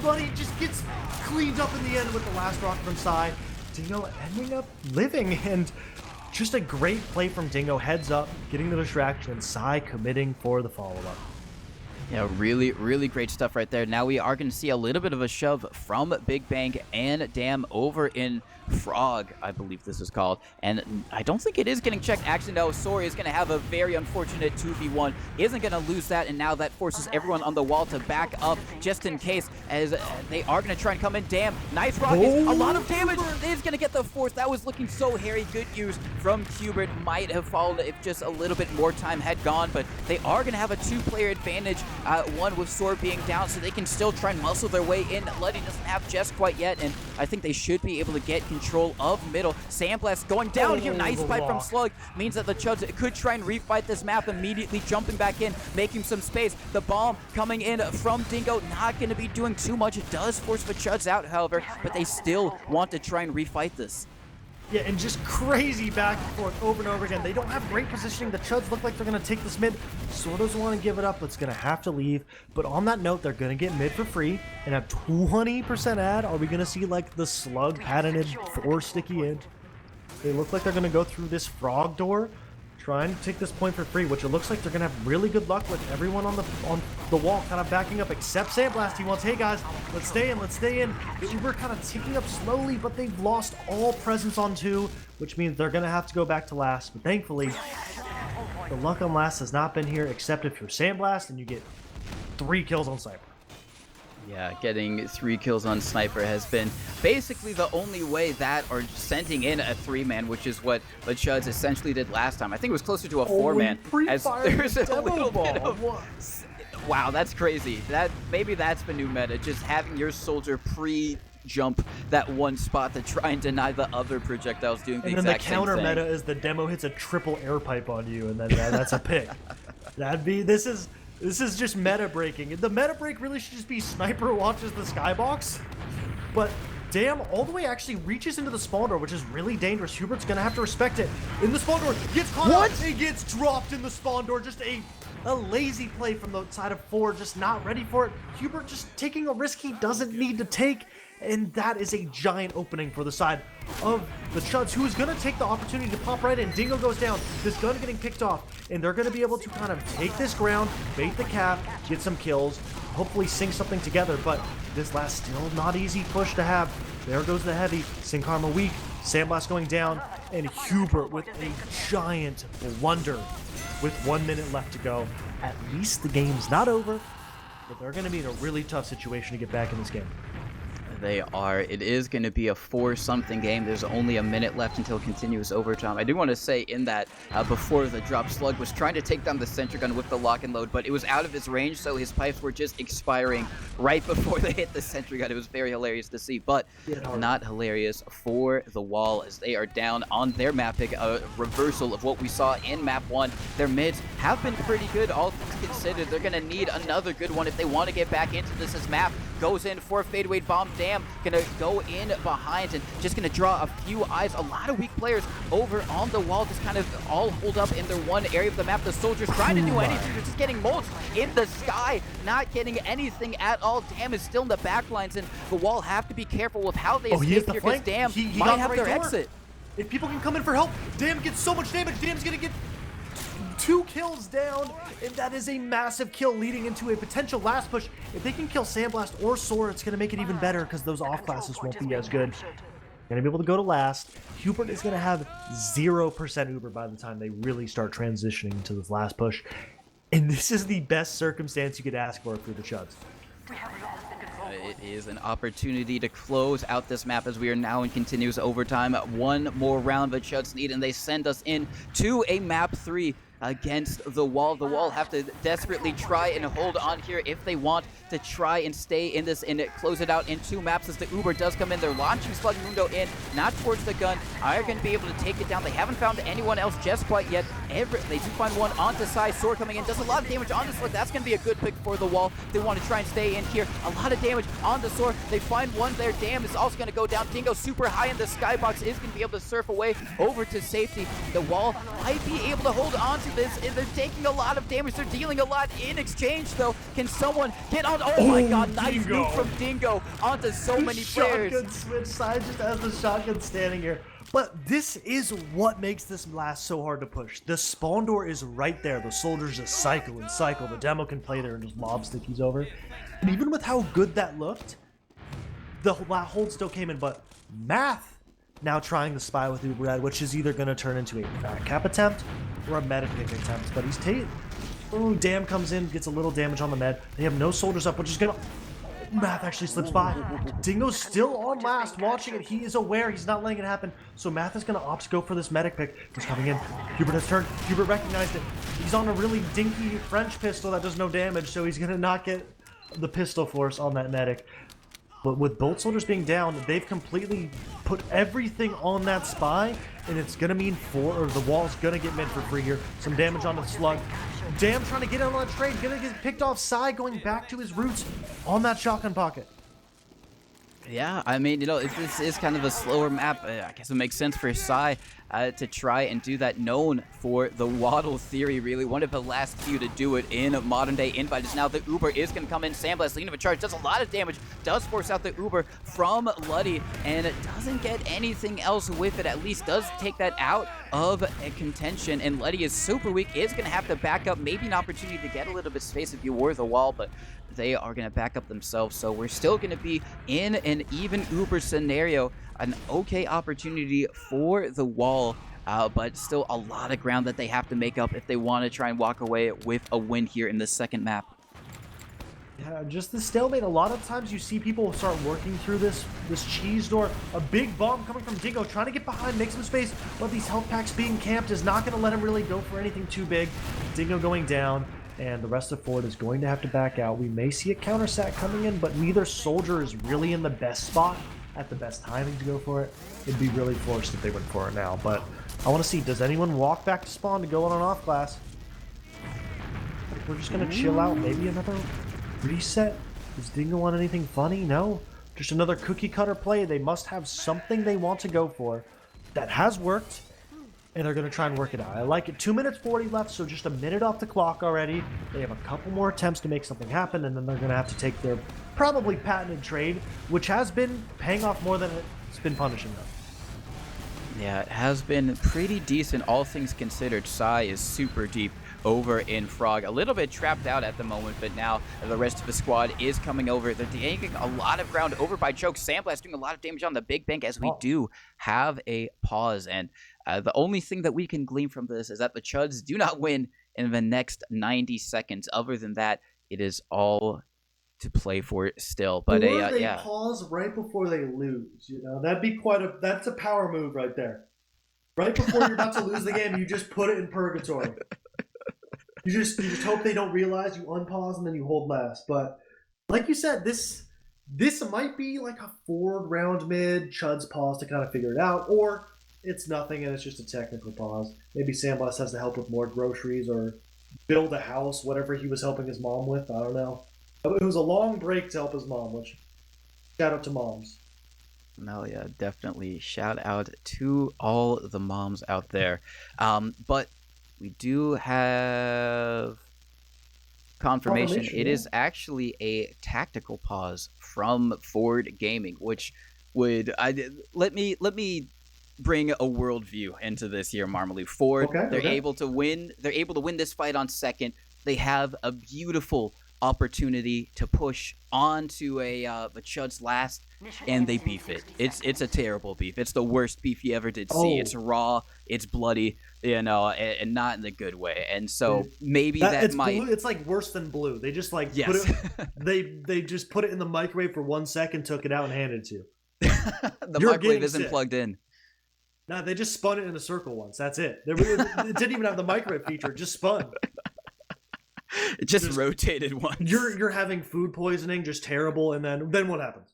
Luddy just gets cleaned up in the end with the last rocket from Sai. Dingo ending up living, and just a great play from Dingo. Heads up, getting the distraction. Sai committing for the follow-up. Yeah, really, really great stuff right there. Now we are going to see a little bit of a shove from Big Bang and Dam over in Frog, I believe this is called. And I don't think it is getting checked. Actually, no, Sori is going to have a very unfortunate 2v1. Isn't going to lose that, and now that forces everyone on the Wall to back up just in case, as they are going to try and come in. Dam, nice rockets, a lot of damage. Is going to get the force. That was looking so hairy. Good use from Hubert. Might have fallen if just a little bit more time had gone, but they are going to have a two-player advantage. One with Sor being down, so they can still try and muscle their way in. Luddy doesn't have just quite yet, and I think they should be able to get control of middle. Sandblast going down here. Nice fight from Slug. Means that the Chuds could try and refight this map, immediately jumping back in, making some space. The bomb coming in from Dingo. Not going to be doing too much. It does force the Chuds out, however, but they still want to try and refight this. Yeah, and just crazy back and forth over and over again. They don't have great positioning. The Chuds look like they're going to take this mid. Sort of doesn't want to give it up, but it's going to have to leave. But on that note, they're going to get mid for free and have 20% ad. Are we going to see like the Slug patented 4 sticky in? They look like they're going to go through this Frog door, try and take this point for free, which it looks like they're going to have really good luck with everyone on the Wall kind of backing up, except Sandblast. He wants, hey guys, let's stay in. The Uber kind of ticking up slowly, but they've lost all presence on 2, which means they're going to have to go back to last. But thankfully, the luck on last has not been here, except if you're Sandblast and you get 3 kills on Sniper. Yeah, getting 3 kills on Sniper has been basically the only way that, or sending in a 3-man, which is what the Chuds essentially did last time. I think it was closer to a 4-man. As there's a little bit of... Wow, that's crazy. Maybe that's the new meta, just having your soldier pre-jump that one spot to try and deny the other projectiles doing the exact same thing. And then the counter meta is the demo hits a triple air pipe on you, and then that's a pick. This is just meta breaking. The meta break really should just be Sniper watches the skybox. But Dam all the way actually reaches into the spawn door, which is really dangerous. Hubert's gonna have to respect it. In the spawn door, gets caught out. He gets dropped in the spawn door. Just a lazy play from the side of 4, just not ready for it. Hubert just taking a risk he doesn't need to take. And that is a giant opening for the side of the Chuds, who is going to take the opportunity to pop right in. Dingo goes down, this gun getting picked off, and they're going to be able to kind of take this ground, bait the cap, get some kills, hopefully sing something together. But this last still not easy push to have. There goes the heavy. Sin Karma weak. Sandblast going down. and Hubert with a giant blunder with 1 minute left to go. At least the game's not over, but they're going to be in a really tough situation to get back in this game. They are. It is going to be a 4-something game. There's only a minute left until continuous overtime. I do want to say in that before the drop, Slug was trying to take down the sentry gun with the lock and load, but it was out of his range, so his pipes were just expiring right before they hit the sentry gun. It was very hilarious to see, but not hilarious for the wall as they are down on their map pick. A reversal of what we saw in map 1. Their mids have been pretty good, all things considered. They're going to need another good one if they want to get back into this as map goes in for a fadeaway bomb. Damn, gonna go in behind and just gonna draw a few eyes. A lot of weak players over on the wall, just kind of all hold up in their one area of the map. The soldiers trying to do anything, they're just getting mulched in the sky, not getting anything at all. Damn is still in the back lines, and the wall have to be careful with how they escape here, because Damn might have their exit. If people can come in for help, Damn gets so much damage. Damn's gonna get 2 kills down, and that is a massive kill leading into a potential last push. If they can kill Sandblast or Soar, it's going to make it even better because those off classes won't be as good. Going to be able to go to last. Hubert is going to have 0% Uber by the time they really start transitioning into this last push. And this is the best circumstance you could ask for the Chuds. It is an opportunity to close out this map as we are now in continuous overtime. One more round the Chuds need, and they send us in to a map 3 against the wall. The wall have to desperately try and hold on here if they want to try and stay in this and close it out in 2 maps as the Uber does come in. They're launching Slug Mundo in, not towards the gun. Are going to be able to take it down. They haven't found anyone else just quite yet. They do find one onto Sai. Sword coming in, does a lot of damage on the Slug. That's going to be a good pick for the wall. They want to try and stay in here. A lot of damage on the Sword. They find one there. Damn is also going to go down. Dingo super high in the skybox is going to be able to surf away over to safety. The wall might be able to hold on to this, and they're taking a lot of damage. They're dealing a lot in exchange, though. Can someone get on? Oh my god, nice nuke from Dingo onto so many players. Shotgun switch side just as the shotgun standing here. But this is what makes this last so hard to push. The spawn door is right there. The soldiers just cycle and cycle. The demo can play there and just lob stickies over. And even with how good that looked, the hold still came in. But Math now trying to spy with Uberad, which is either going to turn into a back cap attempt or a meta pick attempt. But he's Ooh, Damn comes in, gets a little damage on the med. They have no soldiers up, which is gonna... Math actually slips by. Dingo's still on last, watching it. He is aware, he's not letting it happen. So Math is gonna opt to go for this medic pick. He's coming in. Hubert has turned. Hubert recognized it. He's on a really dinky French pistol that does no damage, so he's gonna not get the pistol force on that medic. But with both soldiers being down, they've completely put everything on that spy, and it's gonna mean the wall's gonna get mid for free here. Some damage on the Slug. Damn trying to get in on that trade, gonna get picked off side, going back to his roots on that shotgun pocket. Yeah, I mean, you know, this is kind of a slower map. I guess it makes sense for Sai to try and do that. Known for the waddle theory, really. One of the last few to do it in a modern-day invite is now the Uber is going to come in. Sandblast, leading of a charge, does a lot of damage, does force out the Uber from Luddy, and it doesn't get anything else with it. At least does take that out of a contention, and Luddy is super weak, is going to have to back up. Maybe an opportunity to get a little bit of space if you were the wall, but they are going to back up themselves. So we're still going to be in an even Uber scenario. An okay opportunity for the wall, but still a lot of ground that they have to make up if they want to try and walk away with a win here in the second map. Yeah, just the stalemate. A lot of times you see people start working through this cheese door. A big bomb coming from Dingo, trying to get behind, make some space, but these health packs being camped is not going to let him really go for anything too big. Dingo going down, and the rest of Ford is going to have to back out. We may see a counter sack coming in, but neither soldier is really in the best spot at the best timing to go for it. It'd be really forced if they went for it now, but I want to see, does anyone walk back to spawn to go on an off class? We're just going to chill out. Maybe another reset? Does Dingo want anything funny? No. Just another cookie cutter play. They must have something they want to go for that has worked, and they're going to try and work it out. I like it. 2 minutes 40 left, so just a minute off the clock already. They have a couple more attempts to make something happen, and then they're going to have to take their probably patented trade, which has been paying off more than it's been punishing them. Yeah, it has been pretty decent, all things considered. Sai is super deep over in Frog. A little bit trapped out at the moment, but now the rest of the squad is coming over. They're taking a lot of ground over by Choke. Sandblast doing a lot of damage on the Big Bank as we do have a pause. And the only thing that we can glean from this is that the Chuds do not win in the next 90 seconds. Other than that, it is all to play for still. But or they yeah, pause right before they lose. You know, that'd be that's a power move right there. Right before you're about to lose the game, you just put it in purgatory. You just hope they don't realize, you unpause and then you hold last. But like you said, this might be like a forward round mid, Chuds pause to kind of figure it out, or it's nothing and it's just a technical pause. Maybe Sandblast has to help with more groceries or build a house, whatever he was helping his mom with. I don't know. It was a long break to help his mom, which shout out to moms. No, yeah, definitely. Shout out to all the moms out there. But we do have confirmation. It is actually a tactical pause from Ford Gaming, which would let me bring a worldview into this here, Marmalou. Ford, they're able to win. They're able to win this fight on second. They have a beautiful opportunity to push onto the Chuds last, and they beef it. It's a terrible beef. It's the worst beef you ever did see. It's raw, it's bloody, you know, and not in the good way. And so maybe that might. Blue, it's like worse than blue. They just like put it, they just put it in the microwave for 1 second, took it out, and handed it to you. The microwave isn't plugged in. No, they just spun it in a circle once. That's it. It didn't even have the microwave feature. It just spun. It just rotated once. You're having food poisoning, just terrible, and then what happens?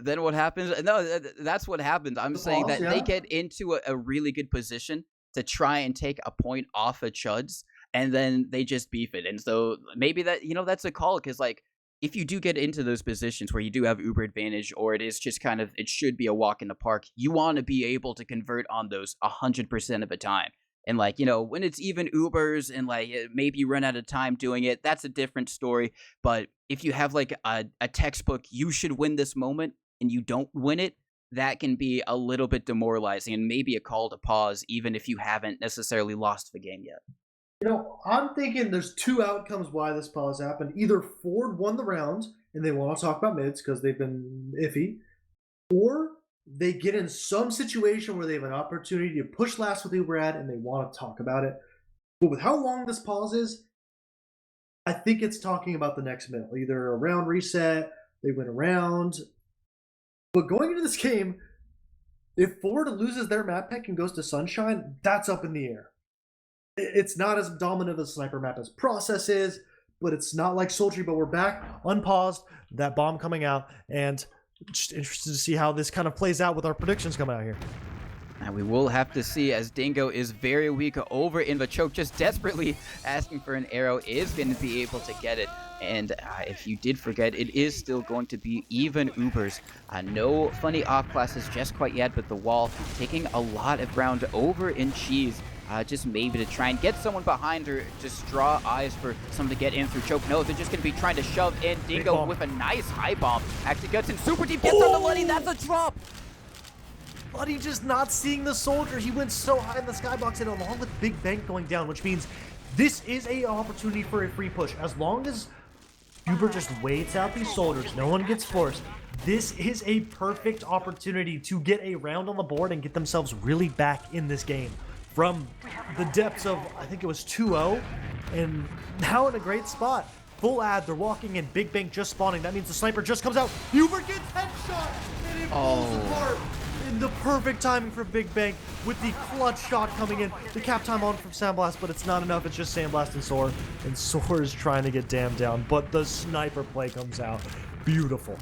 Then what happens? No, that's what happens. I'm saying that they get into a really good position to try and take a point off of Chuds, and then they just beef it. And so maybe that, you know, that's a call, because like if you do get into those positions where you do have uber advantage, or it is just kind of, it should be a walk in the park, you want to be able to convert on those 100% of the time. And like, you know, when it's even Ubers and like maybe you run out of time doing it, that's a different story. But if you have like a textbook, you should win this moment, and you don't win it, that can be a little bit demoralizing and maybe a call to pause, even if you haven't necessarily lost the game yet. You know, I'm thinking there's two outcomes why this pause happened. Either Ford won the round and they want to talk about mids because they've been iffy, or they get in some situation where they have an opportunity to push last with Uberad and they want to talk about it. But with how long this pause is, I think it's talking about the next middle. Either a round reset, they win a round. But going into this game, if Ford loses their map pick and goes to Sunshine, that's up in the air. It's not as dominant of a sniper map as Process is, but it's not like Sultry. But we're back, unpaused, that bomb coming out, and just interested to see how this kind of plays out with our predictions coming out here. And we will have to see, as Dingo is very weak over in the choke, just desperately asking for an arrow, is going to be able to get it. And if you did forget, it is still going to be even Ubers. No funny off classes just quite yet, but the wall taking a lot of ground over in Cheese. Just maybe to try and get someone behind her, just draw eyes for someone to get in through choke. No, they're just going to be trying to shove in. Dingo with a nice high bomb. Actually gets in super deep, gets on the Luddy. That's a drop. Luddy just not seeing the soldier. He went so high in the skybox, and along with Big Bank going down, which means this is an opportunity for a free push. As long as Uber just waits out these soldiers, no one gets forced. This is a perfect opportunity to get a round on the board and get themselves really back in this game. From the depths of, I think it was 2-0, and now in a great spot. Full ad, they're walking in, Big Bank just spawning. That means the sniper just comes out. Uber gets headshot, and it falls apart. In the perfect timing for Big Bank with the clutch shot coming in. The cap time on from Sandblast, but it's not enough. It's just Sandblast and Soar, and Soar is trying to get damned down, but the sniper play comes out. Beautiful.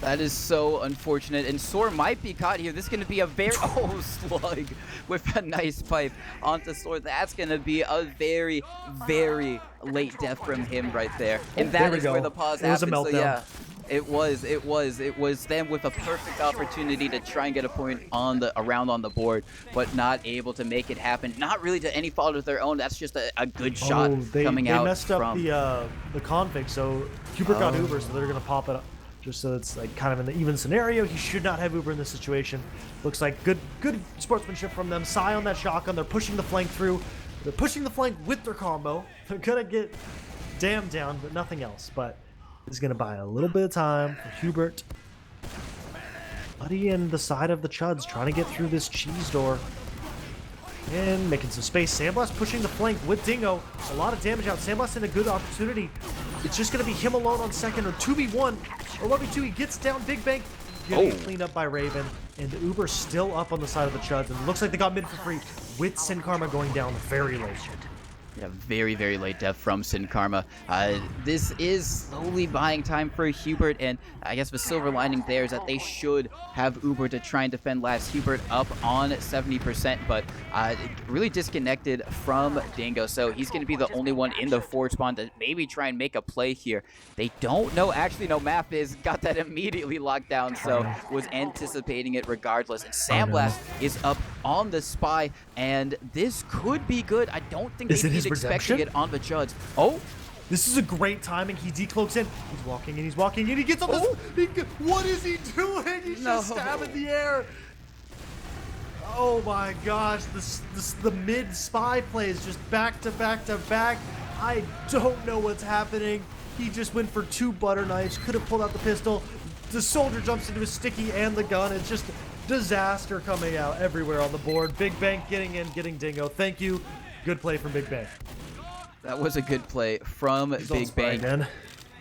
That is so unfortunate, and Soar might be caught here. This is going to be a very slug with a nice pipe onto Soar. That's going to be a very, very late death from him right there. And that is where the pause happened. It was a meltdown. So yeah, it was them with a perfect opportunity to try and get a point on the around on the board, but not able to make it happen. Not really to any fault of their own. That's just a good shot coming out. They messed up the config, so Hubert got Uber, so they're going to pop it up. Just so it's like kind of in the even scenario. He should not have Uber in this situation. Looks like good sportsmanship from them. Psy on that shotgun. They're pushing the flank through. They're pushing the flank with their combo. They're gonna get Dam down, but nothing else. But it's gonna buy a little bit of time for Hubert. Buddy in the side of the Chuds trying to get through this cheese door. And making some space. Sandblast pushing the flank with Dingo. A lot of damage out. Sandblast in a good opportunity. It's just going to be him alone on second, or 2v1, or 1v2. He gets down Big Bank. Getting cleaned up by Raven. And the Uber still up on the side of the Chuds. And it looks like they got mid for free with Sin Karma going down very late. Yeah, very, very late death from Sin Karma. This is slowly buying time for Hubert, and I guess the silver lining there is that they should have Uber to try and defend last. Hubert up on 70%, but really disconnected from Dingo, so he's going to be the only one in the forward spawn to maybe try and make a play here. They don't know, actually, no, Math is got that immediately locked down, so was anticipating it regardless. And Sandblast is up on the Spy, and this could be good. I don't think they'd be expecting it on the Chuds. Oh, this is a great timing. He decloaks in. He's walking and he's walking and he gets on this. What is he doing? He's just stabbing the air. Oh my gosh. The mid Spy plays just back to back to back. I don't know what's happening. He just went for 2 butter knives. Could have pulled out the pistol. The soldier jumps into his sticky and the gun. It's just disaster coming out everywhere on the board. Big Bang getting in, getting Dingo. Thank you. Good play from Big Bang. That was a good play from Big Bang. Again.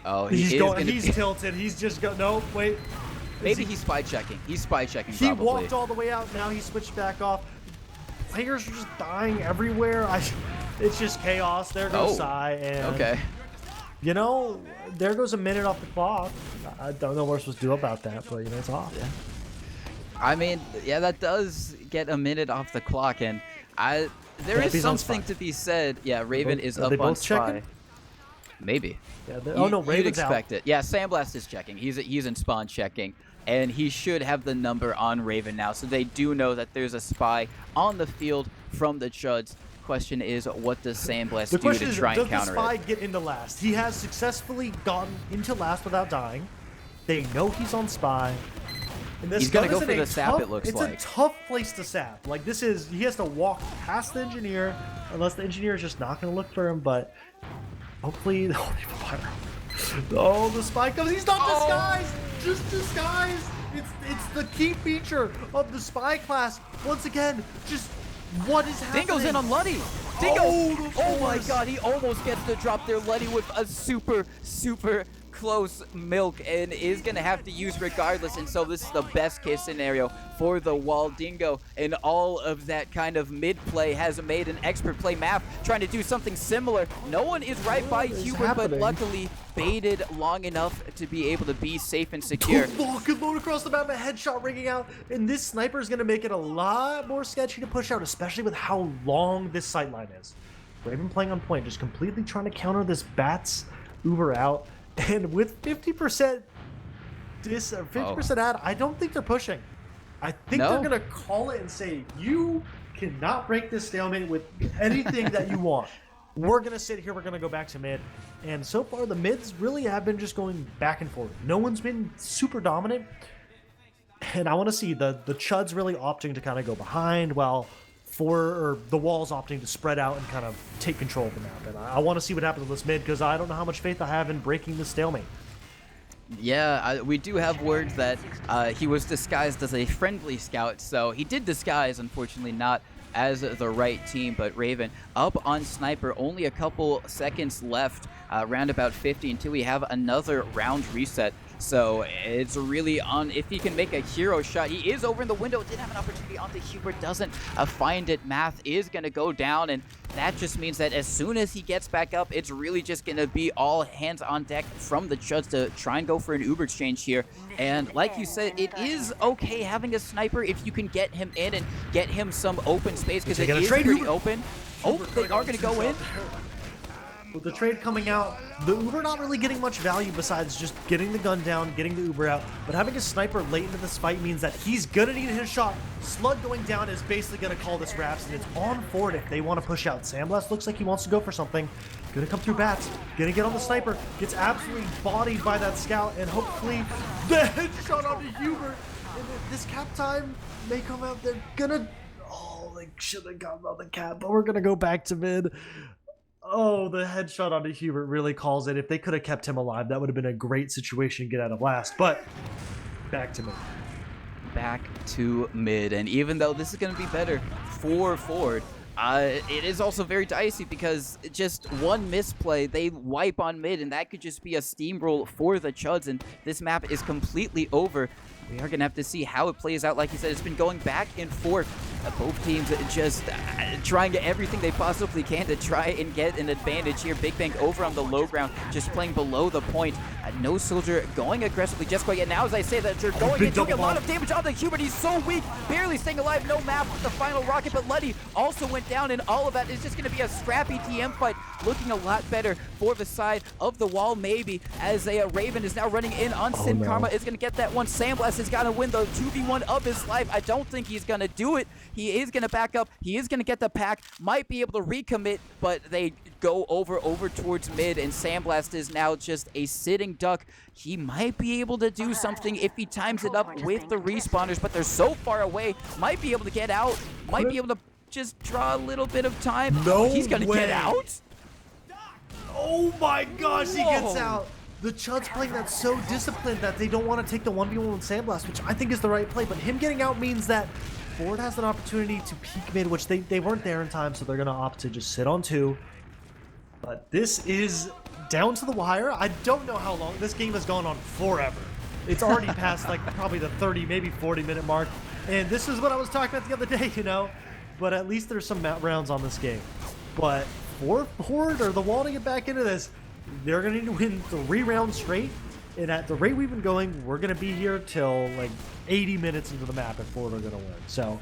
Oh, he's tilted. He's just go. No, wait. Maybe he's spy checking. He's spy checking. He probably walked all the way out. Now he switched back off. Players are just dying everywhere. It's just chaos. There goes Sai, and you know, there goes a minute off the clock. I don't know what we're supposed to do about that, but you know, it's off. Yeah. I mean, yeah, that does get a minute off the clock, and there is something to be said. Yeah, Raven is up on Spy. Checking? Maybe. Yeah, oh no, Raven's you'd expect out. it. Yeah, Sandblast is checking. He's in spawn checking, and he should have the number on Raven now, so they do know that there's a Spy on the field from the Chuds. Question is, what does Sandblast do to try and counter it? Does the Spy get into last? He has successfully gotten into last without dying. They know he's on Spy. He's gonna go for the sap, it looks like. It's a tough place to sap. Like, this is, he has to walk past the engineer, unless the engineer is just not gonna look for him, but hopefully, the Spy comes, he's not disguised! Just disguised! It's the key feature of the Spy class. Once again, just, what is happening? Dingo's in on Luddy! Dingo! Oh my god, he almost gets the drop there. Luddy with a super, super close milk and is gonna have to use regardless, and so this is the best case scenario for the wall. Dingo and all of that kind of mid play has made an expert play. Math trying to do something similar. No one is right by Hubert, but luckily baited long enough to be able to be safe and secure. Good load across the map, a headshot ringing out, and this sniper is gonna make it a lot more sketchy to push out, especially with how long this sightline is. Raven playing on point, just completely trying to counter this Bats Uber out. And with 50% 50% ad, I don't think they're pushing. I think they're gonna call it and say, you cannot break this stalemate with anything that you want. We're gonna sit here, we're gonna go back to mid. And so far the mids really have been just going back and forth. No one's been super dominant. And I want to see the Chuds really opting to kind of go behind, while the Wall's opting to spread out and kind of take control of the map. And I want to see what happens with this mid, because I don't know how much faith I have in breaking this stalemate. Yeah, we do have word that he was disguised as a friendly scout, so he did disguise, unfortunately not as the right team. But Raven up on Sniper, only a couple seconds left, around about 50 until we have another round reset. So it's really on if he can make a hero shot. He is over in the window, did have an opportunity onto Hubert, doesn't find it. Math is going to go down, and that just means that as soon as he gets back up, it's really just going to be all hands on deck from the Chuds to try and go for an Uber exchange here. And like you said, it is okay having a sniper if you can get him in and get him some open space, because it is pretty open. Oh, they are going to go in. With the trade coming out, the Uber not really getting much value besides just getting the gun down, getting the Uber out, but having a sniper late into this fight means that he's gonna need his shot. Slug going down is basically gonna call this wraps, and it's on forward if they want to push out. Sandblast looks like he wants to go for something. Gonna come through Bats, gonna get on the sniper, gets absolutely bodied by that scout, and hopefully the headshot onto Hubert. And this cap time may come out, they're gonna... like should have gotten on the cap, but we're gonna go back to mid. Oh, the headshot onto Hubert really calls it. If they could have kept him alive, that would have been a great situation to get out of last. But back to mid. Back to mid, and even though this is going to be better for Ford, it is also very dicey because just one misplay, they wipe on mid, and that could just be a steamroll for the Chuds, and this map is completely over. We are going to have to see how it plays out. Like you said, it's been going back and forth. Both teams just trying everything they possibly can to try and get an advantage here. Big Bang over on the low ground, just playing below the point. No Soldier going aggressively just quite yet. Now, as I say that, you're going and doing a lot of damage on the Hubert. He's so weak, barely staying alive. No map with the final rocket, but Luddy also went down, and all of that is just going to be a scrappy TM fight. Looking a lot better for the side of the wall, maybe, as a Raven is now running in on Sin Karma. Is going to get that one. Sandblast has got to win the 2v1 of his life. I don't think he's going to do it. He is going to back up. He is going to get the pack. Might be able to recommit, but they go over towards mid, and Sandblast is now just a sitting duck. He might be able to do something if he times it up with the respawners, but they're so far away. Might be able to get out. Might be able to just draw a little bit of time. No He's going to get out. Oh my gosh, he gets out. The Chuds playing that so disciplined that they don't want to take the 1v1 with Sandblast, which I think is the right play, but him getting out means that Ford has an opportunity to peek mid, which they weren't there in time, so they're going to opt to just sit on 2. But this is down to the wire. I don't know how long. This game has gone on forever. It's already past like probably the 30, maybe 40-minute mark, and this is what I was talking about the other day, you know? But at least there's some rounds on this game. But for Ford or the wall to get back into this, they're going to need to win 3 rounds straight. And at the rate we've been going, we're going to be here till like 80 minutes into the map if Ford are going to win. So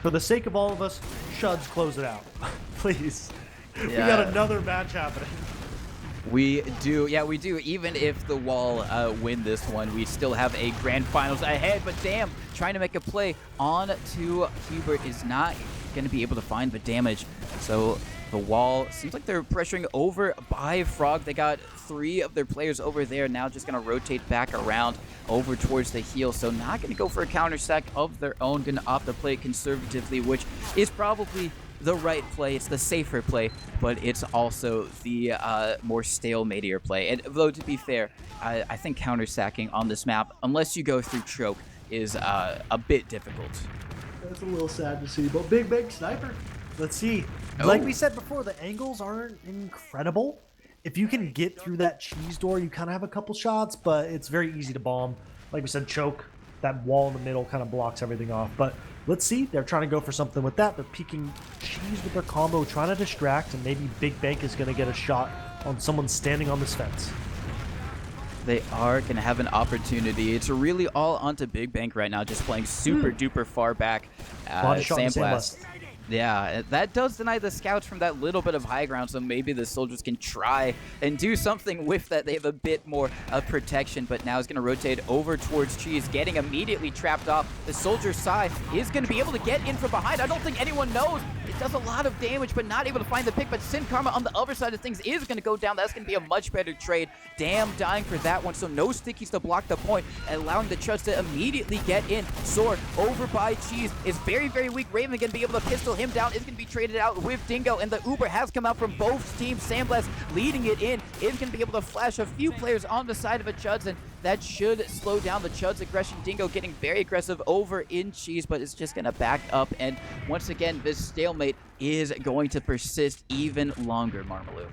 for the sake of all of us, Chuds, close it out. Please. Yeah. We got another match happening. We do. Yeah, we do. Even if the wall win this one, we still have a grand finals ahead. But damn, trying to make a play on to Hubert is not going to be able to find the damage. So the wall seems like they're pressuring over by Frog. They got 3 of their players over there. Now just going to rotate back around over towards the heel. So not going to go for a counter stack of their own. Going to opt to play conservatively, which is probably the right play. It's the safer play, but it's also the more stalemate-ier play. And though, to be fair, I think counter stacking on this map, unless you go through choke, is a bit difficult. That's a little sad to see, but big sniper. Let's see. Like we said before, the angles aren't incredible. If you can get through that cheese door, you kind of have a couple shots, but it's very easy to bomb. Like we said, choke. That wall in the middle kind of blocks everything off. But let's see. They're trying to go for something with that. They're peeking cheese with their combo, trying to distract, and maybe Big Bank is going to get a shot on someone standing on this fence. They are going to have an opportunity. It's really all onto Big Bank right now, just playing super duper far back. Sandblast. Yeah, that does deny the scouts from that little bit of high ground, so maybe the soldiers can try and do something with that. They have a bit more protection, but now is going to rotate over towards Cheese, getting immediately trapped off. The soldier side is going to be able to get in from behind. I don't think anyone knows. It does a lot of damage, but not able to find the pick. But Sin Karma on the other side of things is going to go down. That's going to be a much better trade. Damn, dying for that one. So no stickies to block the point, allowing the Chuds to immediately get in. Sword over by Cheese is very, very weak. Raven going to be able to pistol him down. Is going to be traded out with Dingo, and the Uber has come out from both teams. Sandblast leading it in. Is going to be able to flash a few players on the side of a Chuds, and that should slow down the Chuds' aggression. Dingo getting very aggressive over in Cheese, but it's just going to back up, and once again, this stalemate is going to persist even longer, Marmaloo.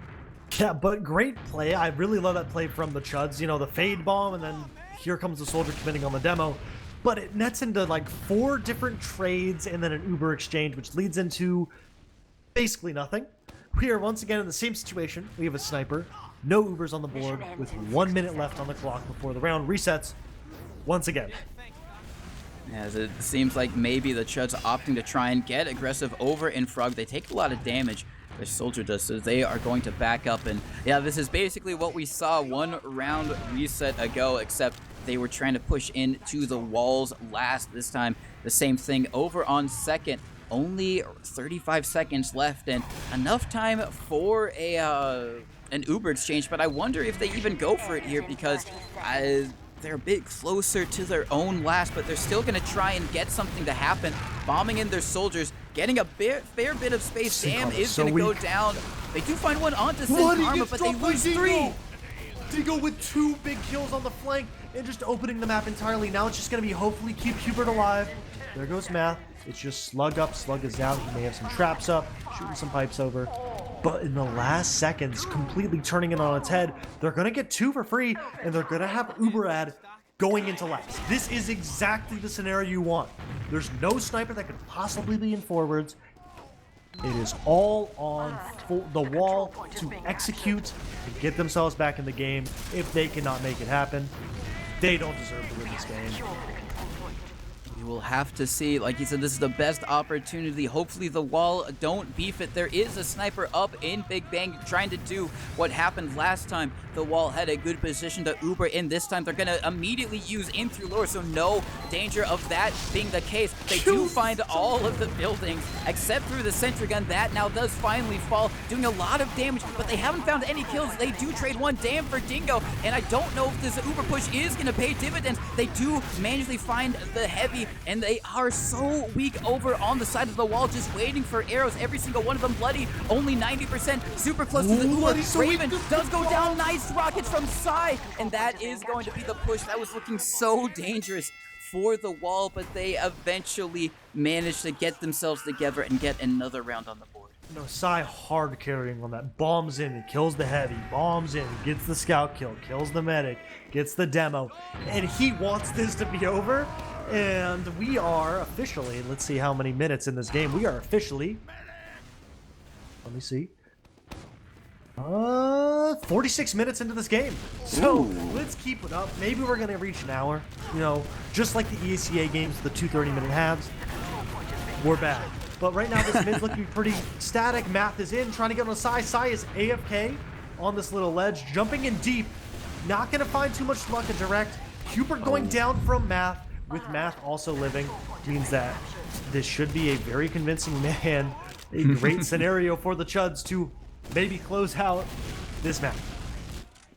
Yeah, but great play. I really love that play from the Chuds. You know, the fade bomb, and then here comes the soldier committing on the demo. But it nets into like 4 different trades and then an Uber exchange, which leads into basically nothing. We are once again in the same situation. We have a sniper, no Ubers on the board, with 1 minute left on the clock before the round resets once again. As it seems like maybe the Chuds opting to try and get aggressive over in Frog. They take a lot of damage. The soldier does, so they are going to back up. And yeah, this is basically what we saw 1 round reset ago, except they were trying to push into the walls last. This time, the same thing over on second. Only 35 seconds left, and enough time for a an Uber exchange. But I wonder if they even go for it here, because they're a bit closer to their own last, but they're still going to try and get something to happen. Bombing in their soldiers, getting a fair bit of space. Dam is going to go down. They do find one onto Sin Karma, but they lose 3. Dingo with 2 big kills on the flank and just opening the map entirely. Now it's just going to be hopefully keep Hubert alive. There goes Math. It's just slug up, slug is down. He may have some traps up, shooting some pipes over. But in the last seconds, completely turning it on its head, they're going to get 2 for free, and they're going to have Uberad going into last. This is exactly the scenario you want. There's no sniper that could possibly be in forwards. It is all on the wall to execute and get themselves back in the game. If they cannot make it happen, they don't deserve to win this game. We'll have to see. Like you said, this is the best opportunity. Hopefully the wall don't beef it. There is a sniper up in Big Bang trying to do what happened last time. The wall had a good position to Uber in. This time they're going to immediately use in through lower, so no danger of that being the case. They do find all of the buildings except through the sentry gun. That now does finally fall, doing a lot of damage, but they haven't found any kills. They do trade one Dam for Dingo, and I don't know if this Uber push is going to pay dividends. They do manually find the heavy, and they are so weak over on the side of the wall, just waiting for arrows. Every single one of them bloody, only 90%, super close to the Uber. Raven does go down. Nice rockets from Psy, and that is going to be the push. That was looking so dangerous for the wall, but they eventually managed to get themselves together and get another round on the board. No, Psy hard carrying on that. Bombs in and kills the heavy. Bombs in, gets the scout kill, kills the medic, gets the demo. And he wants this to be over. And we are officially, let's see how many minutes in this game. We are officially, let me see. 46 minutes into this game. So let's keep it up. Maybe we're going to reach an hour. You know, just like the EACA games, the 2 30-minute halves. We're back. But right now, this mid's looking pretty static. Math is in, trying to get on the side. Psy is AFK on this little ledge, jumping in deep. Not going to find too much luck in direct. Hubert going down from Math, with Math also living, means that this should be a very convincing man. A great scenario for the Chuds to maybe close out this map.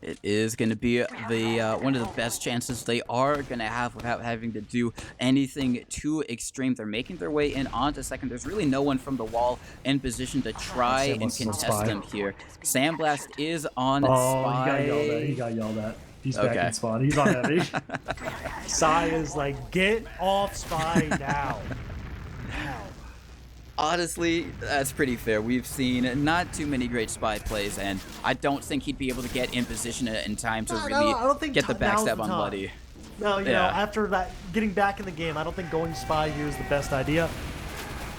It is going to be the one of the best chances they are going to have without having to do anything too extreme. They're making their way in onto second. There's really no one from the wall in position to try and contest them here. Sandblast is on Spy. He got yelled at. He's back in spawn. He's on heavy. Psy is like, get off Spy now. Honestly, that's pretty fair. We've seen not too many great Spy plays, and I don't think he'd be able to get in position in time to really get the backstab on Bloody. No, you know, after that, getting back in the game, I don't think going Spy here is the best idea.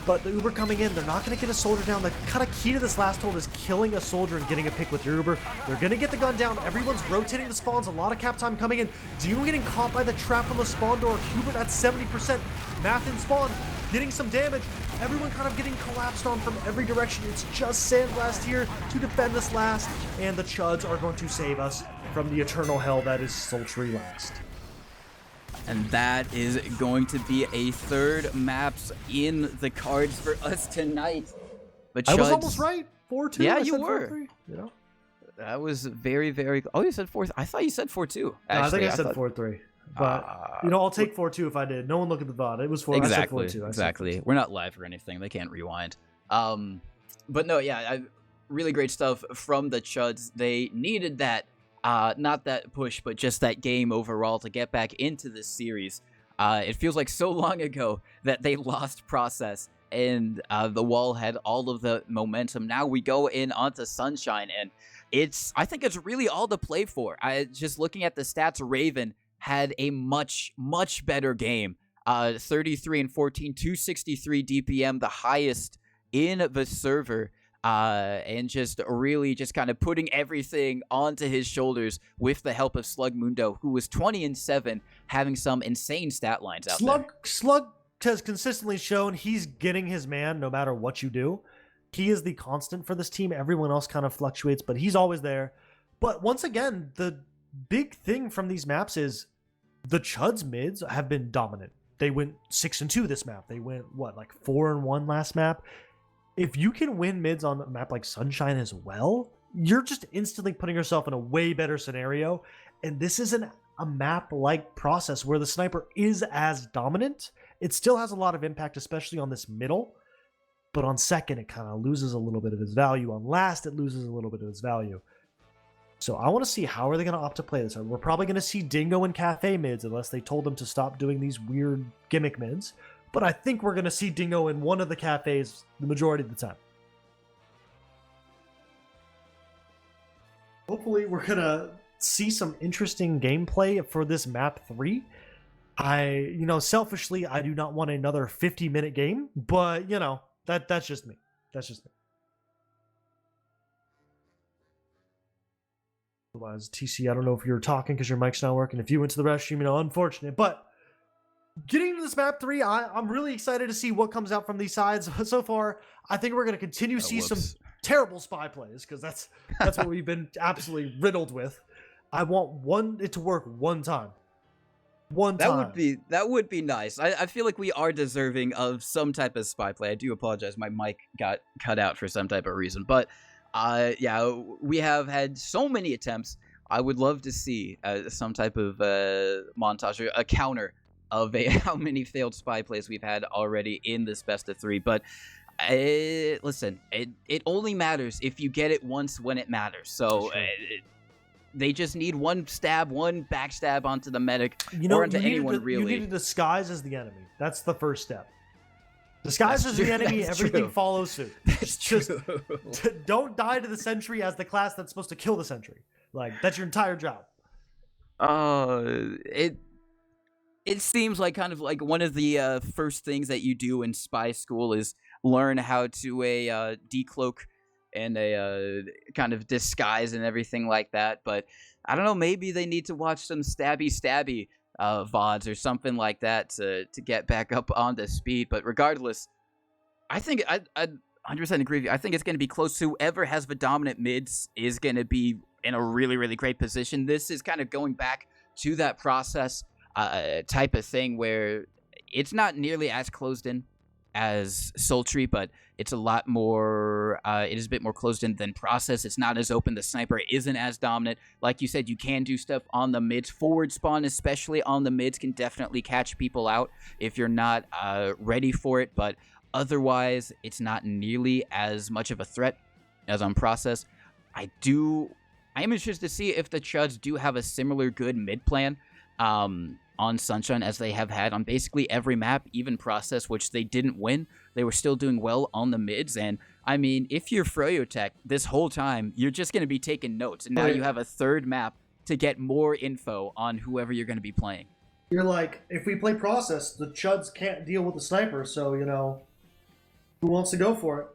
But the Uber coming in, they're not going to get a soldier down. The kind of key to this last hold is killing a soldier and getting a pick with your Uber. They're going to get the gun down. Everyone's rotating the spawns. A lot of cap time coming in. Dino getting caught by the trap on the spawn door. Hubert at 70%. Math in spawn, getting some damage. Everyone kind of getting collapsed on from every direction. It's just Sandblast here to defend this last. And the Chuds are going to save us from the eternal hell that is Sultry Last. And that is going to be a third maps in the cards for us tonight. But Chuds, I was almost right. 4-2. Yeah, I you said were. 4-3, you know? That was very, very... Oh, you said 4... I thought you said 4-2. No, I think I said 4-3. But, you know, I'll take 4-2 if I did. No one look at the VOD. It was 4. Exactly. I said 4-2. Exactly. We're not live or anything. They can't rewind. But no, yeah, really great stuff from the Chuds. They needed that. Not that push, but just that game overall to get back into this series. It feels like so long ago that they lost process, and the wall had all of the momentum. Now we go in onto Sunshine, and I think it's really all to play for. Just looking at the stats, Raven had a much, much better game. 33 and 14, 263 DPM, the highest in the server. And just really just kind of putting everything onto his shoulders with the help of Slug Mundo, who was 20 and 7, having some insane stat lines out there. Slug has consistently shown he's getting his man no matter what you do. He is the constant for this team. Everyone else kind of fluctuates, but he's always there. But once again, the big thing from these maps is the Chuds mids have been dominant. They went 6-2 this map. They went, what, like 4-1 last map? If you can win mids on a map like Sunshine as well, you're just instantly putting yourself in a way better scenario. And this is an a map like Process where the sniper is as dominant, it still has a lot of impact, especially on this middle. But on second, it kind of loses a little bit of its value. On last, it loses a little bit of its value. So I want to see how are they going to opt to play this. We're probably going to see Dingo and Cafe mids unless they told them to stop doing these weird gimmick mids. But I think we're going to see Dingo in one of the cafes the majority of the time. Hopefully we're going to see some interesting gameplay for this map 3. Selfishly, I do not want another 50-minute game, but, that's just me. That's just me. Otherwise, TC, I don't know if you were talking because your mic's not working. If you went to the restroom, unfortunate. But getting to this map 3, I'm really excited to see what comes out from these sides. So far, I think we're going to continue to see some terrible spy plays because that's what we've been absolutely riddled with. I want it to work one time. That would be nice. I feel like we are deserving of some type of spy play. I do apologize. My mic got cut out for some type of reason. But we have had so many attempts. I would love to see some type of montage or a counter of how many failed spy plays we've had already in this best of 3. But listen, it only matters if you get it once when it matters. So they just need one backstab onto the medic or onto anyone, really. You need to disguise as the enemy. That's the first step. Disguise as the enemy, everything follows suit. Just don't die to the sentry as the class that's supposed to kill the sentry. That's your entire job. It seems like kind of like one of the first things that you do in spy school is learn how to decloak and a kind of disguise and everything like that. But I don't know, maybe they need to watch some stabby VODs or something like that to get back up on the speed. But regardless, I think I 100% agree with you. I think it's going to be close. Whoever has the dominant mids is going to be in a really, really great position. This is kind of going back to that Process type of thing where it's not nearly as closed in as Sultry, but it's a lot more, it is a bit more closed in than Process. It's not as open. The sniper isn't as dominant. Like you said, you can do stuff on the mids. Forward spawn, especially on the mids, can definitely catch people out if you're not ready for it, but otherwise, it's not nearly as much of a threat as on Process. I am interested to see if the Chuds do have a similar good mid plan on Sunshine as they have had on basically every map, even Process, which they didn't win. They were still doing well on the mids. And I mean, if you're Froyotech this whole time, you're just going to be taking notes. And now you have a third map to get more info on whoever you're going to be playing. You're like, if we play Process, the Chuds can't deal with the sniper. So, who wants to go for it?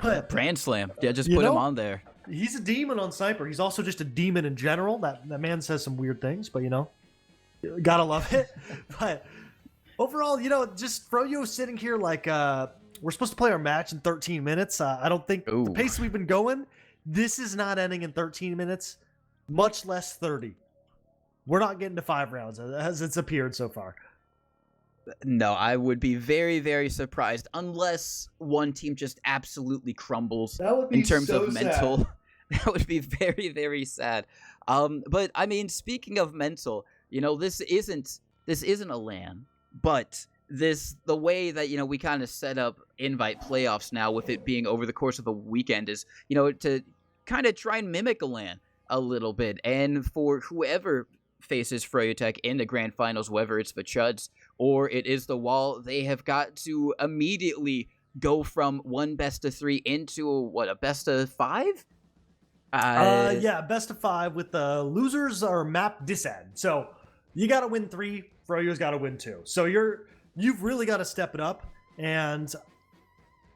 But Brand Slam. Yeah, just put him on there. He's a demon on sniper. He's also just a demon in general. That man says some weird things, but gotta love it. But overall, just Froyo sitting here like we're supposed to play our match in 13 minutes. I don't think the pace we've been going, this is not ending in 13 minutes, much less 30. We're not getting to 5 rounds as it's appeared so far. No, I would be very, very surprised unless one team just absolutely crumbles in terms of mental. That would be very, very sad. But I mean, speaking of mental, this isn't a LAN, but the way that we kind of set up invite playoffs now, with it being over the course of a weekend, is to kind of try and mimic a LAN a little bit, and for whoever faces Froyotech in the grand finals, whether it's the Chuds or it is the Wall, they have got to immediately go from one best of 3 into a best of 5. Best of 5 with the losers are map disad. So you got to win 3. Froyo's got to win 2. So you've really got to step it up. And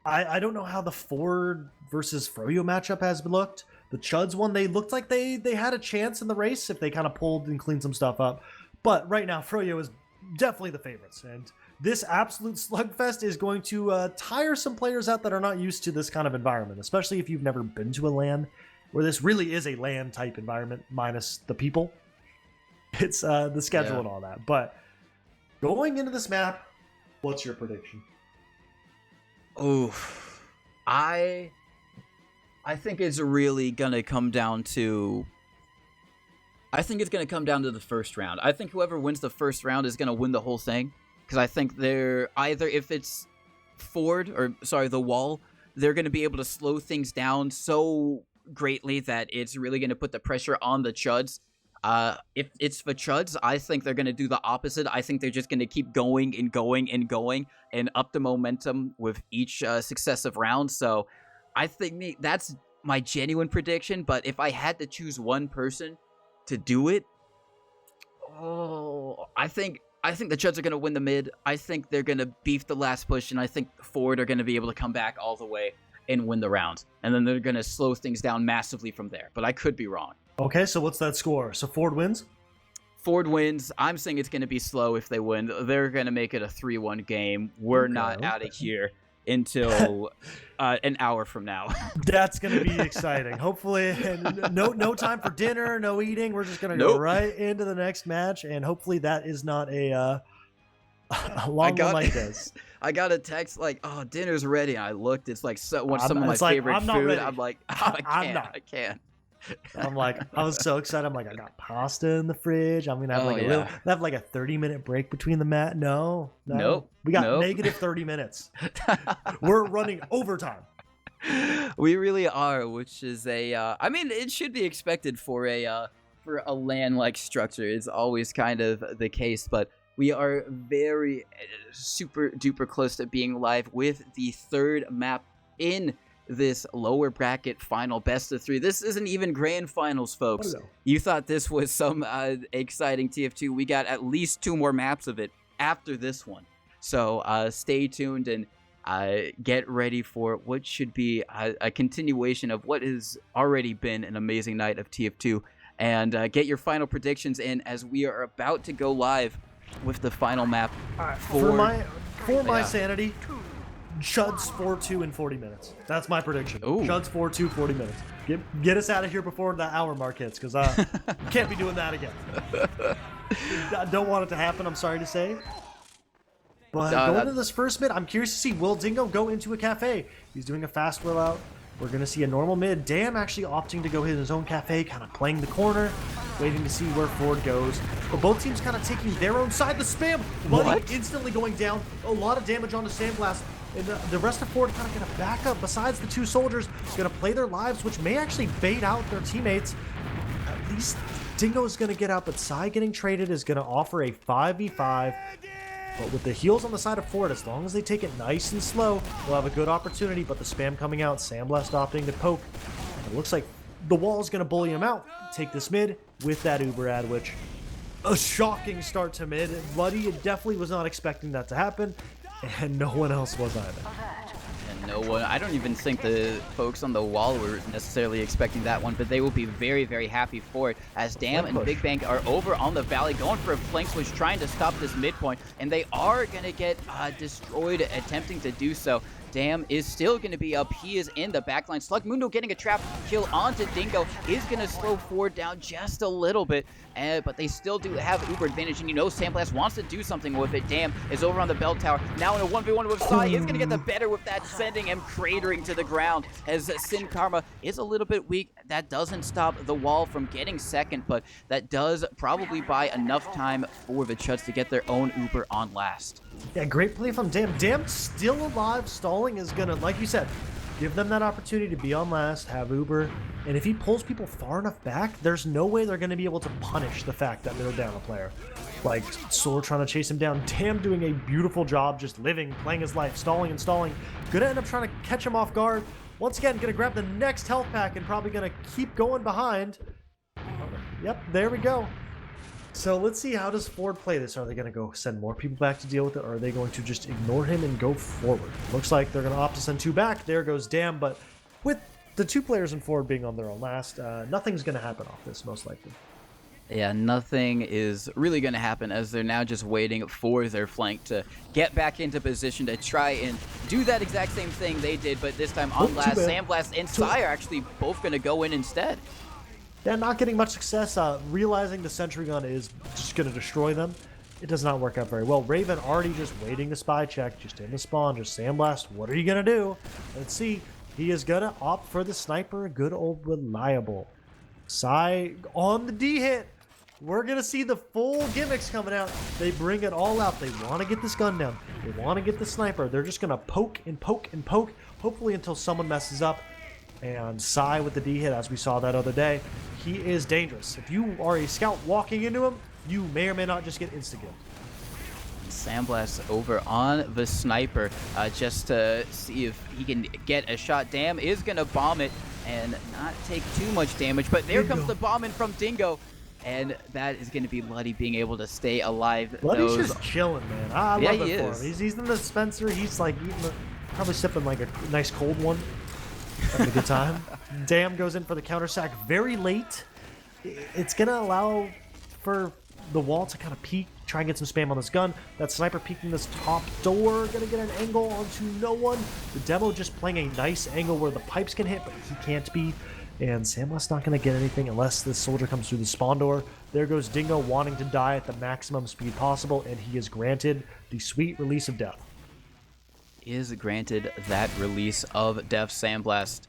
I don't know how the Ford versus Froyo matchup has looked. The Chuds one, they looked like they had a chance in the race if they kind of pulled and cleaned some stuff up. But right now, Froyo is definitely the favorites. And this absolute slugfest is going to tire some players out that are not used to this kind of environment, especially if you've never been to a LAN, where this really is a LAN type environment minus the people. It's the schedule and all that. But going into this map, what's your prediction? Oh, I think it's really gonna come down to I think it's going to come down to the first round. I think whoever wins the first round is going to win the whole thing. Because I think they're either, if it's the wall, they're going to be able to slow things down so greatly that it's really going to put the pressure on the Chuds. If it's for Chuds, I think they're going to do the opposite. I think they're just going to keep going and going and going and up the momentum with each successive round. So I think that's my genuine prediction. But if I had to choose one person to do it, I think the Chuds are going to win the mid. I think they're going to beef the last push, and I think Ford are going to be able to come back all the way and win the round. And then they're going to slow things down massively from there. But I could be wrong. Okay, so what's that score? So Ford wins? Ford wins. I'm saying it's going to be slow if they win. They're going to make it a 3-1 game. We're not out of here until an hour from now. That's going to be exciting. Hopefully, no time for dinner, no eating. We're just going to go right into the next match, and hopefully that is not a long one like this. I got a text like, "Oh, dinner's ready." And I looked. It's like some of my favorite food. Ready. I'm like, oh, I can't. I'm like, I was so excited. I'm like, I got pasta in the fridge. I'm gonna have have like a 30-minute break between the mat. Nope. We got negative 30 minutes. We're running overtime. We really are, which is I mean, it should be expected for a LAN-like structure. It's always kind of the case, but we are very super duper close to being live with the third map in this lower bracket final best of 3. This isn't even grand finals, folks. You thought this was some exciting TF2. We got at least 2 more maps of it after this one. So stay tuned and get ready for what should be a continuation of what has already been an amazing night of TF2. And get your final predictions in as we are about to go live with the final map. For my sanity, Chuds 4-2 in 40 minutes. That's my prediction. Ooh. Chuds 4-2, 40 minutes. Get us out of here before the hour mark hits, because can't be doing that again. I don't want it to happen, I'm sorry to say. But going into this first mid, I'm curious to see, will Dingo go into a cafe? He's doing a fast rollout. We're going to see a normal mid. Dam actually opting to go hit his own cafe, kind of playing the corner, waiting to see where Ford goes. But both teams kind of taking their own side. The spam, Buddy instantly going down. A lot of damage on the Sandblast. And the rest of Ford kind of going to back up. Besides the 2 soldiers, going to play their lives, which may actually bait out their teammates. At least Dingo is going to get out, but Psy getting traded is going to offer a 5v5. But with the heals on the side of Ford, as long as they take it nice and slow, they'll have a good opportunity. But the spam coming out, Sandblast opting to poke. And it looks like the wall is going to bully him out. Take this mid with that Uber ad, which a shocking start to mid. Buddy definitely was not expecting that to happen. And no one else was either. And no one, I don't even think the folks on the wall were necessarily expecting that one, but they will be very, very happy for it as Dam and Big Bang are over on the valley going for a flank switch, trying to stop this midpoint, and they are going to get destroyed attempting to do so. Dam is still going to be up. He is in the backline. Slugmundo getting a trap kill onto Dingo is going to slow Ford down just a little bit, but they still do have Uber advantage, and you know Sandblast wants to do something with it. Dam is over on the bell tower. Now in a 1v1 with Sai, is going to get the better with that, sending him cratering to the ground as Sin Karma is a little bit weak. That doesn't stop the wall from getting second, but that does probably buy enough time for the Chuds to get their own Uber on last. Yeah, great play from Dam. Dam still alive. Stalling is going to, like you said, give them that opportunity to be on last, have Uber. And if he pulls people far enough back, there's no way they're going to be able to punish the fact that they're down a player. Like, Solar trying to chase him down. Dam doing a beautiful job just living, playing his life, stalling and stalling. Going to end up trying to catch him off guard. Once again, going to grab the next health pack and probably going to keep going behind. Yep, there we go. So let's see, how does Ford play this? Are they going to go send more people back to deal with it, or are they going to just ignore him and go forward? Looks like they're going to opt to send 2 back. There goes Dam, but with the 2 players in Ford being on their own last, nothing's going to happen off this, most likely. Yeah, nothing is really going to happen as they're now just waiting for their flank to get back into position to try and do that exact same thing they did, but this time on last. Sandblast and Sai are actually both going to go in instead. Yeah, not getting much success. Realizing the sentry gun is just going to destroy them. It does not work out very well. Raven already just waiting to spy check, just in the spawn, just Sandblast. What are you going to do? Let's see. He is going to opt for the sniper, good old reliable. Sai on the D hit. we're going to see the full gimmicks coming out. They bring it all out. They want to get this gun down. They want to get the sniper. They're just going to poke and poke and poke, hopefully until someone messes up. And Psy with the D hit, as we saw that other day, he is dangerous. If you are a scout walking into him, you may or may not just get insta-killed. Sandblast over on the sniper just to see if he can get a shot. Dam is going to bomb it and not take too much damage, but there comes the bomb in from Dingo, and that is going to be Luddy being able to stay alive. Luddy's just chilling, man. I yeah, love it for him. He's in the dispenser. He's like probably sipping like a nice cold one. Having a good time. Dam goes in for the counter sack very late. It's going to allow for the wall to kind of peek, try and get some spam on this gun. That sniper peeking this top door, gonna get an angle onto no one. The demo just playing a nice angle where the pipes can hit, but he can't be. And Sandblast's not gonna get anything unless this soldier comes through the spawn door. There goes Dingo wanting to die at the maximum speed possible, and he is granted the sweet release of death. Is granted that release of death. Sandblast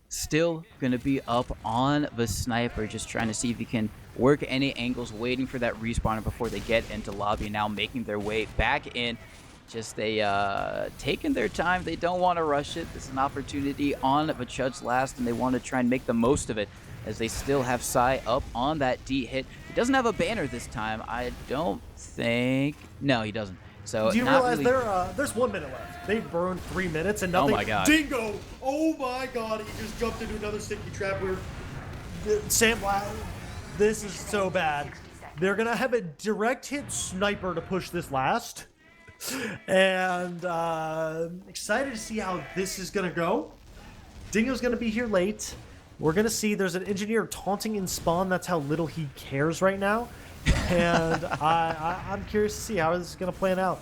still gonna be up on the sniper, just trying to see if he can work any angles, waiting for that respawner before they get into lobby. Now making their way back in. Just taking their time. They don't want to rush it. This is an opportunity on the Chuds last, and they want to try and make the most of it, as they still have Psy up on that D hit. He doesn't have a banner this time, I don't think. No, he doesn't. So do you realize there's 1 minute left? They've burned 3 minutes and nothing. Oh my god. Dingo! Oh my god, he just jumped into another sticky trap. Sandblast, this is so bad. They're gonna have a direct hit sniper to push this last. And excited to see how this is gonna go. Dingo's gonna be here late. We're gonna see there's an engineer taunting in spawn. That's how little he cares right now. And I'm curious to see how this is gonna plan out.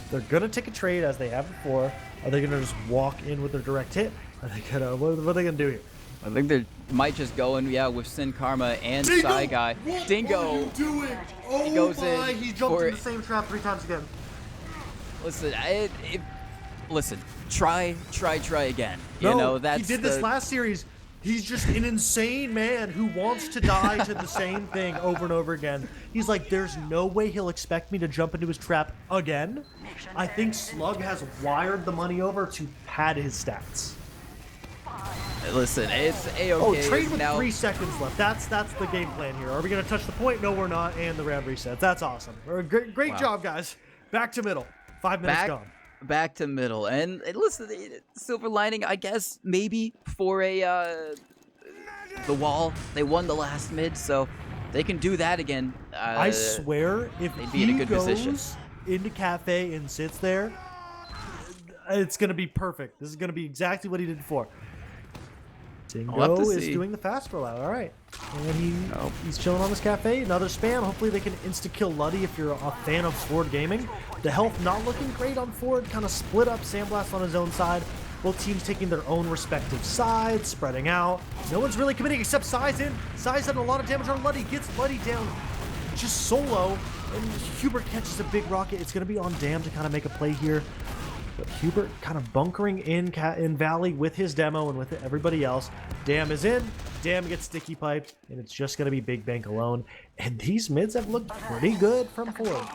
They're gonna take a trade as they have before. Are they gonna just walk in with their direct hit? Are they gonna what are they gonna do here? I think they might just go in, yeah, with Sin Karma and Dingo! Psy Guy. What Dingo! are you doing? Oh he goes my! in He jumped for, in the same trap 3 times again. Listen, listen. Try again. No, You know, that's he did this last series. He's just an insane man who wants to die to the same thing over and over again. He's like, there's no way he'll expect me to jump into his trap again. I think Slug has wired the money over to pad his stats. Listen, it's A-okay. Oh, trade with now 3 seconds left. That's the game plan here. Are we going to touch the point? No, we're not. And the round resets. That's awesome. Great Wow. job, guys. Back to middle. 5 minutes gone. Back to middle. And listen, silver lining, I guess, maybe for the wall. They won the last mid, so they can do that again. I swear, if they'd be he in a good goes position. into Cafe and sits there, it's going to be perfect. This is going to be exactly what he did before. Dingo is doing the fast rollout. All right. And he's chilling on this Cafe. Another spam. Hopefully they can insta-kill Luddy if you're a fan of Ford Gaming. The health not looking great on Ford. Kind of split up. Sandblast on his own side. Both teams taking their own respective sides, spreading out. No one's really committing except Psy's in. Psy's done a lot of damage on Luddy. Gets Luddy down just solo. And Hubert catches a big rocket. It's going to be on Dam to kind of make a play here. But Hubert kind of bunkering in Valley with his demo and with everybody else. Dam is in. Dam gets sticky piped. And it's just going to be Big Bank alone. And these mids have looked pretty good from Ford.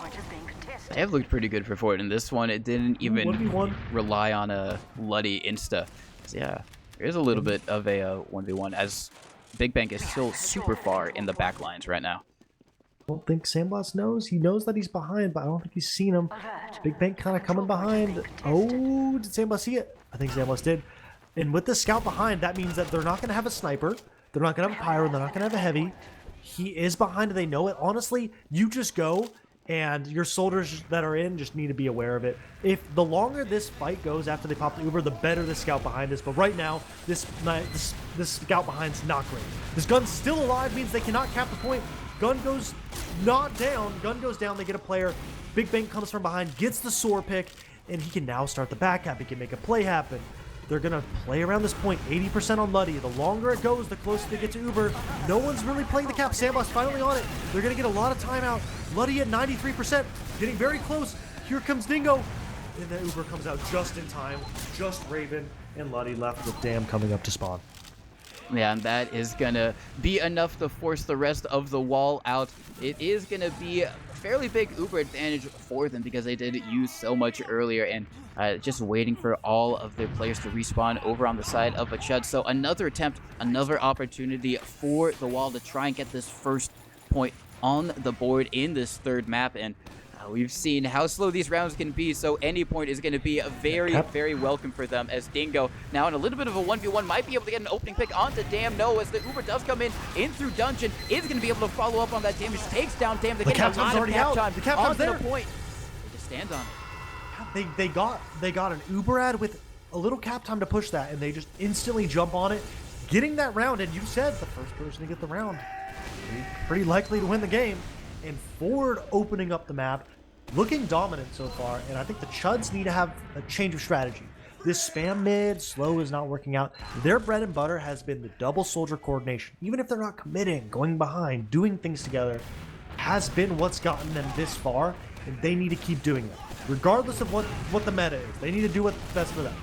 They have looked pretty good for Ford. In this one, it didn't even 1v1. rely on a Luddy insta. So yeah, there's a little bit of a 1v1, as Big Bank is still super far in the back lines right now. I don't think Sandblast knows. He knows that he's behind, but I don't think he's seen him. Big Bank kind of coming behind. Oh, did Sandblast see it? I think Sandblast did. And with the scout behind, that means that they're not going to have a sniper. They're not going to have a pyro. They're not going to have a heavy. He is behind and they know it. Honestly, you just go and your soldiers that are in just need to be aware of it. If the longer this fight goes after they pop the Uber, the better the scout behind is. But right now, this scout behind's not great. This gun's still alive, means they cannot cap the point. Gun goes not down. Gun goes down. They get a player. Big Bank comes from behind, gets the sword pick, and he can now start the back cap. He can make a play happen. They're going to play around this point, 80% on Luddy. The longer it goes, the closer they get to Uber. No one's really playing the cap. Sandblast finally on it. They're going to get a lot of timeout. Luddy at 93%, getting very close. Here comes Dingo. And then Uber comes out just in time. Just Raven and Luddy left with Dam coming up to spawn. Yeah, and that is gonna be enough to force the rest of the wall out. It is gonna be a fairly big Uber advantage for them because they did use so much earlier, and just waiting for all of their players to respawn over on the side of a Chud. So another attempt, another opportunity for the wall to try and get this first point on the board in this third map, and we've seen how slow these rounds can be, so any point is going to be very, very welcome for them, as Dingo, now in a little bit of a 1v1, might be able to get an opening pick onto Dam. No, as the Uber does come in through Dungeon, is going to be able to follow up on that damage, takes down Dam. They're getting a lot of cap time onto the point. They just stand on it. They got an Uber ad with a little cap time to push that, and they just instantly jump on it, getting that round, and you said the first person to get the round, pretty likely to win the game. And Ford opening up the map, looking dominant so far, and I think the Chuds need to have a change of strategy. This spam mid, slow is not working out. Their bread and butter has been the double soldier coordination. Even if they're not committing, going behind, doing things together, has been what's gotten them this far, and they need to keep doing that. Regardless of what the meta is, they need to do what's best for them.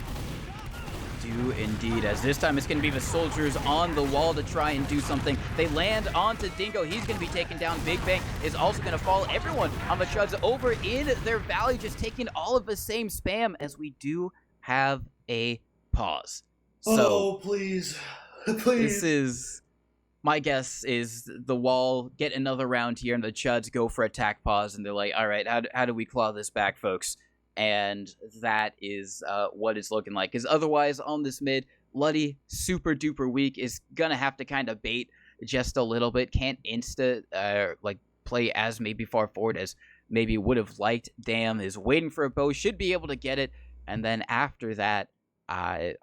Do indeed, as this time it's going to be the soldiers on the wall to try and do something. They land onto Dingo. He's going to be taken down. Big Bang is also going to fall. Everyone on the Chuds over in their valley just taking all of the same spam, as we do have a pause. So, please. This is, my guess is the wall get another round here and the Chuds go for attack pause, and they're like, all right, how do we claw this back, folks? And that is what it's looking like. Because otherwise, on this mid, Luddy, super duper weak, is going to have to kind of bait just a little bit. Can't play as maybe far forward as maybe would have liked. Dam is waiting for a bow, should be able to get it. And then after that, I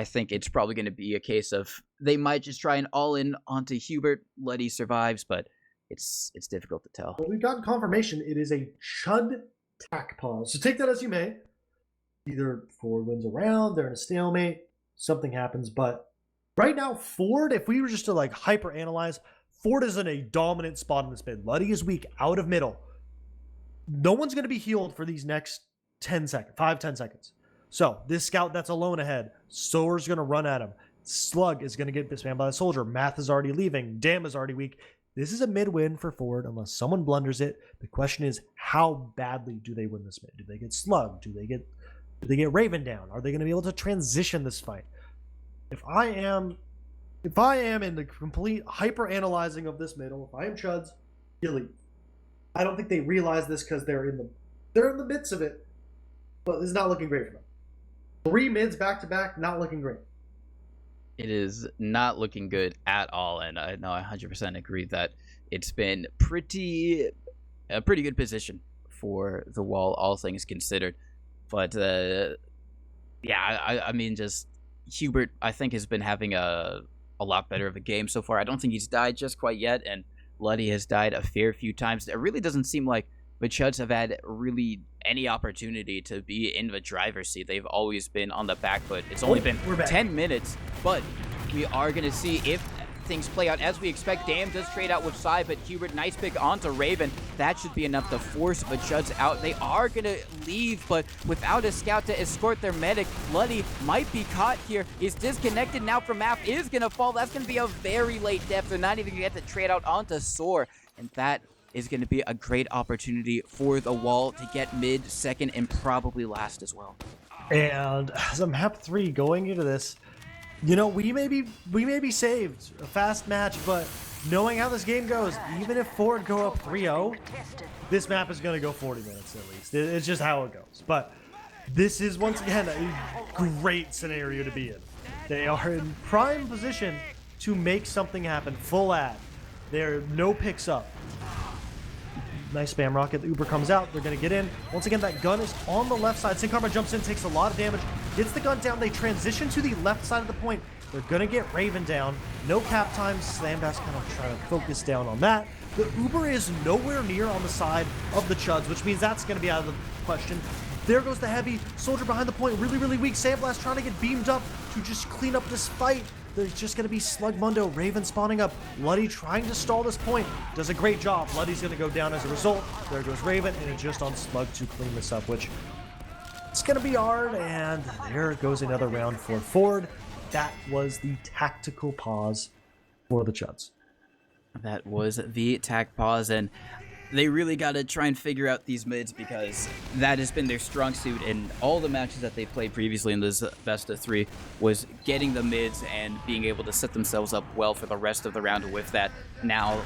think it's probably going to be a case of they might just try and all in onto Hubert. Luddy survives, but it's difficult to tell. Well, we've gotten confirmation it is a Chud attack pause. So take that as you may. Either Ford wins a round, they're in a stalemate, something happens. But right now, Ford, if we were just to like hyper analyze, Ford is in a dominant spot in this mid. Luddy is weak out of middle. No one's going to be healed for these next 10 seconds, 5-10 seconds. So this scout that's alone ahead, Soar's going to run at him. Slug is going to get spammed by the soldier. Math is already leaving. Dam is already weak. This is a mid win for Ford unless someone blunders it. The question is, how badly do they win this mid? Do they get slugged? Do they get Raven down? Are they going to be able to transition this fight? If I am in the complete hyper analyzing of this middle, if I am Chuds, you leave. I don't think they realize this because they're in the midst of it, but it's not looking great for them. 3 mids back to back, not looking great. It is not looking good at all, and I know I 100% agree that it's been a pretty good position for the wall, all things considered. But yeah, I mean, just Hubert, I think, has been having a lot better of a game so far. I don't think he's died just quite yet, and Luddy has died a fair few times. It really doesn't seem like the Chuds have had really any opportunity to be in the driver's seat. They've always been on the back foot. It's only been 10 minutes, but we are going to see if things play out as we expect. Dam does trade out with Sai, but Hubert, nice pick onto Raven. That should be enough to force the Chuds out. They are going to leave, but without a scout to escort their medic, Luddy might be caught here. Is disconnected now from map, is going to fall. That's going to be a very late death. They're not even going to get to trade out onto Soar, and that is going to be a great opportunity for the wall to get mid, second, and probably last as well. And as a map 3 going into this, you know, we may be saved a fast match, but knowing how this game goes, even if Ford go up 3-0, this map is going to go 40 minutes at least. It's just how it goes. But this is once again a great scenario to be in. They are in prime position to make something happen. Full ad. There are no picks up. Nice spam rocket. The Uber comes out. They're going to get in. Once again, that gun is on the left side. Sin Karma jumps in, takes a lot of damage, gets the gun down. They transition to the left side of the point. They're going to get Raven down. No cap time. Slambast kind of trying to focus down on that. The Uber is nowhere near on the side of the Chuds, which means that's going to be out of the question. There goes the heavy soldier behind the point. Really, really weak. Sandblast trying to get beamed up to just clean up this fight. There's just going to be Slug Mundo, Raven spawning up. Luddy trying to stall this point. Does a great job. Luddy's going to go down as a result. There goes Raven, and it's just on Slug to clean this up, which it's going to be hard. And there goes another round for Ford. that was the tactical pause for the Chuds. That was the attack pause, and they really got to try and figure out these mids because that has been their strong suit in all the matches that they played previously in this best of 3 was getting the mids and being able to set themselves up well for the rest of the round. With that, now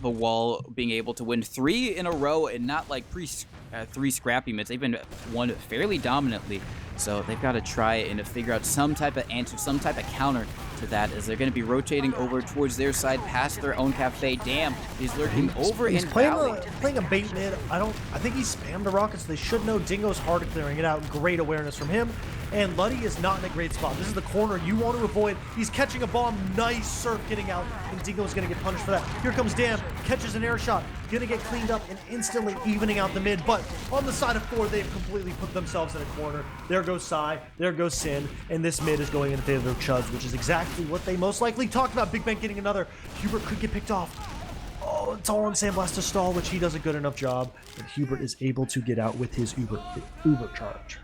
the Wall being able to win 3 in a row and not like 3 scrappy mids. They've been won fairly dominantly, so they've got to try and figure out some type of answer, some type of counter to that, as they're going to be rotating over towards their side past their own cafe. Damn, he's lurking over he's in playing Valley. playing a bait mid. I think he spammed the rockets. They should know. Dingo's hard at clearing it out. Great awareness from him. And Luddy is not in a great spot. This is the corner you want to avoid. He's catching a bomb. Nice surf getting out. And Dingo's going to get punished for that. Here comes Dam. Catches an air shot. Going to get cleaned up and instantly evening out the mid. But on the side of 4, they've completely put themselves in a corner. There goes Sai. There goes Sin. And this mid is going in favor of Chuds, which is exactly what they most likely talked about. Big Bang getting another. Hubert could get picked off. Oh, it's all on Sandblast to stall, which he does a good enough job. And Hubert is able to get out with his Uber charge.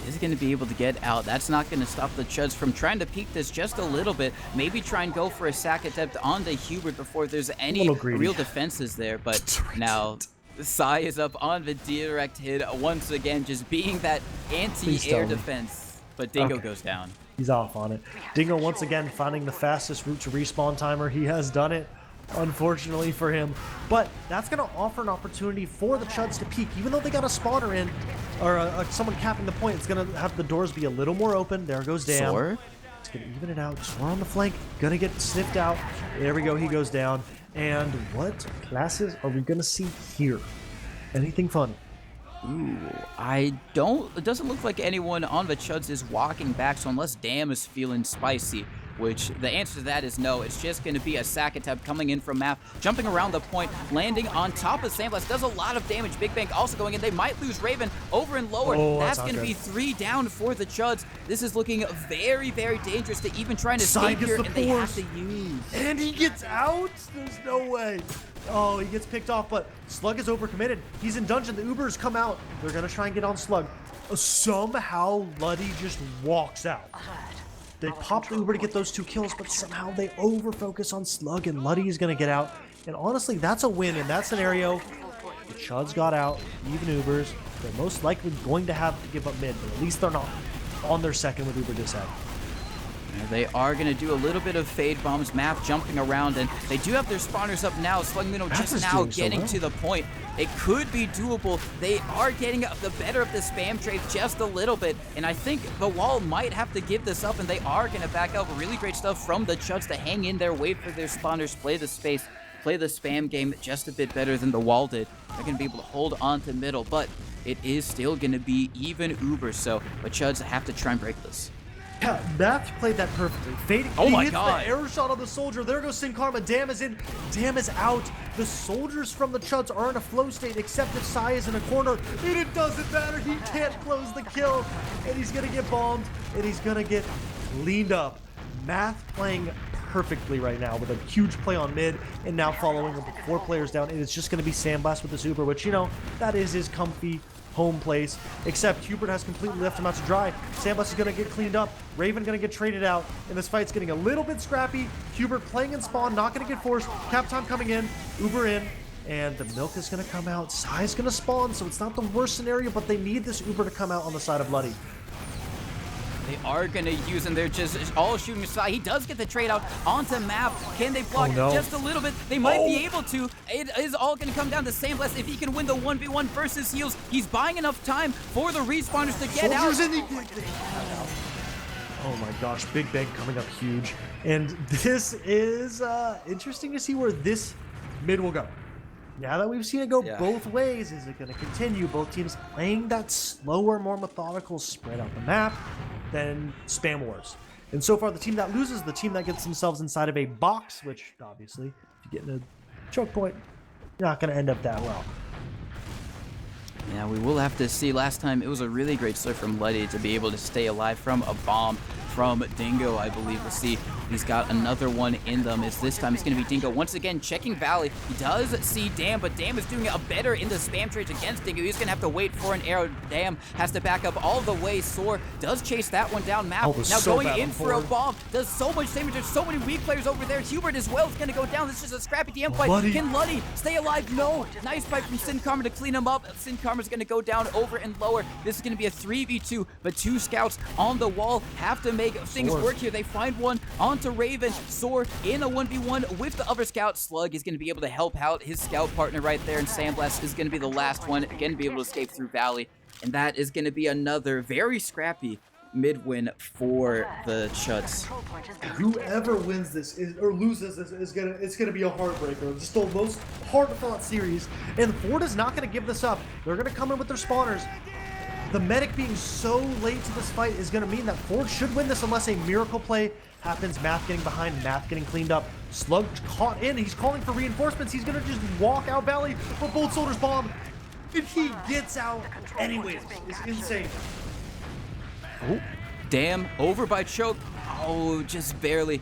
Is going to be able to get out. That's not going to stop the Chuds from trying to peek this just a little bit. Maybe try and go for a sack attempt onto Hubert before there's any real defenses there. But now Sai is up on the direct hit once again, just being that anti-air defense. But Dingo goes down. He's off on it. Dingo once again finding the fastest route to respawn timer. He has done it, unfortunately for him. But that's going to offer an opportunity for the Chuds to peek. Even though they got a spawner in, or someone capping the point, it's going to have the doors be a little more open. There goes Dam. Soar. It's going to even it out. Soar on the flank. Going to get sniffed out. There we go. He goes down. And what classes are we going to see here? Anything fun? Ooh, it doesn't look like anyone on the Chuds is walking back, so unless Dam is feeling spicy, which the answer to that is no, it's just going to be a sack attempt coming in from Map, jumping around the point, landing on top of Sandblast, does a lot of damage. Big Bang also going in. They might lose Raven over and lower. That's going to be 3 down for the Chuds. This is looking very, very dangerous to even try to escape here, and they have to use. And he gets out? There's no way. Oh, he gets picked off, but Slug is overcommitted. He's in dungeon. The Ubers come out. They're going to try and get on Slug. Somehow, Luddy just walks out. They pop the Uber to get those 2 kills, but somehow they over-focus on Slug, and Luddy is going to get out. And honestly, that's a win in that scenario. The Chuds got out, even Ubers. They're most likely going to have to give up mid, but at least they're not on their second with Uber disab. They are going to do a little bit of fade bombs, Map jumping around, and they do have their spawners up now. Slugmino just now getting to the point. It could be doable. They are getting the better of the spam trade just a little bit, and I think the Wall might have to give this up, and they are going to back out. Really great stuff from the Chuds to hang in there, wait for their spawners, play the space, play the spam game just a bit better than the Wall did. They're going to be able to hold on to middle, but it is still going to be even Uber, so the Chuds have to try and break this. Yeah, Math played that perfectly. Fading. Oh my hits God. The arrow shot on the soldier. There goes Sin Karma. Dam is in. Dam is out. The soldiers from the Chuds are in a flow state, except if Sai is in a corner. And it doesn't matter. He can't close the kill. And he's going to get bombed. And he's going to get leaned up. Math playing perfectly right now with a huge play on mid. And now following up with 4 players down. And it's just going to be Sandblast with this Uber, which, you know, that is his comfy home place, except Hubert has completely left him out to dry. Sandblast is going to get cleaned up. Raven going to get traded out, and this fight's getting a little bit scrappy. Hubert playing in spawn, not going to get forced. Cap time coming in, Uber in, and the milk is going to come out. Sai's going to spawn, so it's not the worst scenario, but they need this Uber to come out on the side of Luddy. They are going to use him. They're just all shooting aside. He does get the trade out onto Map. Can they block just a little bit? They might be able to. It is all going to come down to Sandblast. If he can win the 1v1 versus heals, he's buying enough time for the respawners to get out. Oh my gosh, Big Bang coming up huge. And this is interesting to see where this mid will go. Now that we've seen it go both ways, is it going to continue? Both teams playing that slower, more methodical spread out the map than Spam Wars. And so far, the team that loses, the team that gets themselves inside of a box, which obviously, if you get in a choke point, you're not going to end up that well. Yeah, we will have to see. Last time, it was a really great start from Luddy to be able to stay alive from a bomb from Dingo, I believe. We'll see. He's got another one in them. This time it's going to be Dingo once again checking Valley. He does see Dam, but Dam is doing a better in the spam trades against Dingo. He's going to have to wait for an arrow. Dam has to back up all the way. Soar does chase that one down. Map now so going in for a bomb. Does so much damage. There's so many weak players over there. Hubert as well is going to go down. This is a scrappy DM fight. Can Luddy stay alive? No. Nice fight from Sin Karma to clean him up. Sin Karma's going to go down over and lower. This is going to be a 3v2, but 2 scouts on the wall have to make things work here. They find one onto Raven. Soar in a 1v1 with the other scout. Slug is going to be able to help out his scout partner right there, and Sandblast is going to be the last one. Again, be able to escape through Valley, and that is going to be another very scrappy mid-win for the Chuds. Whoever wins this or loses this it's gonna be a heartbreaker. Just the most hard-fought series, and Ford is not gonna give this up. They're gonna come in with their spawners. The medic being so late to this fight is gonna mean that Ford should win this unless a miracle play happens. Math getting behind, Math getting cleaned up. Slug caught in. He's calling for reinforcements. He's gonna just walk out Valley, but Bolt Soldiers bomb, and he gets out anyways. It's insane. Oh, damn, over by choke. Oh, just barely.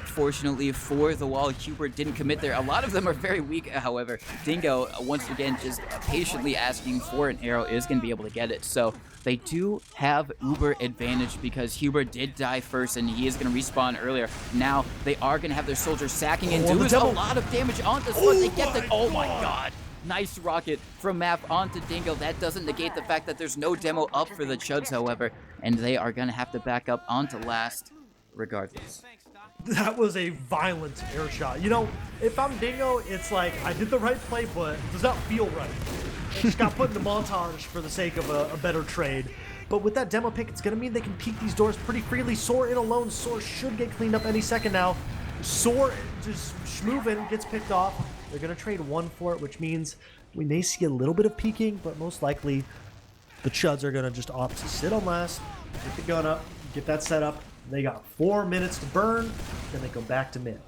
Fortunately for the wall, Hubert didn't commit there. A lot of them are very weak, however. Dingo, once again, just patiently asking for an arrow, is going to be able to get it. So they do have uber advantage because Hubert did die first, and he is going to respawn earlier. Now they are going to have their soldiers sacking and doing a lot of damage onto Slug. They get the... Oh my god. Nice rocket from Map onto Dingo. That doesn't negate the fact that there's no demo up for the Chuds, however, and they are going to have to back up onto last regardless. That was a violent air shot. You know, if I'm Dingo, it's like I did the right play, but it does not feel right. I just got put in the montage for the sake of a better trade. But with that demo pick, it's going to mean they can peek these doors pretty freely. Soar in alone. Soar should get cleaned up any second now. Soar just schmoovin, gets picked off. They're going to trade one for it, which means we may see a little bit of peeking, but most likely the Chuds are going to just opt to sit on last, get the gun up, get that set up. They got 4 minutes to burn, then they go back to mid.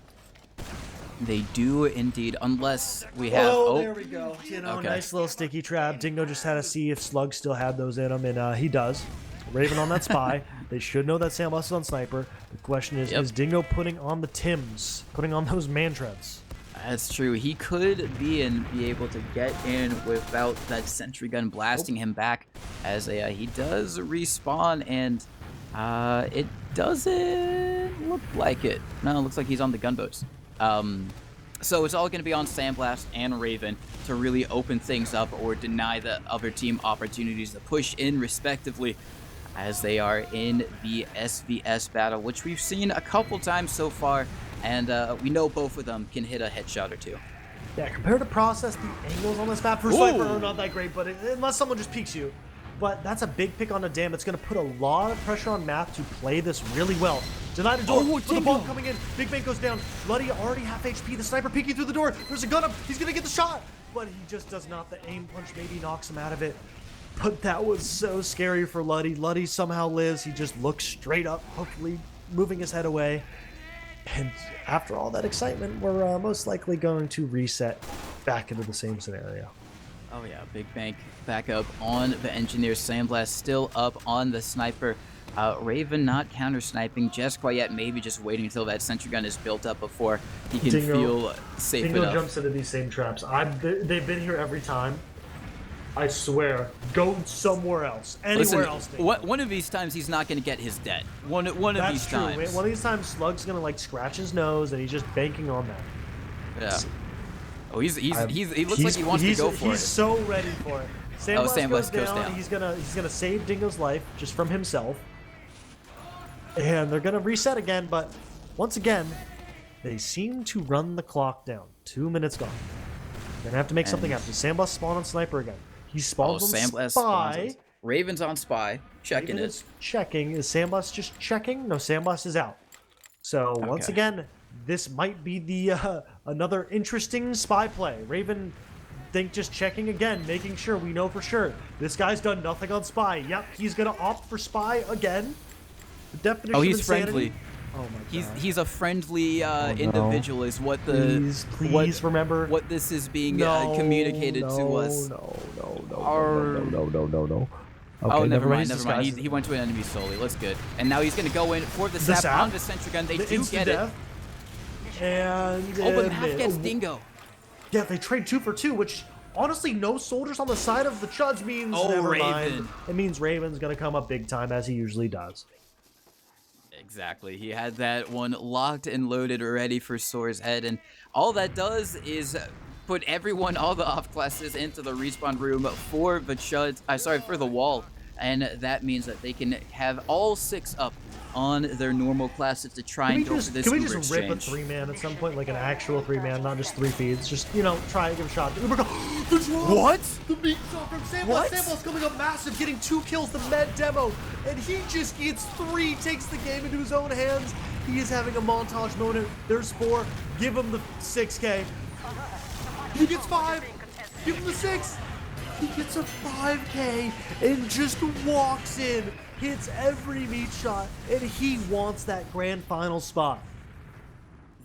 They do indeed, unless we have... Oh, there we go. You know, okay. Nice little sticky trap. Dingo just had to see if Slug still had those in him, and he does. Raven on that spy. They should know that Sandblast is on sniper. The question is Dingo putting on the Tims, putting on those Mantreads? That's true. He could be able to get in without that sentry gun blasting him back, as he does respawn, and it doesn't look like it. No, it looks like he's on the gunboats. So it's all going to be on Sandblast and Raven to really open things up or deny the other team opportunities to push in respectively, as they are in the SVS battle, which we've seen a couple times so far, and we know both of them can hit a headshot or two. Yeah, compared to Process, the angles on this map for Sniper are not that great, but unless someone just peeks you. But that's a big pick on the Dam. It's going to put a lot of pressure on Math to play this really well. Deny the door, with the bomb coming in. Big Bang goes down. Luddy already half HP. The Sniper peeking through the door. There's a gun up. He's going to get the shot. But he just does not. The aim punch maybe knocks him out of it. But that was so scary for Luddy. Luddy somehow lives. He just looks straight up, hopefully moving his head away. And after all that excitement, we're most likely going to reset back into the same scenario. Oh yeah, Big Bank back up on the Engineer. Sandblast still up on the Sniper. Raven not counter-sniping just quite yet, maybe just waiting until that sentry gun is built up before he can feel safe enough. Dingo jumps into these same traps. They've been here every time. I swear, go somewhere else, anywhere else. One of these times he's not going to get his dead. One of these times. One of these times, Slug's going to like scratch his nose, and he's just banking on that. Yeah. Oh, he looks like he wants to go for it. He's so ready for it. Sandblast goes down. He's gonna save Dingo's life just from himself, and they're gonna reset again. But once again, they seem to run the clock down. 2 minutes gone. They're gonna have to make something happen. Sandblast spawn on Sniper again. He spawns on Sandblast Spy. Raven's on Spy. Checking it. Checking. Is Sandblast just checking? No, Sandblast is out. So once again, this might be the another interesting spy play. Raven think just checking again, making sure we know for sure. This guy's done nothing on Spy. Yep, he's gonna opt for Spy again. The definition he's of insanity. friendly. Oh my god. He's a friendly individual is what the Please remember what this is being communicated to us. No. Okay, Oh, never mind. He went to an enemy solely. Let's good. And now he's gonna go in for the sap on the sentry gun. They do get it. And but half gets Dingo. Yeah, they trade 2 for 2, which honestly, no soldiers on the side of the Chuds means never mind. It means Raven's gonna come up big time as he usually does. Exactly. He had that one locked and loaded ready for Soar's head, and all that does is put everyone, all the off classes, into the respawn room for the Chuds. For the wall, and that means that they can have all 6 up on their normal classes to try and go for this Uber exchange. Can we just rip a 3-man at some point, like an actual 3-man, not just 3 feeds? Just, you know, try and give a shot. The drop! What? The meat shot from Samblast. Samblast coming up massive, getting 2 kills, the med demo, and he just gets 3, takes the game into his own hands. He is having a montage moment. There's 4. Give him the 6K. He gets 5. Give him the 6. He gets a 5K and just walks in, hits every meat shot, and he wants that grand final spot.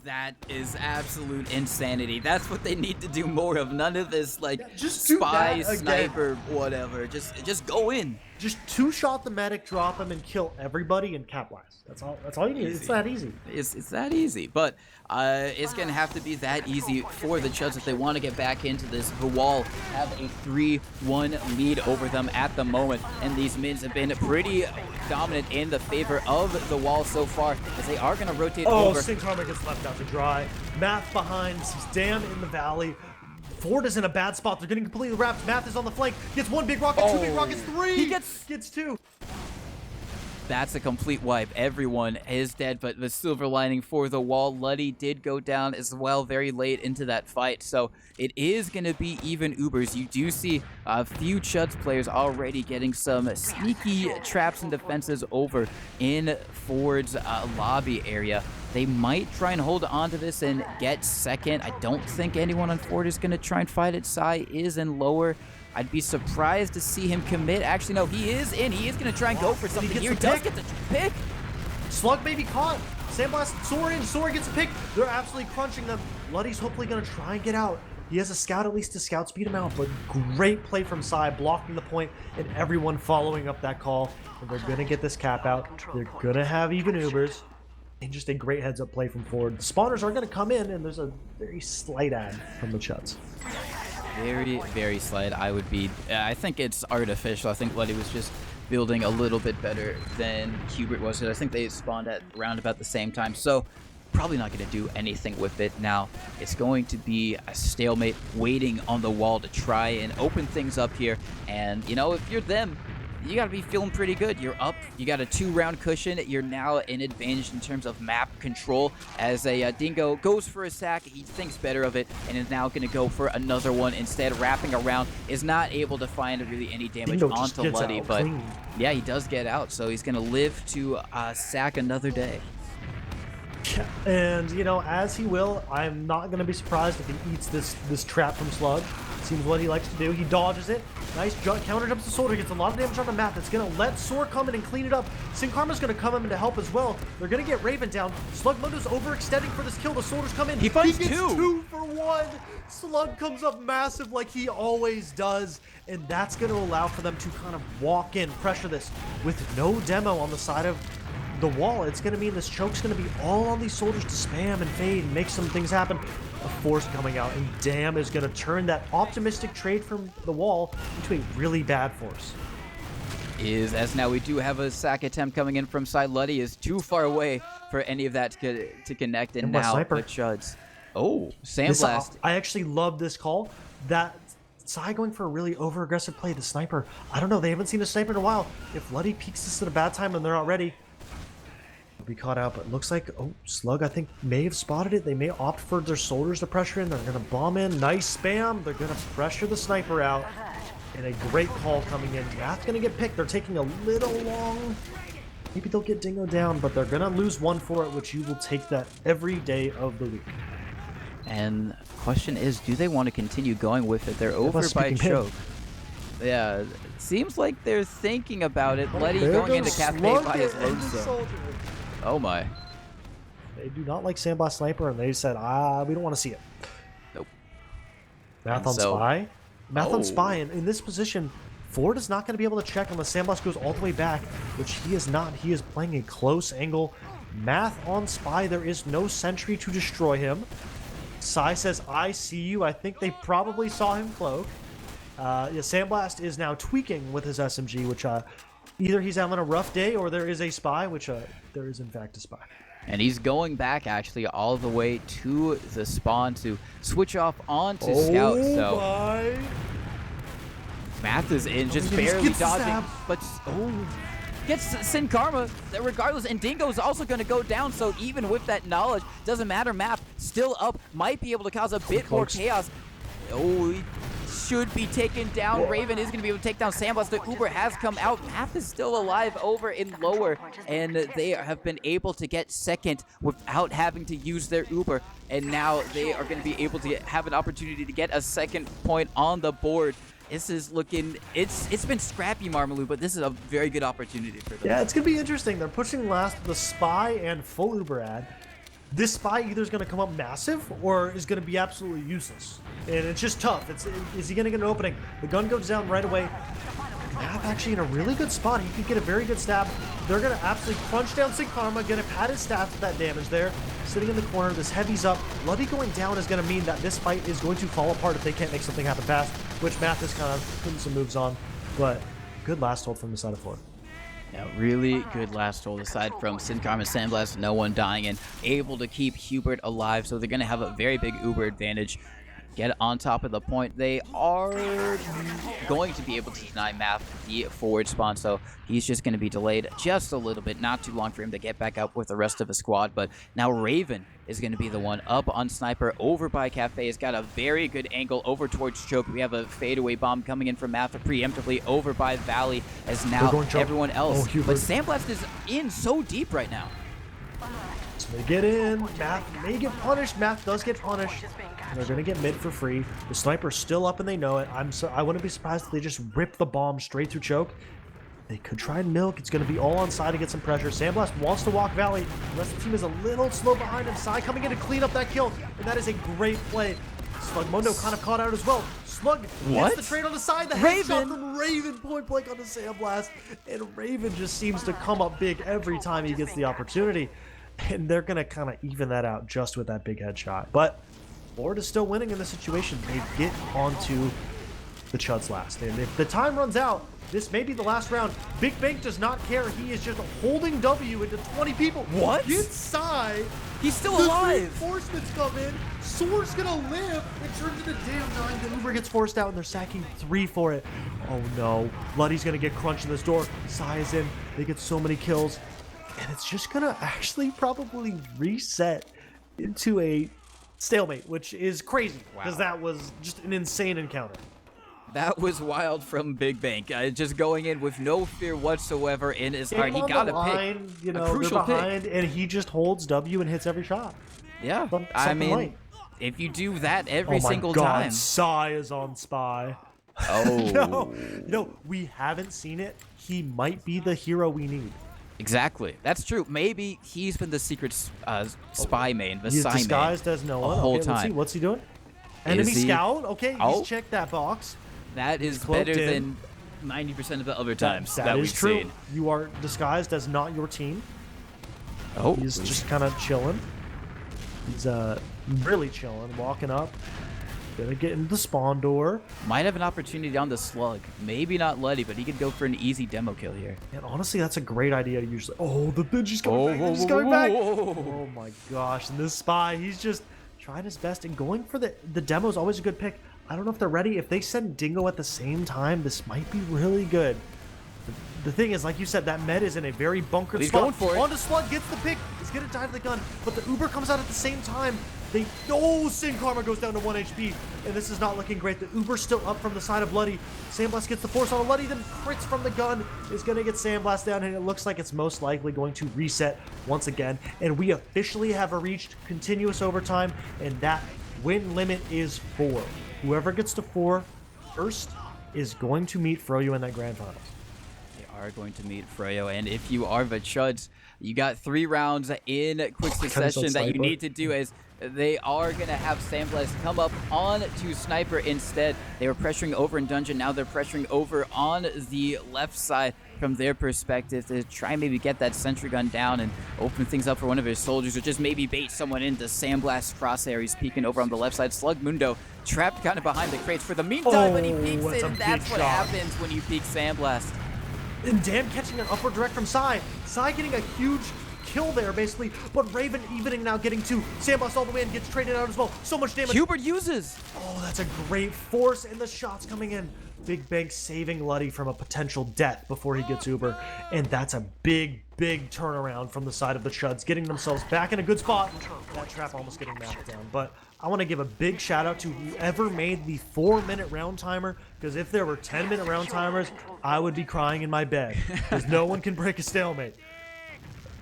That is absolute insanity. That's what they need to do more of. None of this like just spy, sniper, whatever. Just go in. Just 2-shot the medic, drop him, and kill everybody in cap blast. That's all you need. Easy. It's that easy. It's that easy. But it's gonna have to be that easy for the Chuds if they want to get back into this. The wall have a 3-1 lead over them at the moment, and these mids have been pretty dominant in the favor of the wall so far, as they are gonna rotate over. Oh, Karma gets left out to dry. Math behind, he's damn in the valley. Ford is in a bad spot. They're getting completely wrapped. Math is on the flank. Gets 1 big rocket, 2 big rockets, 3. He gets 2. That's a complete wipe. Everyone is dead, but the silver lining for the wall, Luddy did go down as well very late into that fight. So it is going to be even Ubers. You do see a few Chuds players already getting some sneaky traps and defenses over in Ford's lobby area. They might try and hold on to this and get second. I don't think anyone on Ford is going to try and fight it. Sai is in lower. I'd be surprised to see him commit. Actually, no, he is in. He is going to try and go for something here. He does get the pick. Slug may be caught. Sandblast, Soar in. Soar gets a pick. They're absolutely crunching them. Luddy's hopefully going to try and get out. He has a scout, at least to scout speed him out, but great play from Sai, blocking the point, and everyone following up that call. And they're going to get this cap out. They're going to have even Ubers. And just a great heads-up play from Ford. The spawners are going to come in, and there's a very slight ad from the Chuds. Very, very slight. I think it's artificial. I think Luddy was just building a little bit better than Hubert was. I think they spawned at around about the same time. So probably not going to do anything with it. Now it's going to be a stalemate waiting on the wall to try and open things up here. And, you know, if you're them, you got to be feeling pretty good. You're up. You got a 2-round cushion. You're now in advantage in terms of map control as a Dingo goes for a sack. He thinks better of it and is now going to go for another one. Instead, wrapping around, is not able to find really any damage Dingo onto Luddy. But clean. Yeah, he does get out. So he's going to live to sack another day. And, you know, as he will, I'm not going to be surprised if he eats this trap from Slug. Seems what he likes to do. He dodges it. Nice counter jumps the Soldier. Gets a lot of damage on the map. That's going to let Soar come in and clean it up. Sin Karma's going to come in to help as well. They're going to get Raven down. Slug Mundo's overextending for this kill. The Soldiers come in. He finds gets 2. 2 for 1. Slug comes up massive like he always does. And that's going to allow for them to kind of walk in, pressure this with no demo on the side of the wall. It's going to mean this choke's going to be all on these Soldiers to spam and fade and make some things happen. A force coming out, and Damn is going to turn that optimistic trade from the wall into a really bad force. As now we do have a sack attempt coming in from side. Luddy is too far away for any of that to connect, and now the Chuds. Oh, Sandblast. I actually love this call. That Sai going for a really over-aggressive play. The sniper, I don't know, they haven't seen a sniper in a while. If Luddy peeks this at a bad time and they're not ready, be caught out. But it looks like, oh, Slug I think may have spotted it. They may opt for their Soldiers to pressure in. They're gonna bomb in. Nice spam. They're gonna pressure the sniper out, and a great call coming in. Math's gonna get picked. They're taking a little long. Maybe they'll get Dingo down, but they're gonna lose 1 for it, which you will take that every day of the week. And the question is, do they want to continue going with it? They're over by choke. Yeah, it seems like they're thinking about it. Letty going into Cafe by his lonesome. Oh my. They do not like Sandblast Sniper, and they said, we don't want to see it. Nope. Math And on so- Spy. Math on Oh. Spy, and in this position, Ford is not going to be able to check unless Sandblast goes all the way back, which he is not. He is playing a close angle. Math on Spy. There is no sentry to destroy him. Sai says, I see you. I think they probably saw him cloak. Yeah, Sandblast is now tweaking with his SMG, which either he's having a rough day or there is a spy, which there is in fact a spy. And he's going back actually all the way to the spawn to switch off onto Scout. So My. Math is in, just he barely gets the dodging, stab. but gets Sin Karma regardless, and Dingo's also going to go down. So even with that knowledge, doesn't matter. Math still up, might be able to cause a bit more chaos. Oh, he should be taken down. Raven is going to be able to take down Sandblast. The Uber has come out. Math is still alive over in lower, and they have been able to get second without having to use their Uber. And now they are going to be able to have an opportunity to get a second point on the board. This is looking, it's been scrappy, Marmalou, but this is a very good opportunity for them. Yeah, it's going to be interesting. They're pushing last with a spy and full Uber ad. This spy either is going to come up massive or is going to be absolutely useless. And it's just tough. Is he going to get an opening? The gun goes down right away. Math actually in a really good spot. He could get a very good stab. They're going to absolutely crunch down Sig Karma, get a padded stab for that damage there. Sitting in the corner, this heavy's up. Luddy going down is going to mean that this fight is going to fall apart if they can't make something happen fast, which Math is kind of putting some moves on. But good last hold from the side of Ford. Yeah, really good last hold aside from Sin Karma, Sandblast, no one dying, and able to keep Hubert alive. So they're going to have a very big Uber advantage. Get on top of the point. They are going to be able to deny Math the forward spawn, so he's just going to be delayed just a little bit. Not too long for him to get back up with the rest of the squad, but now Raven is going to be the one up on Sniper over by Cafe. Has got a very good angle over towards Choke. We have a fadeaway bomb coming in from Math preemptively over by Valley as now everyone else. But Sandblast is in so deep right now. So they get in. Math may get punished. Math does get punished. And they're going to get mid for free. The Sniper's still up and they know it. I wouldn't be surprised if they just rip the bomb straight through Choke. They could try and milk. It's going to be all on side to get some pressure. Sandblast wants to walk Valley. The rest of the team is a little slow behind him. Sai coming in to clean up that kill. And that is a great play. Slugmundo kind of caught out as well. Slug gets the trade on the side. The headshot from Raven point blank on the Sandblast. And Raven just seems to come up big every time he gets the opportunity. And they're going to kind of even that out just with that big headshot. But Ford is still winning in this situation. They get onto the Chuds last. And if the time runs out, this may be the last round. Big Bank does not care. He is just holding W into 20 people. What? Get Sai. He's still The alive. reinforcements come in. Sword's gonna live. It turns into damn 9. The Uber gets forced out and they're sacking 3 for it. Oh no. Luddy's gonna get crunched in this door. Sai is in. They get so many kills. And it's just gonna actually probably reset into a stalemate, which is crazy because that was just an insane encounter. That was wild from Big Bank. Just going in with no fear whatsoever in his heart. He got a pick. You know, a crucial they're behind, pick. and he just holds W and hits every shot. Yeah, I mean, if you do that every single time. Sai is on Spy. Oh. No, we haven't seen it. He might be the hero we need. Exactly. That's true. Maybe he's been the secret spy main, the He's Psy main, disguised as no one. the whole Okay, let's see. time. What's he doing? Enemy he- scout. Okay, Oh. he's checked that box. That is cloaked better in. than 90% of the other times that that is we've true. seen. You are disguised as not your team. Oh, He's just kind of chilling. He's really chilling, walking up. Gonna get into the spawn door. might have an opportunity on the Slug. Maybe not Luddy, but he could go for an easy demo kill here. And honestly, that's a great idea usually. Oh, the Benji's coming back. Benji's coming back. Oh my gosh. And this Spy, he's just trying his best and going for the demo is always a good pick. I don't know if they're ready. If they send Dingo at the same time, this might be really good. The thing is, like you said, that med is in a very bunkered He's spot. going for it. Onto Slug, gets the pick. He's gonna die to the gun, but the Uber comes out at the same time. Sin Karma goes down to 1 HP, and this is not looking great. The Uber's still up from the side of Luddy. Sandblast gets the force on Luddy, then crits from the gun is gonna get Sandblast down, and it looks like it's most likely going to reset once again. And we officially have reached continuous overtime, and that win limit is 4. Whoever gets to 4 first is going to meet Froyo in that grand finals. They are going to meet Freyo. And if you are the Chuds, you got 3 rounds in quick succession that you need to do, as they are going to have Sandblast come up on to Sniper instead. They were pressuring over in Dungeon. Now they're pressuring over on the left side from their perspective to try and maybe get that sentry gun down and open things up for one of his soldiers, or just maybe bait someone into Sandblast's crosshair. He's peeking over on the left side. Slug Mundo trapped kind of behind the crates for the meantime, but he peeks it, and that's what happens when you peek Sandblast. And Dam catching an upward direct from Psy. Psy getting a huge kill there, basically, but Raven evening now getting to Sandblast all the way and gets traded out as well. So much damage. Hubert uses. Oh, that's a great force, and the shots coming in. Big Bank saving Luddy from a potential death before he gets Uber, and that's a big turnaround from the side of the Chuds, getting themselves back in a good spot. That trap almost getting knocked down, but I want to give a big shout out to whoever made the 4-minute round timer, because if there were 10-minute round timers, I would be crying in my bed, because no one can break a stalemate.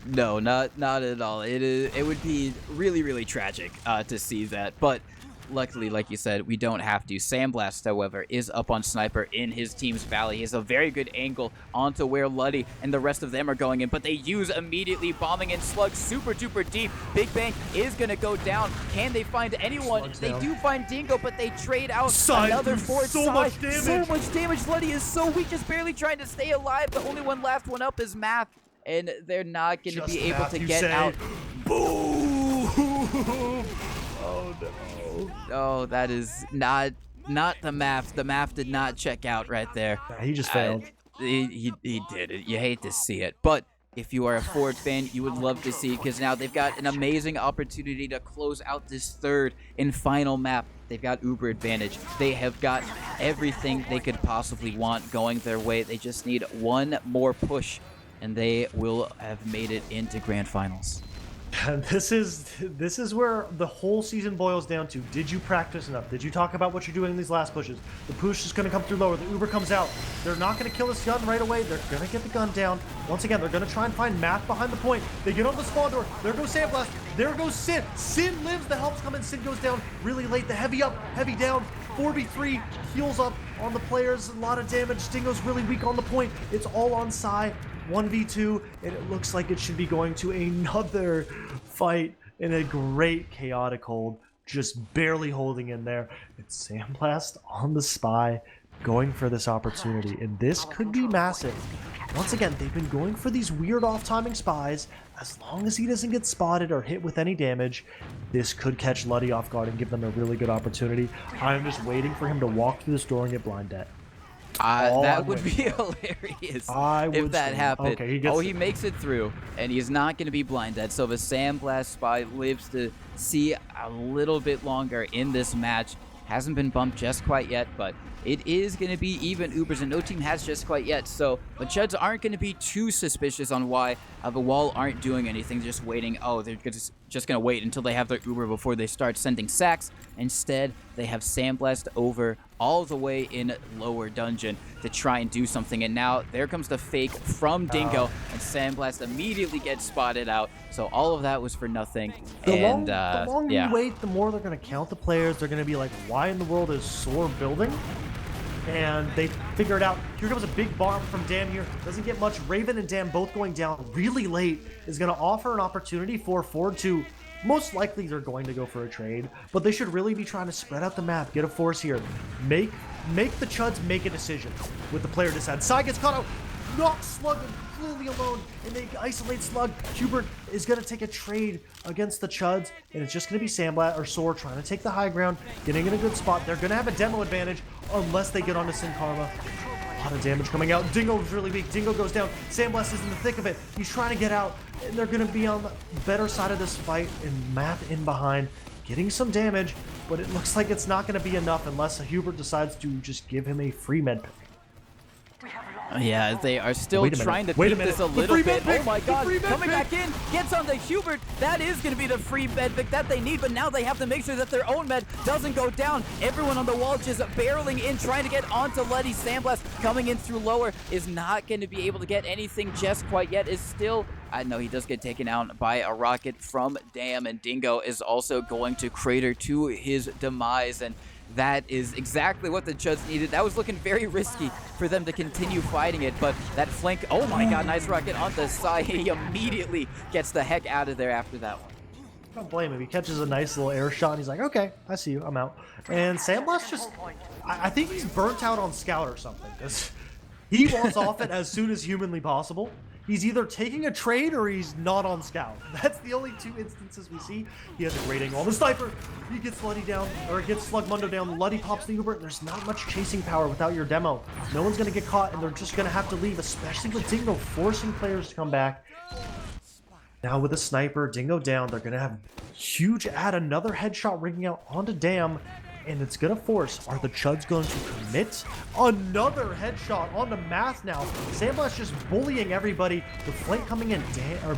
No, not at all. It would be really tragic to see that, but luckily, like you said, we don't have to. Sandblast, however, is up on Sniper in his team's valley. He has a very good angle onto where Luddy and the rest of them are going in, but they use immediately, bombing in Slug super duper deep. Big Bang is going to go down. Can they find anyone? Slug's they down. do find Dingo, but they trade out Psy, another forward. so much damage. So much damage. Luddy is so weak, just barely trying to stay alive. The only one left one up is Math, and they're not going to be able to get out. Boom! Oh no. Oh, that is not the Math. The Math did not check out right there. He just failed. He did it. You hate to see it. But if you are a Ford fan, you would love to see it, because now they've got an amazing opportunity to close out this third and final map. They've got Uber advantage. They have got everything they could possibly want going their way. They just need one more push, and they will have made it into grand finals. And this is where the whole season boils down to. Did you practice enough? Did you talk about what you're doing in these last pushes? The push is going to come through lower. The Uber comes out. They're not going to kill this gun right away. They're going to get the gun down. Once again, they're going to try and find Math behind the point. They get on the spawn door. There goes Sandblast. There goes Sin. Sin lives. The help's coming. Sin goes down really late. The heavy up, heavy down. 4v3 heals up on the players. A lot of damage. Dingo's really weak on the point. It's all on Psy. 1v2, and it looks like it should be going to another fight in a great chaotic hold, just barely holding in there. It's Sandblast on the Spy going for this opportunity, and this could be massive. Once again, they've been going for these weird off-timing spies. As long as he doesn't get spotted or hit with any damage, this could catch Luddy off guard and give them a really good opportunity. I'm just waiting for him to walk through this door and get blind dead. That would be hilarious if that happened. Okay, he makes it through, and he's not going to be blinded. So the Sandblast Spy lives to see a little bit longer in this match. Hasn't been bumped just quite yet, but it is going to be even Ubers, and no team has just quite yet. So the Chuds aren't going to be too suspicious on why the Wall aren't doing anything, just waiting. Oh, they're just going to wait until they have their Uber before they start sending sacks. Instead, they have Sandblast over all the way in lower dungeon to try and do something. And now there comes the fake from Dingo, and Sandblast immediately gets spotted out. So all of that was for nothing. The longer you wait, the more they're going to count the players. They're going to be like, why in the world is Soar building? And they figure it out. Here comes a big bomb from Dam here. Doesn't get much. Raven and Dam both going down really late is going to offer an opportunity for Ford to, most likely they're going to go for a trade, but they should really be trying to spread out the map, get a force here. Make the Chuds make a decision with the player decide. Sai gets caught out, knocks Slug completely alone, and they isolate Slug. Hubert is going to take a trade against the Chuds, and it's just going to be Sandblast or Soar trying to take the high ground, getting in a good spot. They're going to have a demo advantage unless they get onto Sin Karma. A lot of damage coming out. Dingo's really weak. Dingo goes down. Sandblast is in the thick of it. He's trying to get out, and they're going to be on the better side of this fight, and Math in behind, getting some damage, but it looks like it's not going to be enough unless Hubert decides to just give him a free med pick. Yeah, they are still trying to beat this a little bit. Oh my god, coming back in, gets on the Hubert. That is going to be the free med pick that they need, but now they have to make sure that their own med doesn't go down. Everyone on the wall just barreling in, trying to get onto Luddy. Sandblast coming in through lower is not going to be able to get anything just quite yet. Is still, I know he does get taken out by a rocket from Dam, and Dingo is also going to crater to his demise. And that is exactly what the Chuds needed. That was looking very risky for them to continue fighting it, but that flank, oh my god, nice rocket on the side. He immediately gets the heck out of there after that one. I don't blame him. He catches a nice little air shot, and he's like, okay, I see you, I'm out. And Sandblast just, I think he's burnt out on Scout or something, because he wants off it as soon as humanly possible. He's either taking a trade or he's not on Scout. That's the only two instances we see. He has a great angle on the sniper. He gets Luddy down, or gets Slugmundo down. Luddy pops the Uber. There's not much chasing power without your demo. No one's going to get caught, and they're just going to have to leave, especially with Dingo forcing players to come back. Now with a sniper, Dingo down, they're going to have huge add another headshot ringing out onto Dam, and it's going to force. Are the Chuds going to commit? Another headshot onto Math now. Sandblast just bullying everybody. The flank coming in,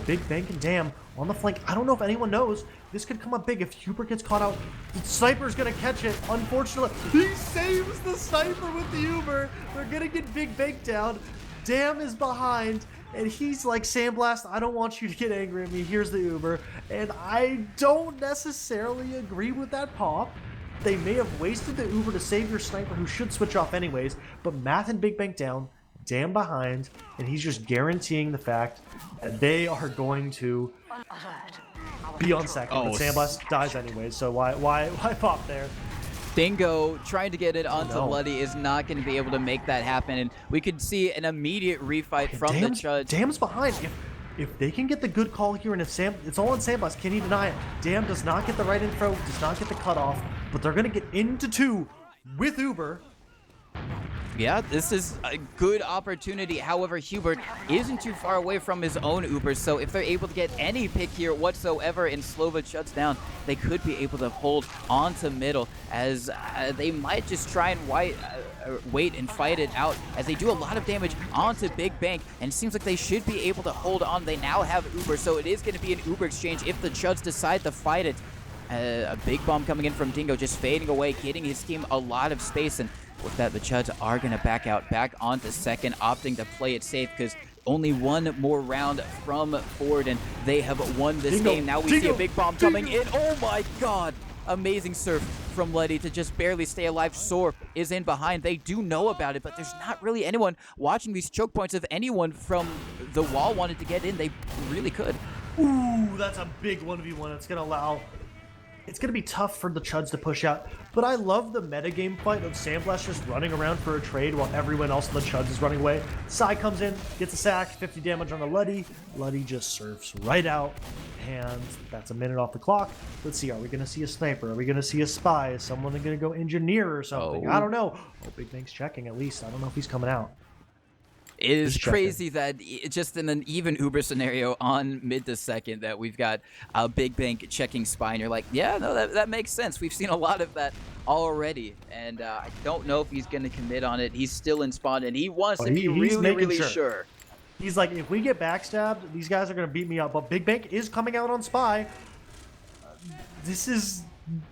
Big Bank and Dam on the flank. I don't know if anyone knows. This could come up big if Hubert gets caught out. The sniper's going to catch it. Unfortunately, he saves the sniper with the Uber. They're going to get Big Bank down. Dam is behind. And he's like, Sandblast, I don't want you to get angry at me. Here's the Uber. And I don't necessarily agree with that pop. They may have wasted the Uber to save your sniper, who should switch off anyways. But Math and Big Bank down, Dam behind, and he's just guaranteeing the fact that they are going to be on second. But Sandblast dies anyways, so why pop there? Dingo trying to get it onto Luddy is not going to be able to make that happen, and we could see an immediate refight from the Chuds. Dam's behind. If they can get the good call here, and if it's all on Sandblast, can he deny it? Dam does not get the right info, does not get the cutoff, but they're going to get into two with Uber. Yeah, this is a good opportunity. However, Hubert isn't too far away from his own Uber, so if they're able to get any pick here whatsoever and slow the Chuds down, they could be able to hold on to middle, as they might just try and wait and fight it out, as they do a lot of damage onto Big Bank, and it seems like they should be able to hold on. They now have Uber, so it is going to be an Uber exchange if the Chuds decide to fight it. A big bomb coming in from Dingo, just fading away, getting his team a lot of space, and with that, the Chuds are going to back out, back onto second, opting to play it safe because only one more round from Ford, and they have won this game. Now we see a big bomb coming in. Oh my god! Amazing surf from Letty to just barely stay alive. Sorp is in behind. They do know about it, but there's not really anyone watching these choke points. If anyone from the wall wanted to get in, they really could. Ooh, that's a big 1v1. It's going to allow... It's going to be tough for the Chuds to push out, but I love the metagame fight of Sandblast just running around for a trade while everyone else in the Chuds is running away. Sai comes in, gets a sack, 50 damage on the Luddy. Luddy just surfs right out, and that's a minute off the clock. Let's see, are we going to see a sniper? Are we going to see a spy? Is someone going to go engineer or something? I don't know. Oh, Big Bank's checking at least. I don't know if he's coming out. It is crazy that just in an even Uber scenario on mid to second that we've got a Big Bank checking spy, and you're like, yeah, no, that makes sense. We've seen a lot of that already, and I don't know if he's going to commit on it. He's still in spawn, and he wants to be really sure. He's like, if we get backstabbed, these guys are going to beat me up, but Big Bank is coming out on spy.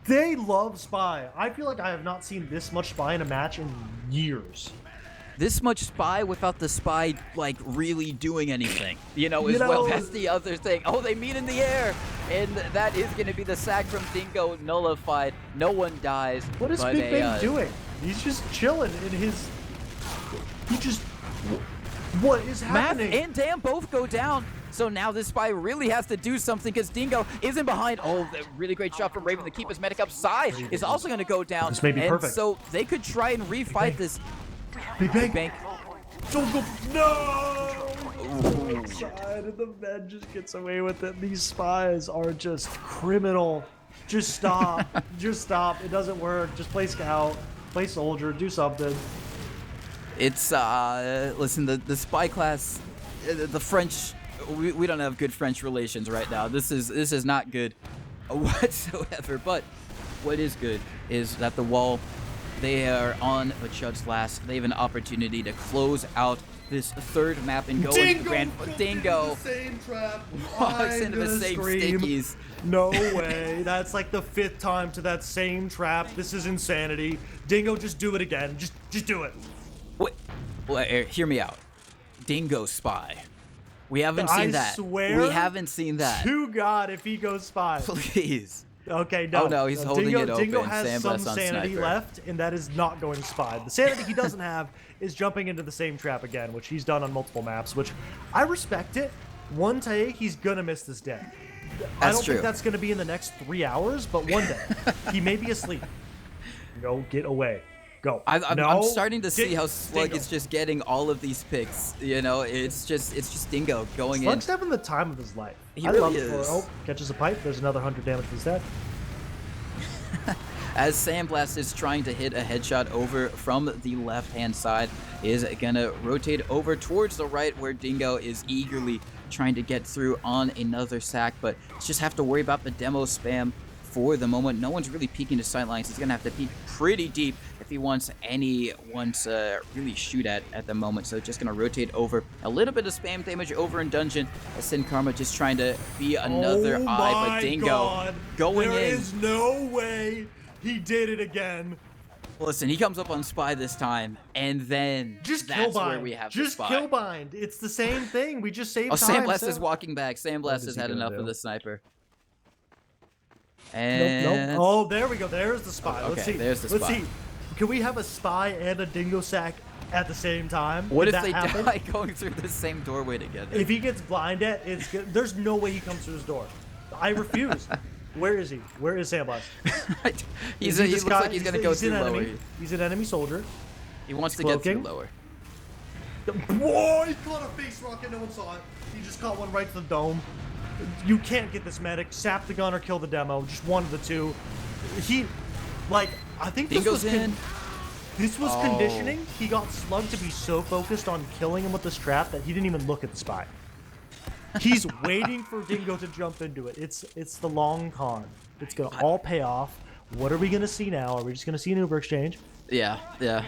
They love spy. I feel like I have not seen this much spy in a match in years. This much spy without the spy, like, really doing anything, well. That's the other thing. Oh, they meet in the air, and that is going to be the sack from Dingo nullified. No one dies. What is Big Bang doing? He's just chilling in his... What is happening? Matt and Dam both go down. So now this spy really has to do something because Dingo isn't behind. Oh, really great shot from Raven to keep his medic up. Sai is also going to go down. This may be perfect. So they could try and refight this. Big Bank. Don't go. No! Side and the Med just gets away with it. These spies are just criminal. Just stop. Just stop. It doesn't work. Just play scout. Play soldier. Do something. It's, listen, the spy class, the French, we don't have good French relations right now. This is not good whatsoever. But what is good is that the wall, they are on the Chuds last. They have an opportunity to close out this third map and go into the grand. Dingo walks into the same stickies. No way. That's like the 5th time to that same trap. This is insanity. Dingo, just do it again. Just do it. Wait, hear me out. Dingo spy. We haven't seen that. I swear. We haven't seen that. To God, if he goes spy. Please. Okay, no. Oh, no, he's holding Dingo, it open. Dingo has Sandblast some on sanity sniper. left, and that is not going spy. The sanity he doesn't have is jumping into the same trap again, which he's done on multiple maps, which I respect it. One take, he's going to miss this day. I don't true. think that's going to be in the next 3 hours, but one day. He may be asleep. Go, get away. Go. I'm starting to see how Slug Dingo. is just getting all of these picks. You know, it's just Dingo going Slug's in. having the time of his life. He I really love is. Oh, catches a pipe. There's another 100 damage to his head. As Sandblast is trying to hit a headshot over from the left-hand side, is gonna rotate over towards the right where Dingo is eagerly trying to get through on another sack, but just have to worry about the demo spam for the moment. No one's really peeking to sidelines. He's gonna have to peek pretty deep if he wants anyone to really shoot at the moment. So just gonna rotate over. A little bit of spam damage over in dungeon. Sin Karma just trying to be another Oh eye, but my Dingo God. going There in. is no way he did it again. Listen, he comes up on spy this time, and then Just that's kill bind. where we have Just the spy. kill bind. It's the same thing. We just saved Oh, time. Sandblast Sam. is walking back. What Sandblast is has he had gonna enough do? of the sniper. Nope, And nope. Oh, there we go. There's the spy. Let's Okay, see. there's the Let's spy. see. Can we have a spy and a dingo sack at the same time? what Did if that they happen? die going through the same doorway together? If he gets blinded, it's good. There's no way he comes through his door. I refuse. Where is he? Where is Sandblast? he Is looks this like guy? he's gonna go an through lower. enemy. He's an enemy soldier. He wants to get through cloaking. lower. Whoa, he caught a face rocket, no one saw it. He just caught one right to the dome. You can't get this medic. Sap the gun or kill the demo. Just one of the two. I think this Dingo's was in. this was Oh. conditioning. He got Slug to be so focused on killing him with this trap that he didn't even look at the spy. He's waiting for Dingo to jump into it. It's the long con. It's gonna all pay off. What are we gonna see now? Are we just gonna see an Uber exchange? Yeah,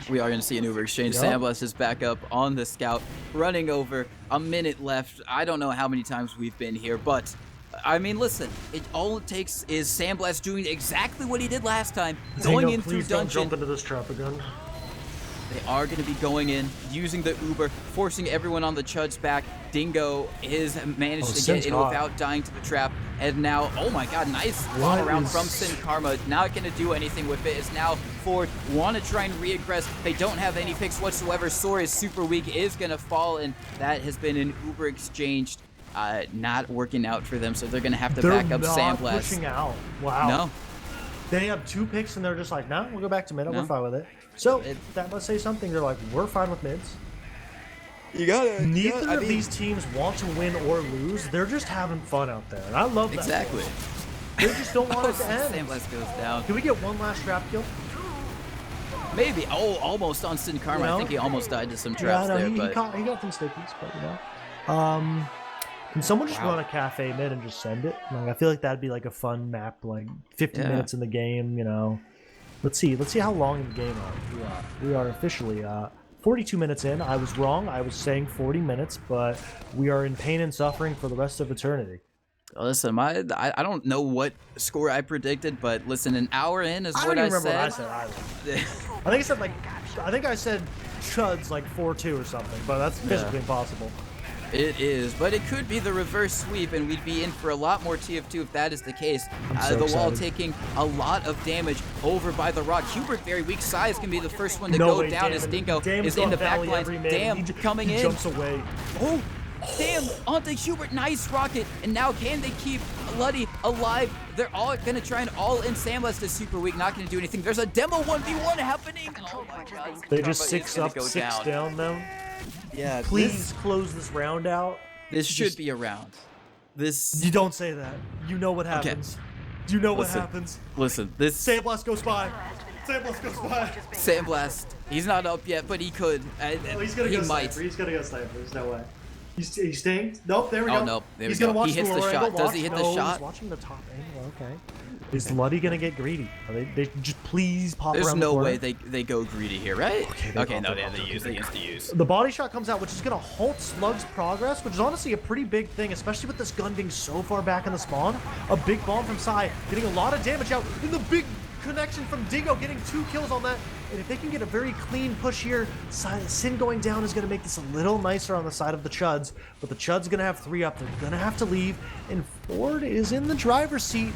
we are gonna see an Uber exchange. Yup. Sandblast is back up on the scout, running over. A minute left. I don't know how many times we've been here, but I mean, listen. All it takes is Sandblast doing exactly what he did last time, going in through dungeon. into this trap again. They are going to be going in, using the Uber, forcing everyone on the Chuds back. Dingo is managed to get Sin's in hot. without dying to the trap. And now, oh my god, nice bomb What around is- from Sin Karma. Not going to do anything with it. It's now forward. Want to try and re-aggress. They don't have any picks whatsoever. Sora is super weak, is going to fall, and that has been an Uber exchange. Not working out for them, so they're going to have to They're back up not Sandblast. pushing out. Wow. No. They have 2 picks and they're just like, no, we'll go back to mid. No. We're fine with it. So It- that must say something. They're like, we're fine with mids. You gotta. Neither of these teams want to win or lose. They're just having fun out there, and I love that. Exactly. They just don't want Oh, it to end. Sandblast goes down. Can we get one last trap kill? Maybe. Oh, almost on Sin Karma. You know? I think he almost died to some traps yeah, no, there, he but got some stickies, but you know. Can someone just Wow. run a cafe mid and just send it? Like, I feel like that'd be like a fun map, like 50 Yeah. minutes in the game, you know. Let's see how long in the game we are. We are officially 42 minutes in. I was wrong. I was saying 40 minutes, but we are in pain and suffering for the rest of eternity. listen, I don't know what score I predicted, but listen, an hour in is I what don't even I remember said. what I said either. I think I said Chuds like 4-2 or something, but that's physically impossible. It is, but it could be the reverse sweep, and we'd be in for a lot more TF2 if that is the case. so The wall excited. taking a lot of damage over by the rock. Hubert, very weak size, can be the first one to No go way, down as Damon. Dingo Damon's is in the gone back valley lines. every mid. Damn, coming he in. jumps away. Oh, damn, onto Hubert, nice rocket. And now can they keep Luddy alive? They're all going to try and all in. Sandblast is super weak, not going to do anything. There's a demo 1v1 happening. Oh my god. They Karma just is 6 gonna up, go 6 down them. Yeah, Please close this round out. This should Just- be a round. This, You don't say that. You know what happens. You know what Listen. happens. listen, this Sandblast goes by. Sandblast goes by. Sandblast, he's not up yet, but he could. Oh, he's gonna he go might. sniper. He's gonna go sniper. There's no way. He's staying. Nope. There we Oh, go. nope, there we he's go. gonna watch He hits the lower shot. angle. Does Watch. he hit the No, shot? He's watching the top angle. Okay. Is Luddy gonna get greedy? Are they just please pop There's around no the corner? way they go greedy here, right? Okay, They use the use. The body shot comes out, which is going to halt Slug's progress, which is honestly a pretty big thing, especially with this gun being so far back in the spawn. A big bomb from Sai, getting a lot of damage out, and the big connection from Dingo, getting 2 kills on that. And if they can get a very clean push here, Sin going down is going to make this a little nicer on the side of the Chuds, but the Chuds going to have 3 up. They're going to have to leave, and Ford is in the driver's seat.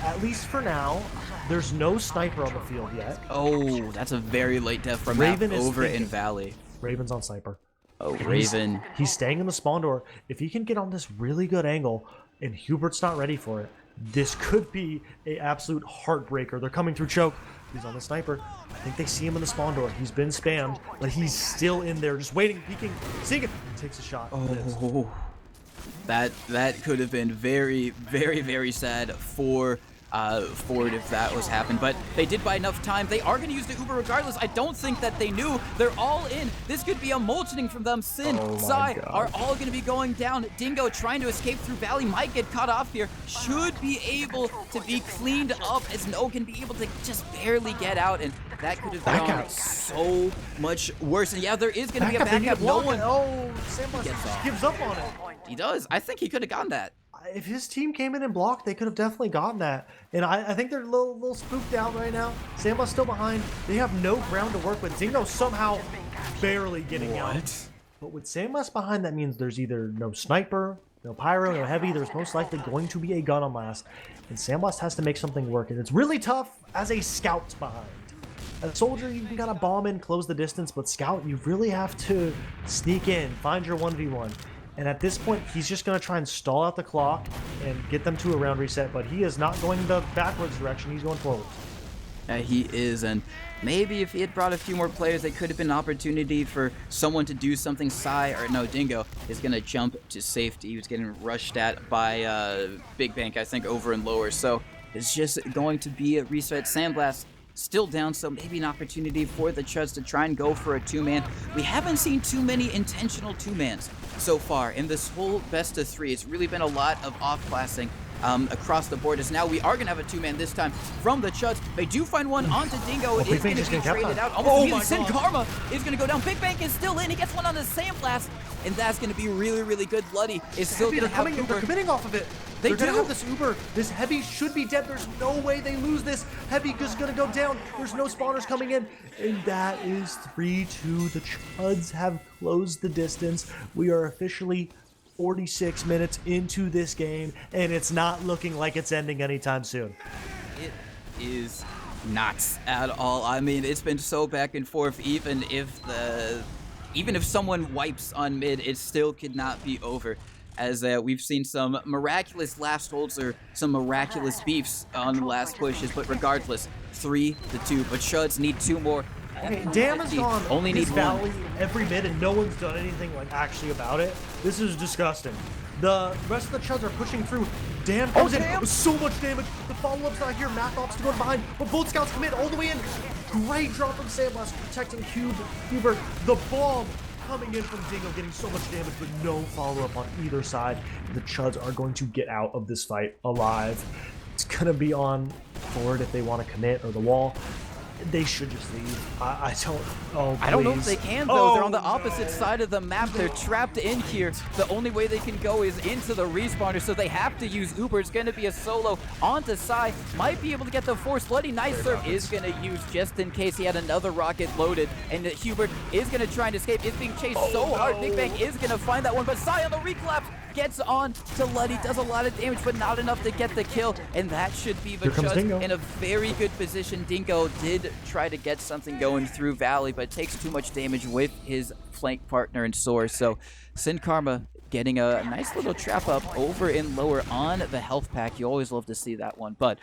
at least for now, there's no sniper on the field yet. Oh, that's a very late death from Raven Matt is over in thinking. Valley. Raven's on sniper. Oh, Raven. He's staying in the spawn door. If he can get on this really good angle and Hubert's not ready for it, this could be a absolute heartbreaker. They're coming through choke. He's on the sniper. I think they see him in the spawn door. He's been spammed, but he's still in there, just waiting, peeking, seeing it. Takes a shot. Oh, that could have been very, very, very sad for Ford if that was happened, but they did buy enough time. They are going to use the Uber regardless. I don't think that they knew. They're all in. This could be a mulching from them. Sin, Sai are all going to be going down. Dingo trying to escape through Valley might get caught off here. Should be able to be cleaned up as No can be able to just barely get out, and that could have gone so much worse. And yeah, there is going to be a backup. No one. Oh, Sandblast just gives up on it. He does. I think he could have gotten that. If his team came in and blocked, they could have definitely gotten that. And I think they're a little spooked out right now. Sandblast's still behind. They have no ground to work with. Dingo somehow barely getting out. But with Sandblast behind, that means there's either no sniper, no pyro, no heavy. There's most likely going to be a gun on last. And Sandblast has to make something work. And it's really tough as a scout behind. As a soldier, you can kind of bomb in, close the distance. But scout, you really have to sneak in, find your 1v1. And at this point, he's just going to try and stall out the clock and get them to a round reset. But he is not going the backwards direction. He's going forward. He is, and maybe if he had brought a few more players, it could have been an opportunity for someone to do something. Dingo is going to jump to safety. He was getting rushed at by Big Bank, I think, over and lower. So it's just going to be a reset. Sandblast still down, so maybe an opportunity for the Chuds to try and go for a two-man. We haven't seen too many intentional two-mans so far in this whole best of three. It's really been a lot of off-classing across the board, as now we are going to have a two-man this time from the Chuds. They do find one onto Dingo. It is going to be traded out. Sin Karma is going to go down. Big Bank is still in. He gets one on the Sandblast, and that's going to be really, really good. Bloody is still going to have Uber. They're committing off of it. They're going to have this Uber. This Heavy should be dead. There's no way they lose this. Heavy is going to go down. There's no spawners coming in. And that is 3-2. The Chuds have closed the distance. We are officially 46 minutes into this game, and it's not looking like it's ending anytime soon. It is not at all. I mean, it's been so back and forth. Even if someone wipes on mid, it still could not be over, as we've seen some miraculous last holds or some miraculous beefs on the last pushes. But regardless, 3-2. But Chuds need 2 more. Okay, Dam is gone. Only need Valley one. every mid, and no one's done anything like actually about it. This is disgusting. The rest of the Chuds are pushing through. Dam comes in with so much damage. The follow-up's not here. Math Ops to go behind, but both scouts commit all the way in. Great drop from Sandblast protecting Hubert. The bomb coming in from Dingo, getting so much damage, but no follow-up on either side. The Chuds are going to get out of this fight alive. It's gonna be on Ford if they want to commit, or the wall. They should just leave. I don't. Oh, please. I don't know if they can, though. They're on the opposite side of the map. They're trapped in here. The only way they can go is into the respawner, so they have to use Uber. It's going to be a solo onto Sai. Might be able to get the force. Bloody Nice Serve is going to use just in case he had another rocket loaded. And Hubert is going to try and escape. It's being chased so hard. Big Bang is going to find that one, but Sai on the reclap gets on to Luddy, does a lot of damage, but not enough to get the kill, and that should be the Chuds in a very good position. Dingo did try to get something going through Valley, but takes too much damage with his flank partner and Soar. So Sin Karma getting a nice little trap up over in lower on the health pack. You always love to see that one, but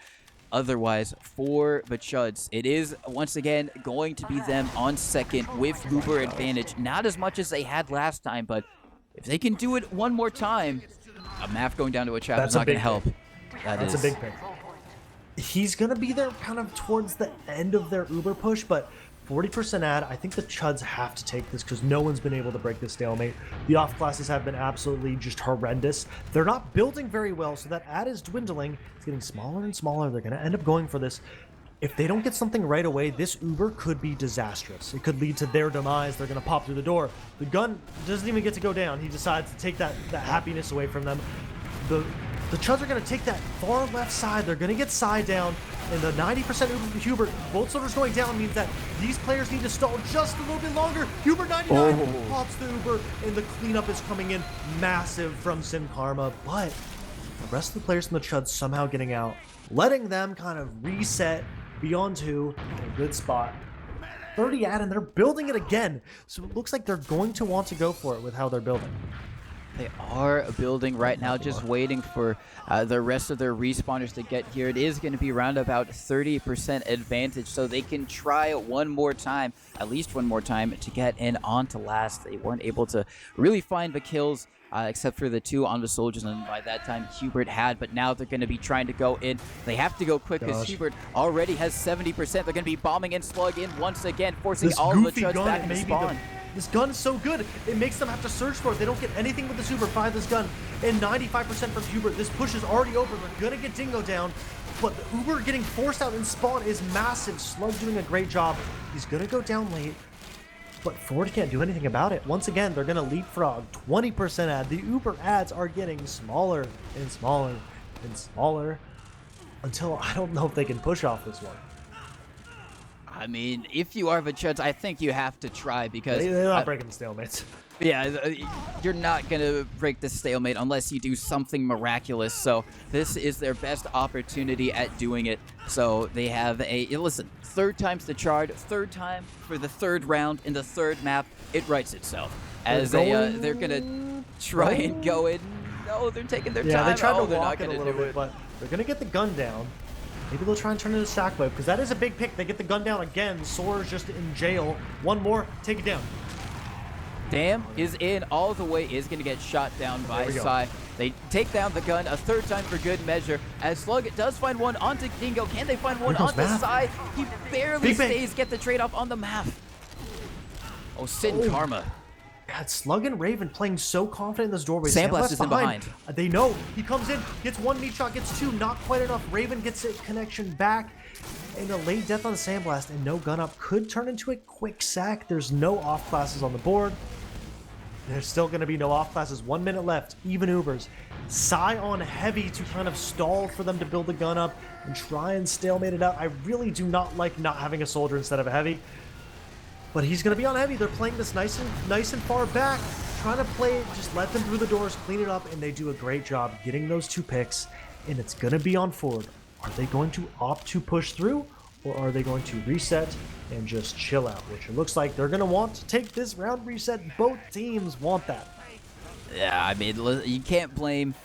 otherwise, for the Chuds, it is once again going to be them on second with Uber advantage. Not as much as they had last time, but if they can do it one more time, a map going down to a trap is not going to help. That's a big pick. He's going to be there kind of towards the end of their Uber push, but 40% ad, I think the Chuds have to take this because no one's been able to break this stalemate. The off classes have been absolutely just horrendous. They're not building very well, so that ad is dwindling. It's getting smaller and smaller. They're going to end up going for this. If they don't get something right away, this Uber could be disastrous. It could lead to their demise. They're going to pop through the door. The gun doesn't even get to go down. He decides to take that happiness away from them. The Chuds are going to take that far left side. They're going to get side down. And the 90% Uber Hubert, both soldiers going down means that these players need to stall just a little bit longer. Hubert 99 pops the Uber, and the cleanup is coming in massive from Sin Karma. But The rest of the players from the Chuds somehow getting out, letting them kind of reset, be on 2 in a good spot. 30 ad, and they're building it again. So it looks like they're going to want to go for it with how they're building. They are building right now, just waiting for the rest of their respawners to get here. It is going to be around about 30% advantage, so they can try one more time, at least one more time, to get in onto last. They weren't able to really find the kills, except for the 2 on the soldiers, and by that time Hubert had, but now they're going to be trying to go in. They have to go quick because Hubert already has 70%. They're going to be bombing and slug in once again, forcing all of the Chuds back into spawn. This gun is so good, it makes them have to search for it. They don't get anything with the Super 5 this gun, and 95% from Hubert. This push is already over. They're gonna get Dingo down, but the Uber getting forced out in spawn is massive. Slug doing a great job. He's gonna go down late, but Ford can't do anything about it. Once again, they're gonna leapfrog 20% ad. The Uber ads are getting smaller and smaller and smaller until I don't know if they can push off this one. I mean, if you are the Chuds, I think you have to try because... They're not breaking the stalemates. Yeah, you're not going to break the stalemate unless you do something miraculous. So this is their best opportunity at doing it. So they have listen, 3rd time's the chart, 3rd time for the 3rd round in the 3rd map. It writes itself. As they're going to try and go in. No, they're taking their time. Yeah, they tried to they're walk not it a going to little do bit, it. but they're going to get the gun down. Maybe they'll try and turn it into sack wave, because that is a big pick. They get the gun down again. Sora's just in jail. One more, take it down. Dam is in all the way, is going to get shot down by Sai. They take down the gun a 3rd time for good measure. As Slug does find one onto Dingo. Can they find one onto Sai? He barely stays, get the trade-off on the map. Oh, Sin Karma. God, Slug and Raven playing so confident in this doorway. Sandblast is in behind. They know. He comes in, gets 1 meat shot, gets 2, not quite enough. Raven gets a connection back. And a late death on the Sandblast and no gun up could turn into a quick sack. There's no off classes on the board. There's still going to be no off classes. 1 minute left. Even Ubers. Sai on heavy to kind of stall for them to build the gun up and try and stalemate it out. I really do not like not having a soldier instead of a heavy. But he's going to be on heavy. They're playing this nice and far back. Trying to play it, just let them through the doors, clean it up, and they do a great job getting those 2 picks. And it's going to be on Ford. Are they going to opt to push through, or are they going to reset and just chill out? Which it looks like they're going to want to take this round reset. Both teams want that. Yeah, I mean, you can't blame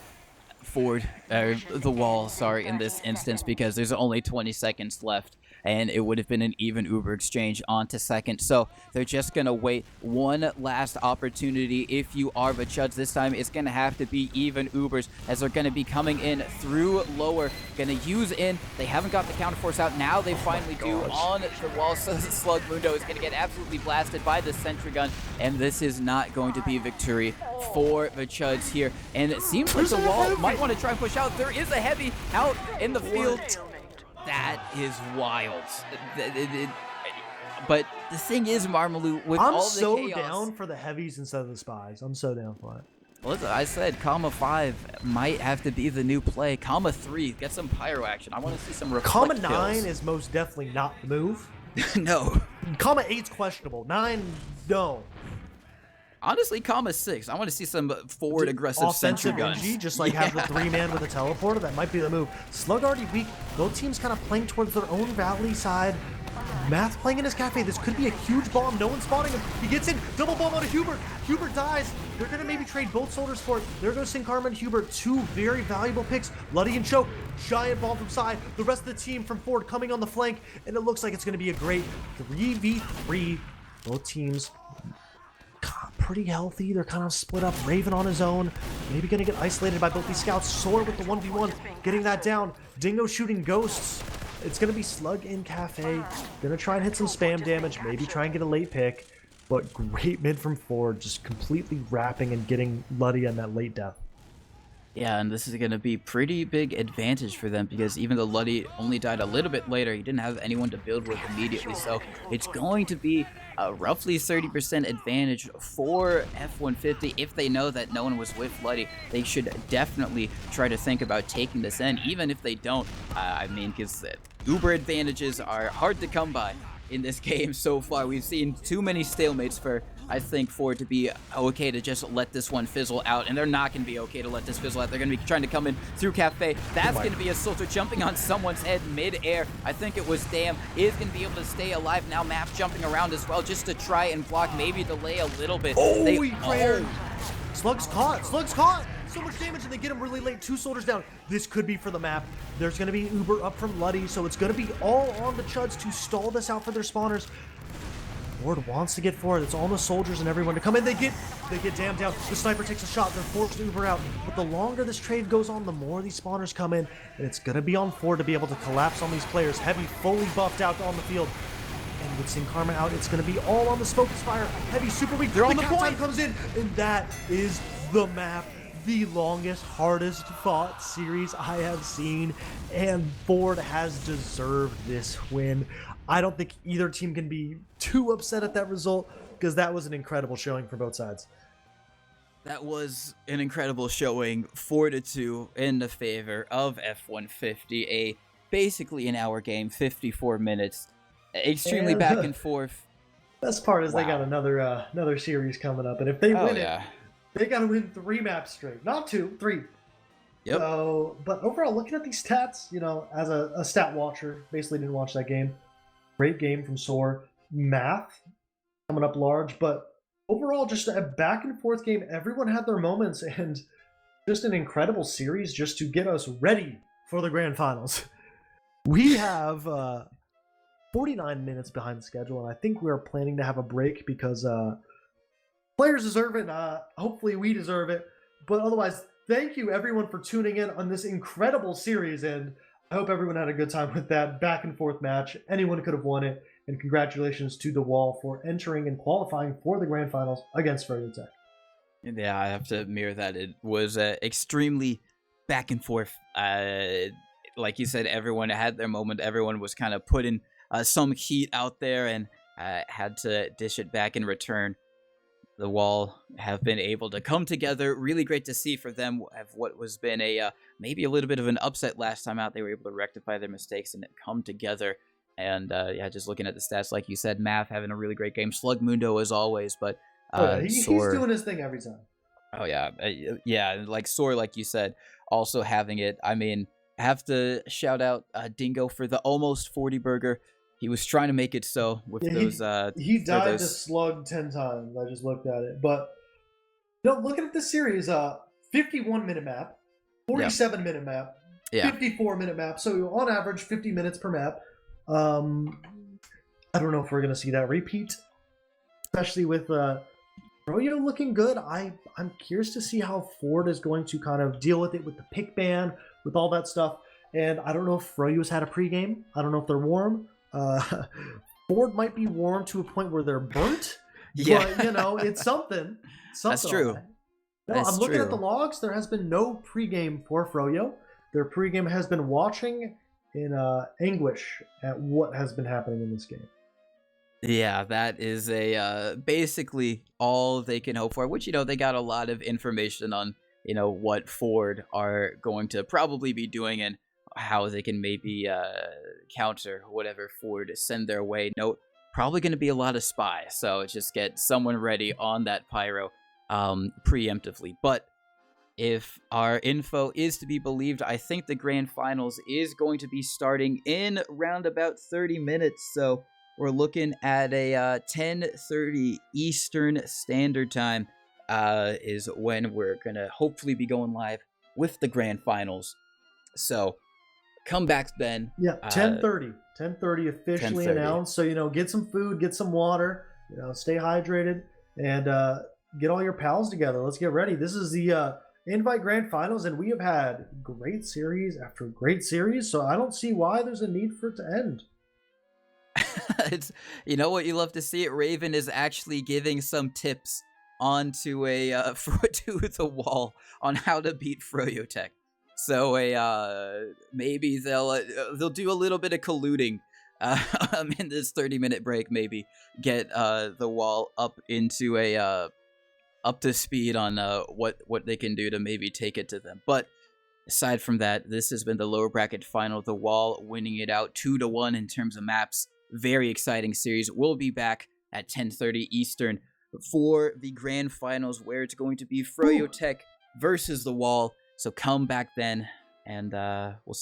Ford, the wall, sorry, in this instance, because there's only 20 seconds left. And it would have been an even Uber exchange onto 2nd. So they're just going to wait one last opportunity. If you are the Chuds this time, it's going to have to be even Ubers as they're going to be coming in through lower. Going to use in. They haven't got the counterforce out. Now they finally do on the wall. So Slug Mundo is going to get absolutely blasted by the sentry gun. And this is not going to be victory for the Chuds here. And it seems like the wall might want to try and push out. There is a heavy out in the field. That is wild. But the thing is, Marmalou, with all the chaos... I'm so down for the heavies instead of the spies. I'm so down for it. Listen, I said Comma 5 might have to be the new play. Comma 3, get some pyro action. I want to see some reflect Comma kills. 9 is most definitely not the move. No. Comma 8's questionable. 9, no. Honestly, Comma 6. I want to see some forward aggressive sentry guns. Offensive NG, just like have the 3-man with a teleporter. That might be the move. Slug already weak. Both teams kind of playing towards their own valley side. Math playing in his cafe. This could be a huge bomb. No one's spotting him. He gets in. Double bomb on Hubert. Hubert dies. They're going to maybe trade both soldiers for it. There goes Sin Karma and Hubert. 2 very valuable picks. Luddy and Choke. Giant bomb from side. The rest of the team from Ford coming on the flank. And it looks like it's going to be a great 3v3. Both teams pretty healthy. They're kind of split up. Raven on his own. Maybe going to get isolated by both these scouts. Sora with the 1v1. Getting that down. Dingo shooting ghosts. It's going to be Slug in Cafe. Going to try and hit some spam damage. Maybe try and get a late pick. But great mid from Ford. Just completely wrapping and getting Luddy on that late death. Yeah, and this is going to be pretty big advantage for them because even though Luddy only died a little bit later, he didn't have anyone to build with immediately. So it's going to be a roughly 30% advantage for F-150. If they know that no one was with Luddy, they should definitely try to think about taking this in, even if they don't. I mean, because Uber advantages are hard to come by in this game so far. We've seen too many stalemates for I think for it to be okay to just let this one fizzle out, and they're not going to be okay to let this fizzle out. They're going to be trying to come in through Cafe. That's going to be a Soldier jumping on someone's head mid-air. I think it was Dam. Is going to be able to stay alive now. Map jumping around as well just to try and block, maybe delay a little bit. Slug's caught. Slug's caught. So much damage, and they get him really late. 2 soldiers down. This could be for the map. There's going to be Uber up from Luddy, so it's going to be all on the Chuds to stall this out for their spawners. Ward wants to get forward. It's all the soldiers and everyone to come in. They get damned down. The sniper takes a shot. They're forced to Uber out. But the longer this trade goes on, the more these spawners come in. And it's going to be on Ford to be able to collapse on these players. Heavy fully buffed out on the field. And with Sin Karma out, it's going to be all on this Focus Fire. Heavy super weak. They're on the point. Comes in, and that is the map. The longest, hardest fought series I have seen, and Ford has deserved this win. I don't think either team can be too upset at that result, because that was an incredible showing for both sides. That was an incredible showing, 4-2 in the favor of F150, basically an hour game, 54 minutes, extremely back and forth. Best part is they got another series coming up, and if they win it, they got to win 3 maps straight. Not 2, 3. Yep. So, but overall, looking at these stats, you know, as a stat watcher, basically didn't watch that game. Great game from Soar. Math coming up large, but overall, just a back and forth game. Everyone had their moments, and just an incredible series just to get us ready for the grand finals. We have 49 minutes behind the schedule, and I think we are planning to have a break because players deserve it, and hopefully we deserve it. But otherwise, thank you everyone for tuning in on this incredible series, and I hope everyone had a good time with that back and forth match. Anyone could have won it, and congratulations to The Wall for entering and qualifying for the grand finals against Froyo Tech. Yeah, I have to mirror that. It was extremely back and forth. Like you said, everyone had their moment. Everyone was kind of putting some heat out there and had to dish it back in return. The Wall have been able to come together. Really great to see for them. Have what was been a maybe a little bit of an upset last time out. They were able to rectify their mistakes and come together. And yeah, just looking at the stats, like you said, Math having a really great game. Slug Mundo as always, but he's doing his thing every time. Oh yeah, yeah. Like Soar, like you said, also having it. I mean, I have to shout out Dingo for the almost 40 burger. He was trying to make it so with those. He died to Slug 10 times. I just looked at it, but you know, looking at this series, 51-minute map, 47-minute map, 54-minute map. So on average, 50 minutes per map. I don't know if we're gonna see that repeat, especially with Froyo looking good. I'm curious to see how Ford is going to kind of deal with it with the pick ban, with all that stuff. And I don't know if Froyo's had a pregame. I don't know if they're warm. Ford might be warm to a point where they're burnt. Yeah, but you know, it's something. That's true. No, I'm looking at the logs. There has been no pregame for Froyo. Their pregame has been watching in anguish at what has been happening in this game. Yeah, that is a basically all they can hope for, which, you know, they got a lot of information on, you know, what Ford are going to probably be doing and how they can maybe counter whatever Ford send their way. No, probably going to be a lot of spy, so just get someone ready on that pyro preemptively. But if our info is to be believed, I think the grand finals is going to be starting in around about 30 minutes, so we're looking at a 10:30 Eastern Standard Time is when we're going to hopefully be going live with the grand finals. So come back then. Yeah, 10:30. 10:30 officially 10:30. announced. So, you know, get some food, get some water, you know, stay hydrated, and get all your pals together. Let's get ready. This is the Invite Grand Finals, and we have had great series after great series, so I don't see why there's a need for it to end. It's, you know what you love to see it. Raven is actually giving some tips onto a to the Wall on how to beat Froyo Tech. So maybe they'll do a little bit of colluding in this 30-minute break. Maybe get the Wall up into a up to speed on what they can do to maybe take it to them. But aside from that, this has been the lower bracket final. The Wall winning it out 2-1 in terms of maps. Very exciting series. We'll be back at 10:30 Eastern for the grand finals, where it's going to be Froyo Tech versus the Wall. So come back then, and we'll